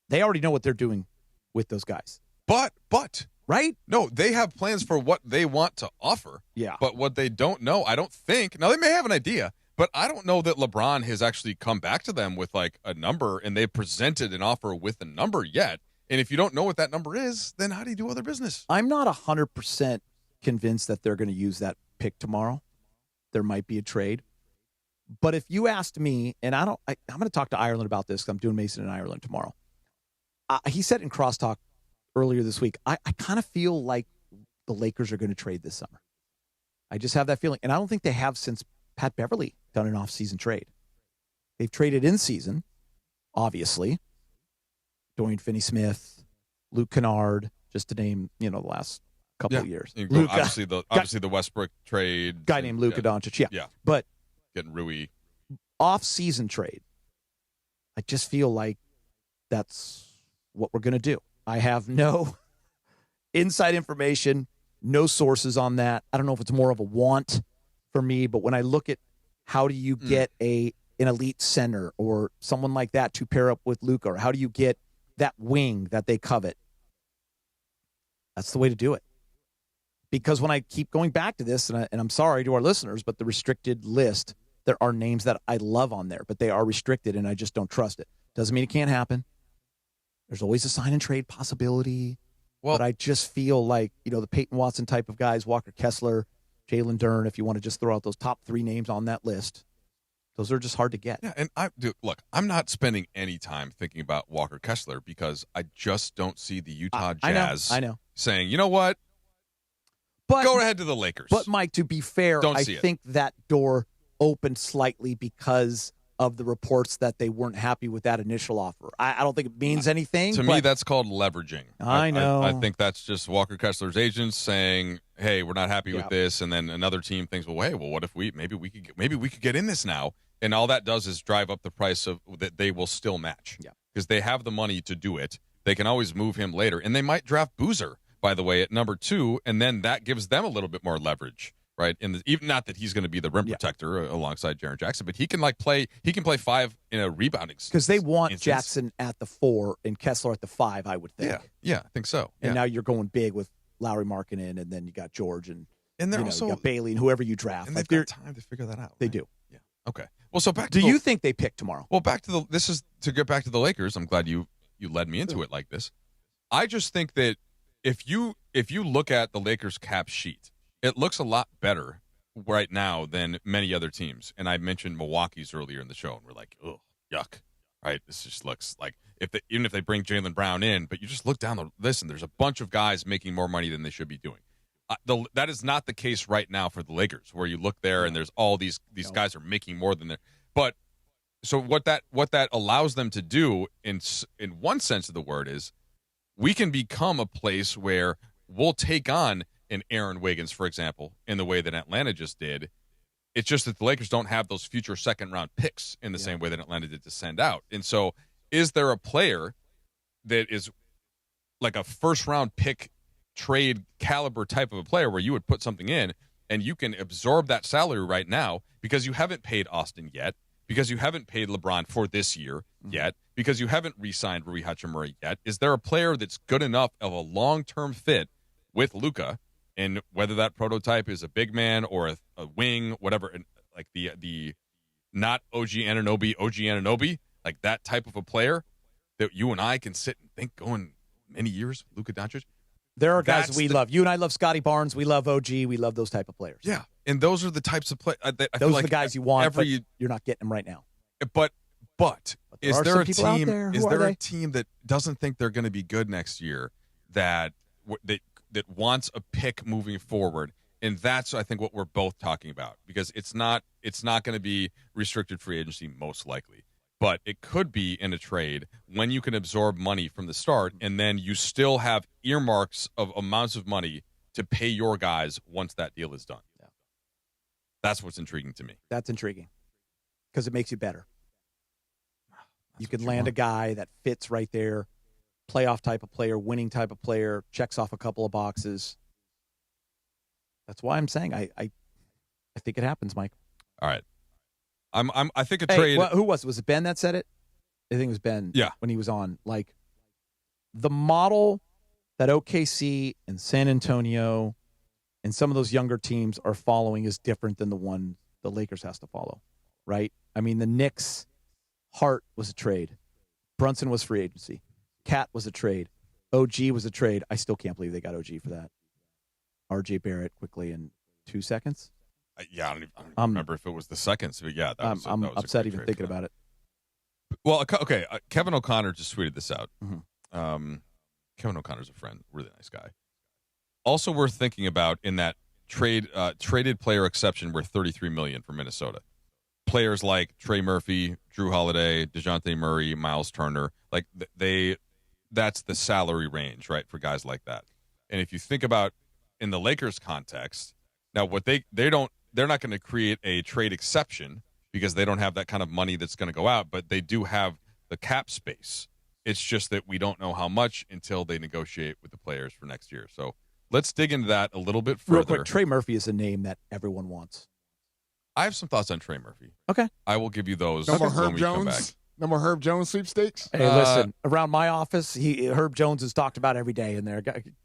G: They already know what they're doing with those guys.
F: But
G: right?
F: No, they have plans for what they want to offer.
G: Yeah.
F: But what they don't know, I don't think. Now, they may have an idea, but I don't know that LeBron has actually come back to them with like a number, and they've presented an offer with a number yet. And if you don't know what that number is, then how do you do other business?
G: I'm not 100% convinced that they're going to use that pick tomorrow. There might be a trade. But if you asked me, and I'm going to talk to Ireland about this because I'm doing Mason in Ireland tomorrow. He said in crosstalk earlier this week, I kind of feel like the Lakers are going to trade this summer. I just have that feeling. And I don't think they have since Pat Beverly done an off-season trade. They've traded in season, obviously. Dorian Finney-Smith, Luke Kennard, just to name, the last couple of years.
F: Obviously the Westbrook trade.
G: Guy named Luka Doncic,
F: yeah.
G: But
F: getting Rui.
G: Off-season trade. I just feel like that's what we're going to do. I have no inside information, no sources on that. I don't know if it's more of a want for me, but when I look at how do you get an elite center or someone like that to pair up with Luka, or how do you get that wing that they covet, that's the way to do it. Because when I keep going back to this, and I'm sorry to our listeners, but the restricted list, there are names that I love on there, but they are restricted, and I just don't trust it. Doesn't mean it can't happen. There's always a sign and trade possibility. But I just feel like, the Peyton Watson type of guys, Walker Kessler, Jalen Dern, if you want to just throw out those top 3 names on that list, those are just hard to get.
F: Yeah, and I'm not spending any time thinking about Walker Kessler because I just don't see the Utah Jazz
G: I know.
F: saying, you know what?
G: But,
F: go ahead to the Lakers.
G: But, Mike, to be fair, I think that door opened slightly because of the reports that they weren't happy with that initial offer. I don't think it means anything.
F: To me, that's called leveraging.
G: I know.
F: I think that's just Walker Kessler's agents saying, "Hey, we're not happy with this," and then another team thinks, "Well, hey, what if maybe we could get in this now?" And all that does is drive up the price of that they will still match.
G: Yeah,
F: because they have the money to do it. They can always move him later, and they might draft Boozer, by the way, at number 2, and then that gives them a little bit more leverage. Right, even not that he's going to be the rim protector alongside Jaren Jackson, but he can play 5 in a rebounding
G: because they want
F: instance.
G: Jackson at the 4 and Kessler at the 5. I would think.
F: Yeah, I think so.
G: And now you're going big with Lowry Markkanen, and then you got George and
F: they're also
G: you got Bailey and whoever you draft.
F: And they've got time to figure that out.
G: They do.
F: Yeah. Okay. Well, so back.
G: Do you think they pick tomorrow?
F: Well, this is to get back to the Lakers. I'm glad you led me into it like this. I just think that if you look at the Lakers cap sheet, it looks a lot better right now than many other teams. And I mentioned Milwaukee's earlier in the show, and we're like, oh, yuck. Right? This just looks like even if they bring Jaylen Brown in, but you just look down the list, and there's a bunch of guys making more money than they should be doing. That is not the case right now for the Lakers, where you look there and there's all these guys are making more than but so what that allows them to do in one sense of the word is we can become a place where we'll take on an Aaron Wiggins, for example, in the way that Atlanta just did. It's just that the Lakers don't have those future second-round picks in the same way that Atlanta did to send out. And so is there a player that is like a first-round pick trade caliber type of a player where you would put something in and you can absorb that salary right now because you haven't paid Austin yet, because you haven't paid LeBron for this year yet, because you haven't re-signed Rui Hachimura yet? Is there a player that's good enough of a long-term fit with Luka? And whether that prototype is a big man or a wing, whatever, and like the not OG Anunoby, like that type of a player that you and I can sit and think going many years, Luka Doncic.
G: There are guys we love. You and I love Scotty Barnes. We love OG. We love those type of players.
F: Yeah, and those are the types of players.
G: Those are the guys you want, but you're not getting them right now.
F: But is there a team? Is there
G: a
F: team that doesn't think they're going to be good next year that wants a pick moving forward? And that's, I think, what we're both talking about, because it's not going to be restricted free agency most likely, but it could be in a trade when you can absorb money from the start, and then you still have earmarks of amounts of money to pay your guys once that deal is done. Yeah. That's what's intriguing to me.
G: That's intriguing because it makes you better. You can land a guy that fits right there, playoff type of player, winning type of player, checks off a couple of boxes. That's why I'm saying I think it happens, Mike.
F: All right. I think a trade.
G: Who was it? Was it Ben that said it? I think it was Ben.
F: Yeah.
G: When he was on, like, the model that OKC and San Antonio and some of those younger teams are following is different than the one the Lakers has to follow, right? I mean, the Knicks, Hart was a trade. Brunson was free agency. Cat was a trade. OG was a trade. I still can't believe they got OG for that. RJ Barrett quickly in 2 seconds.
F: Yeah, I don't even remember if it was the seconds, but yeah, that was
G: I'm upset even thinking about it.
F: Well, okay, Kevin O'Connor just tweeted this out.
G: Mm-hmm.
F: Kevin O'Connor's a friend, really nice guy. Also worth thinking about in that traded player exception worth $33 million for Minnesota. Players like Trey Murphy, Drew Holiday, DeJounte Murray, Miles Turner, like that's the salary range, right, for guys like that. And if you think about in the Lakers context, now what they're not going to create a trade exception because they don't have that kind of money that's going to go out, but they do have the cap space. It's just that we don't know how much until they negotiate with the players for next year. So let's dig into that a little bit further.
G: Real quick, Trey Murphy is a name that everyone wants.
F: I have some thoughts on Trey Murphy.
G: Okay.
F: I will give you those
H: No more
F: when
H: Herb
F: we come back.
H: Jones? No more Herb Jones sweepstakes?
G: Hey, listen, around my office, Herb Jones is talked about every day in there.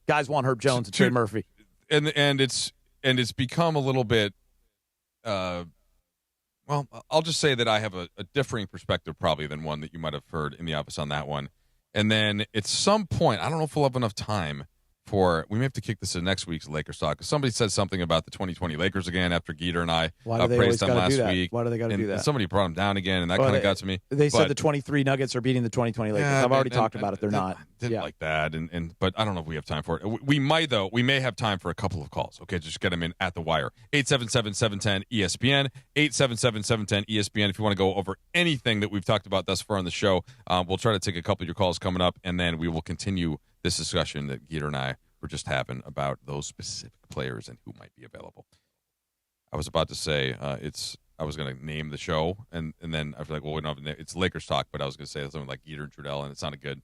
G: Guys want Herb Jones and Trey Murphy.
F: And it's become a little bit well, I'll just say that I have a differing perspective probably than one that you might have heard in the office on that one. And then at some point, I don't know if we'll have enough time we may have to kick this in next week's Lakers talk, because somebody said something about the 2020 Lakers again after Geeter and I praised them last week.
G: Why do they got to do that?
F: Somebody brought them down again, and that kind of got to me.
G: They said the 23 Nuggets are beating the 2020 Lakers. I've already talked about it. They're not.
F: Didn't like that, but I don't know if we have time for it. We might, though. We may have time for a couple of calls. Okay, just get them in at the wire. 877-710-ESPN, 877-710-ESPN. If you want to go over anything that we've talked about thus far on the show, we'll try to take a couple of your calls coming up, and then we will continue this discussion that Geeter and I were just having about those specific players and who might be available. I was about to say I was going to name the show, and then I feel like, well, we don't have a name. It's Lakers Talk, but I was going to say something like Geeter and Trudell, and it sounded good.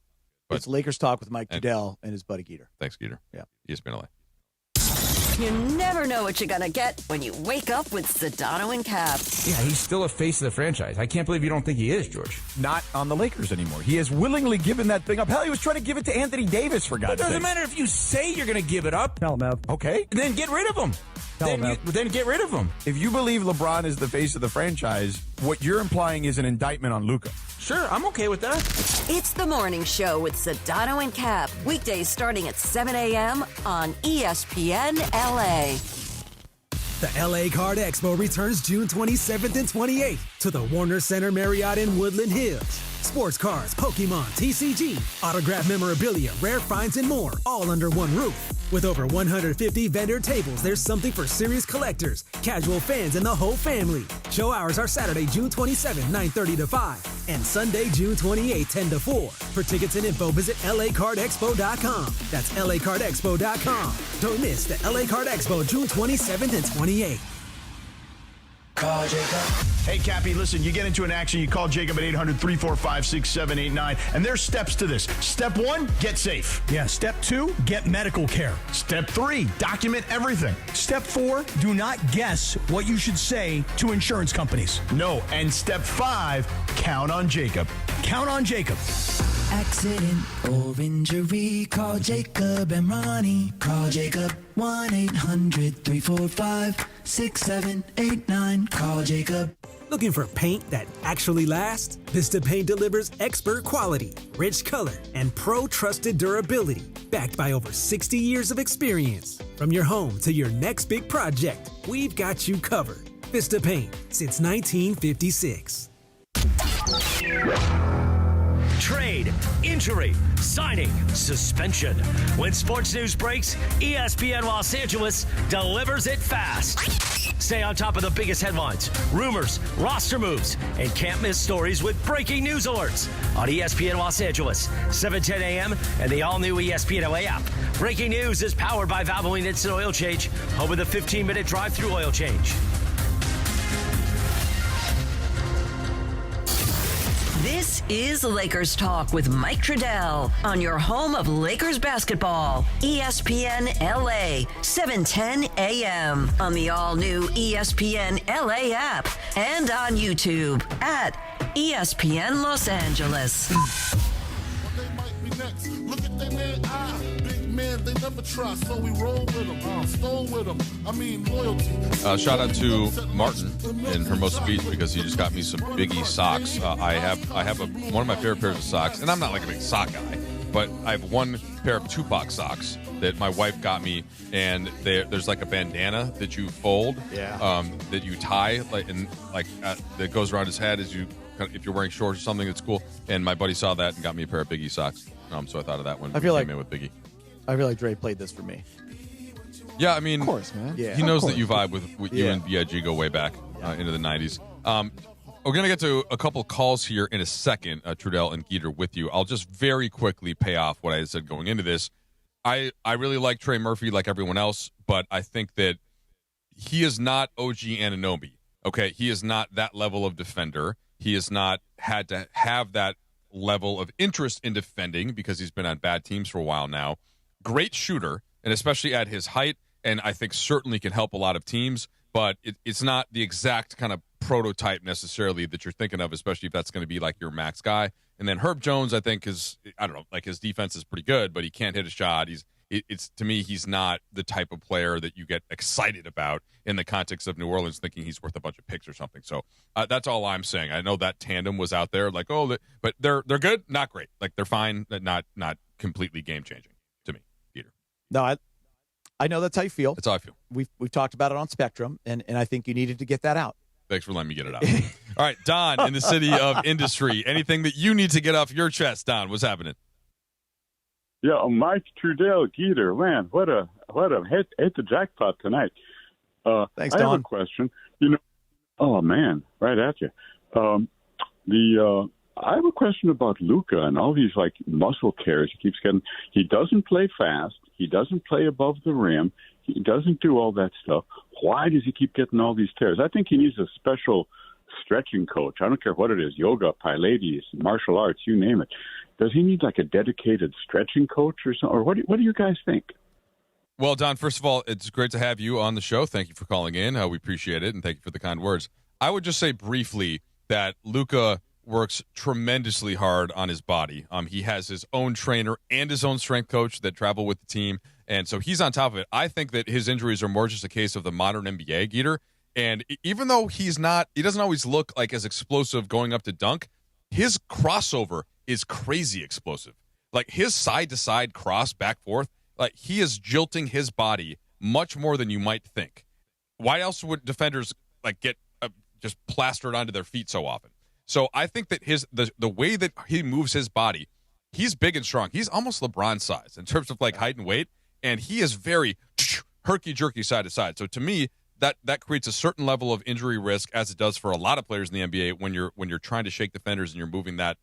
F: But
G: it's Lakers Talk with Mike Trudell and his buddy Geeter.
F: Thanks, Geeter.
G: Yeah.
F: ESPN LA.
A: You never know what you're going to get when you wake up with Sedano and Cap.
S: Yeah, he's still a face of the franchise. I can't believe you don't think he is, George. Not on the Lakers anymore. He has willingly given that thing up. Hell, he was trying to give it to Anthony Davis, for God's sake. It doesn't matter if you say you're going to give it up.
T: Tell him, Ev.
S: Okay, then get rid of him. Then get rid of him. If you believe LeBron is the face of the franchise, what you're implying is an indictment on Luka. Sure, I'm okay with that.
A: It's the morning show with Sedano and Cap. Weekdays starting at 7 a.m. on ESPN LA.
E: The LA Card Expo returns June 27th and 28th to the Warner Center Marriott in Woodland Hills. Sports cards, Pokemon, TCG, autographed memorabilia, rare finds, and more, all under one roof. With over 150 vendor tables, there's something for serious collectors, casual fans, and the whole family. Show hours are Saturday, June 27, 9:30 to 5, and Sunday, June 28, 10 to 4. For tickets and info, visit lacardexpo.com. That's lacardexpo.com. Don't miss the LA Card Expo, June 27th and 28th.
O: Call Jacob. Hey, Cappy, listen, you get into an accident, you call Jacob at 800-345-6789, and there's steps to this. Step 1, get safe.
U: Yeah, step 2, get medical care.
O: Step 3, document everything.
U: Step 4, do not guess what you should say to insurance companies.
O: No, and step 5, count on Jacob.
U: Count on Jacob.
V: Accident or injury, call Jacob and Ronnie. Call Jacob, 1-800-345-6789. Call Jacob.
E: Looking for paint that actually lasts? Vista Paint delivers expert quality, rich color, and pro-trusted durability, backed by over 60 years of experience. From your home to your next big project, we've got you covered. Vista Paint, since 1956.
C: Trade, injury, signing, suspension. When sports news breaks, ESPN Los Angeles delivers it fast. Stay on top of the biggest headlines, rumors, roster moves, and can't miss stories with breaking news alerts on ESPN Los Angeles, 7:10 a.m. and the all-new ESPN LA app. Breaking news is powered by Valvoline Instant Oil Change, home with a 15-minute drive-through oil change.
A: This is Lakers Talk with Mike Trudell on your home of Lakers basketball, ESPN LA, 710 a.m. on the all-new ESPN LA app and on YouTube at ESPN Los Angeles.
X: Look at they man eye. Big man, they never try, so we roll with them. Stole with them. I mean, loyalty.
F: Shout out to Martin in Hermosa Beach because he just got me some Biggie socks. I have one of my favorite pairs of socks, and I'm not like a big sock guy, but I have one pair of Tupac socks that my wife got me, and there's like a bandana that you fold, that you tie, that goes around his head as you. If you're wearing shorts or something, that's cool. And my buddy saw that and got me a pair of Biggie socks. So I thought of that one.
G: I feel
F: came in with Biggie.
G: I feel like Dre played this for me.
F: Yeah, I mean,
G: of course, man. Yeah,
F: he knows that you vibe with you and B.I.G. go way back into the 90s. We're going to get to a couple calls here in a second, Trudell and Geeter with you. I'll just very quickly pay off what I said going into this. I really like Trey Murphy like everyone else, but I think that he is not OG Anunoby. Okay, he is not that level of defender. He has not had to have that level of interest in defending because he's been on bad teams for a while now. Great shooter, and especially at his height, and I think certainly can help a lot of teams, but it's not the exact kind of prototype necessarily that you're thinking of, especially if that's going to be like your max guy. And then Herb Jones, I think, is, I don't know, like his defense is pretty good, but he can't hit a shot. It's to me, he's not the type of player that you get excited about in the context of New Orleans thinking he's worth a bunch of picks or something. So that's all I'm saying. I know that tandem was out there, like, but they're good, not great. Like they're fine, not completely game changing to me, Peter.
G: No, I know that's how you feel.
F: That's how I feel.
G: We've talked about it on Spectrum, and I think you needed to get that out.
F: Thanks for letting me get it out. All right, Don, in the city of industry, anything that you need to get off your chest, Don, what's happening?
B: Yeah, Mike Trudell, Geeter, man, what a hit the jackpot tonight.
G: Thanks,
B: I
G: Don.
B: have a question. Oh man, right at you. I have a question about Luka and all these like muscle tears he keeps getting. He doesn't play fast. He doesn't play above the rim. He doesn't do all that stuff. Why does he keep getting all these tears? I think he needs a special stretching coach. I don't care what it is, yoga, Pilates, martial arts, you name it. Does he need like a dedicated stretching coach or something? Or what do you guys think?
F: Well, Don, first of all, it's great to have you on the show. Thank you for calling in. We appreciate it, and thank you for the kind words. I would just say briefly that Luka works tremendously hard on his body. He has his own trainer and his own strength coach that travel with the team, and so he's on top of it. I think that his injuries are more just a case of the modern NBA, Geeter, and even though he doesn't always look like as explosive going up to dunk, his crossover is crazy explosive. Like his side-to-side cross back forth, like he is jilting his body much more than you might think. Why else would defenders like get just plastered onto their feet so often? So I think that the way that he moves his body, he's big and strong. He's almost LeBron size in terms of like height and weight, and he is very herky-jerky side to side. So to me, that creates a certain level of injury risk, as it does for a lot of players in the NBA when you're trying to shake defenders and you're moving that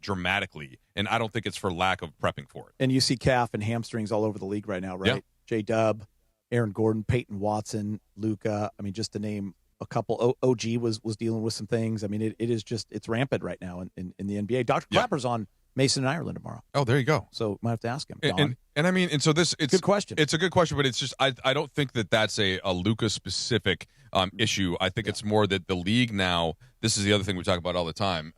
F: dramatically. And I don't think it's for lack of prepping for it.
G: And you see calf and hamstrings all over the league right now, right? Yeah. J-Dub, Aaron Gordon, Peyton Watson, Luka. I mean, just to name a couple. OG was dealing with some things. I mean, it is just, it's rampant right now in the NBA. Dr. Clapper's on Mason and Ireland tomorrow.
F: Oh, there you go.
G: So might have to ask him.
F: And I mean, and so it's
G: good question.
F: It's a good question, but it's just I don't think that that's a Luka specific issue. I think it's more that the league now. This is the other thing we talk about all the time.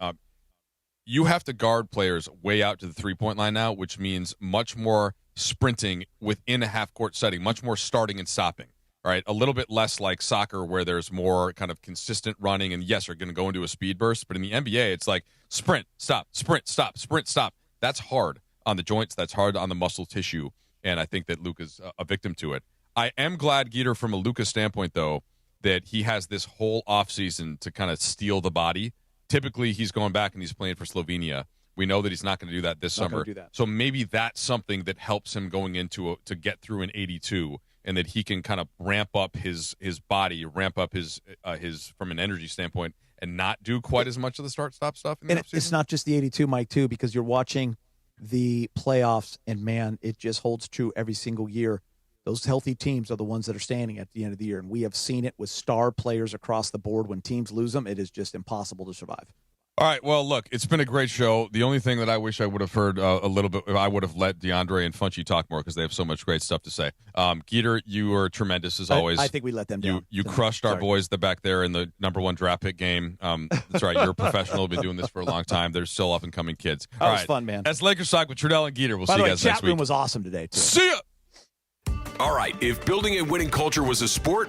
F: You have to guard players way out to the 3-point line now, which means much more sprinting within a half-court setting, much more starting and stopping. Right, a little bit less like soccer where there's more kind of consistent running, and yes, you're going to go into a speed burst. But in the NBA, it's like sprint, stop, sprint, stop, sprint, stop. That's hard on the joints. That's hard on the muscle tissue, and I think that Luka's a victim to it. I am glad, Geeter, from a Luka standpoint, though, that he has this whole offseason to kind of steel the body. Typically, he's going back and he's playing for Slovenia. We know that he's not going to do that this summer. So maybe that's something that helps him going into to get through an 82. And that he can kind of ramp up his body, ramp up his from an energy standpoint, and not do quite as much of the start-stop stuff. In the offseason.
G: It's not just the 82, Mike, too, because you're watching the playoffs, and, man, it just holds true every single year. Those healthy teams are the ones that are standing at the end of the year, and we have seen it with star players across the board. When teams lose them, it is just impossible to survive.
F: All right, well, look, it's been a great show. The only thing that I wish I would have heard a little bit, I would have let DeAndre and Funchy talk more because they have so much great stuff to say. Geeter, you were tremendous as always.
G: I think we let them down.
F: You crushed our boys back there in the #1 draft pick game. That's right. You're a professional. Been doing this for a long time. They're still up-and-coming kids.
G: That was fun, man.
F: That's Lakers Talk with Trudell and Geeter. We'll see you guys next week.
G: Chat room was awesome today, too.
F: See ya!
J: All right, if building a winning culture was a sport,